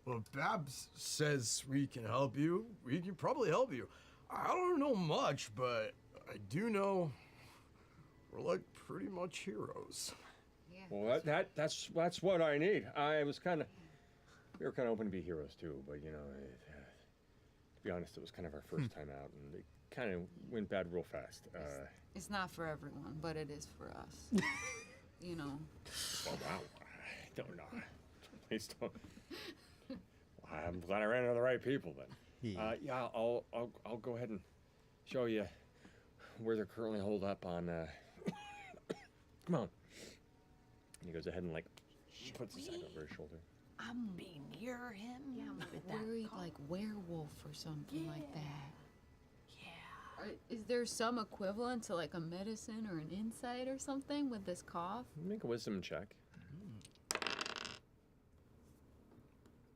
Well, Babs says we can help you. We can probably help you. I don't know much, but I do know we're like pretty much heroes. Yeah. Well, that's what I need. We were kind of hoping to be heroes too, but you know, to be honest, it was kind of our first time out, and it kind of went bad real fast. It's not for everyone, but it is for us. You know. Oh wow, I don't know. Please don't. I'm glad I ran into the right people then. Yeah, I'll go ahead and show you where they're currently holed up on. Come on. And he goes ahead and like puts his hand over his shoulder. I'm be near him. Yeah, I'm worried like werewolf or something like that. Is there some equivalent to like a medicine or an insight or something with this cough? Make a wisdom check.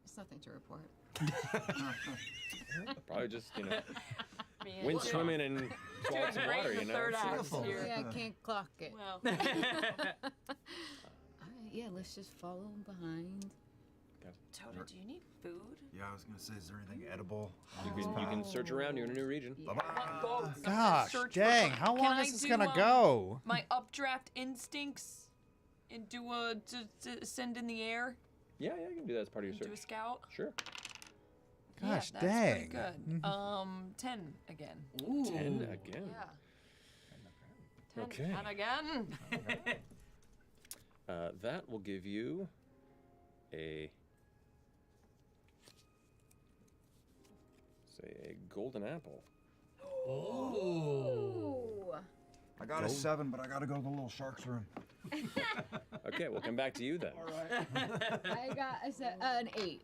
It's nothing to report. Probably just, you know, went swimming and swallowed some water, you know. Yeah, I can't clock it. Well. Alright, yeah, let's just follow him behind. Tota, do you need food? Yeah, I was gonna say, is there anything edible? You can search around. You're in a new region. Gosh, dang, how long is this gonna go? My updraft instincts and do a to send in the air. Yeah, you can do that as part of your search. Do a scout. Sure. Gosh, yeah, that's dang. pretty good. 10 again. Ooh. 10 again. Yeah. 10 Okay. and again. That will give you a golden apple. Ooh. I got a 7, but I gotta go to the little shark's room. Okay, we'll come back to you then. All right. I got an 8.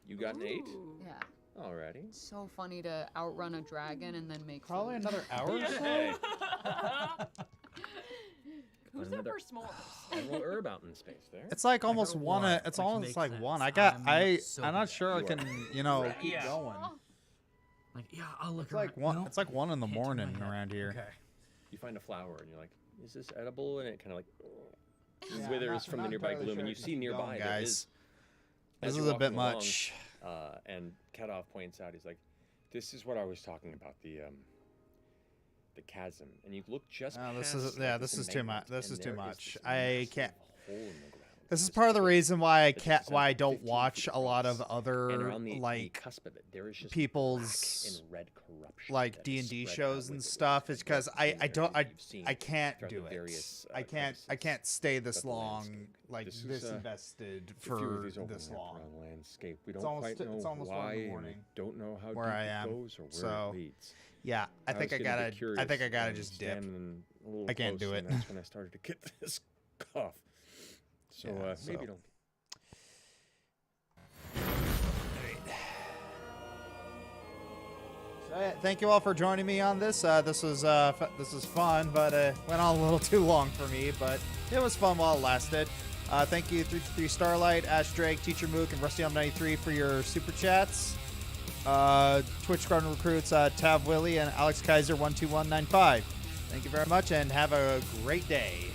You got an 8? Yeah. Alrighty. So funny to outrun a dragon and then make Probably food. another hour or so. Hey. Who's there for s'mores? And little herb out in space there. It's like almost one. It's which almost makes like sense. one. I'm not sure I You can, are keep going. Like, yeah, I'll look It's like one. It's like 1 in the Can't turn morning my head. around here. Okay. You find a flower and you're like, is this edible? And it kind of like Yeah, withers not- from not the nearby entirely gloom, sure and I you can see keep nearby going, there guys. is. This as is you're a bit walking along, much. And Kadov points out, he's like, this is what I was talking about, the chasm. And you look just Oh, this past is like, this is too much. This is too much. this I massive can't. hole in the ground. This is Just part of the like reason why that's I about don't 15 watch feet a lot of across. other And around the like cusp of it, there is just people's black and red corruption like that is D&D spread shows out and with it, stuff. which It's because you've seen I can't throughout do the it. various, I crevices can't stay this throughout the long, landscape. like This this is, invested a few of for these opening this up long. around the landscape. We It's don't almost- quite know it's almost 1 in the why, and we morning don't know how where deep I it am. goes or where So, it leads. yeah, I think I was getting a bit gotta. I curious think I gotta and just dip. standing a little I can't close, do and it. That's when I started to get this cough. So Yeah, maybe so- don't. So, yeah, thank you all for joining me on this. This was fun, but went on a little too long for me. But it was fun while it lasted. Thank you 3 Starlight, Ash Drake, Teacher Mook, and Rusty 93 for your super chats. Twitch Garden Recruits, Tav Willie and Alex Kaiser 12195. Thank you very much, and have a great day.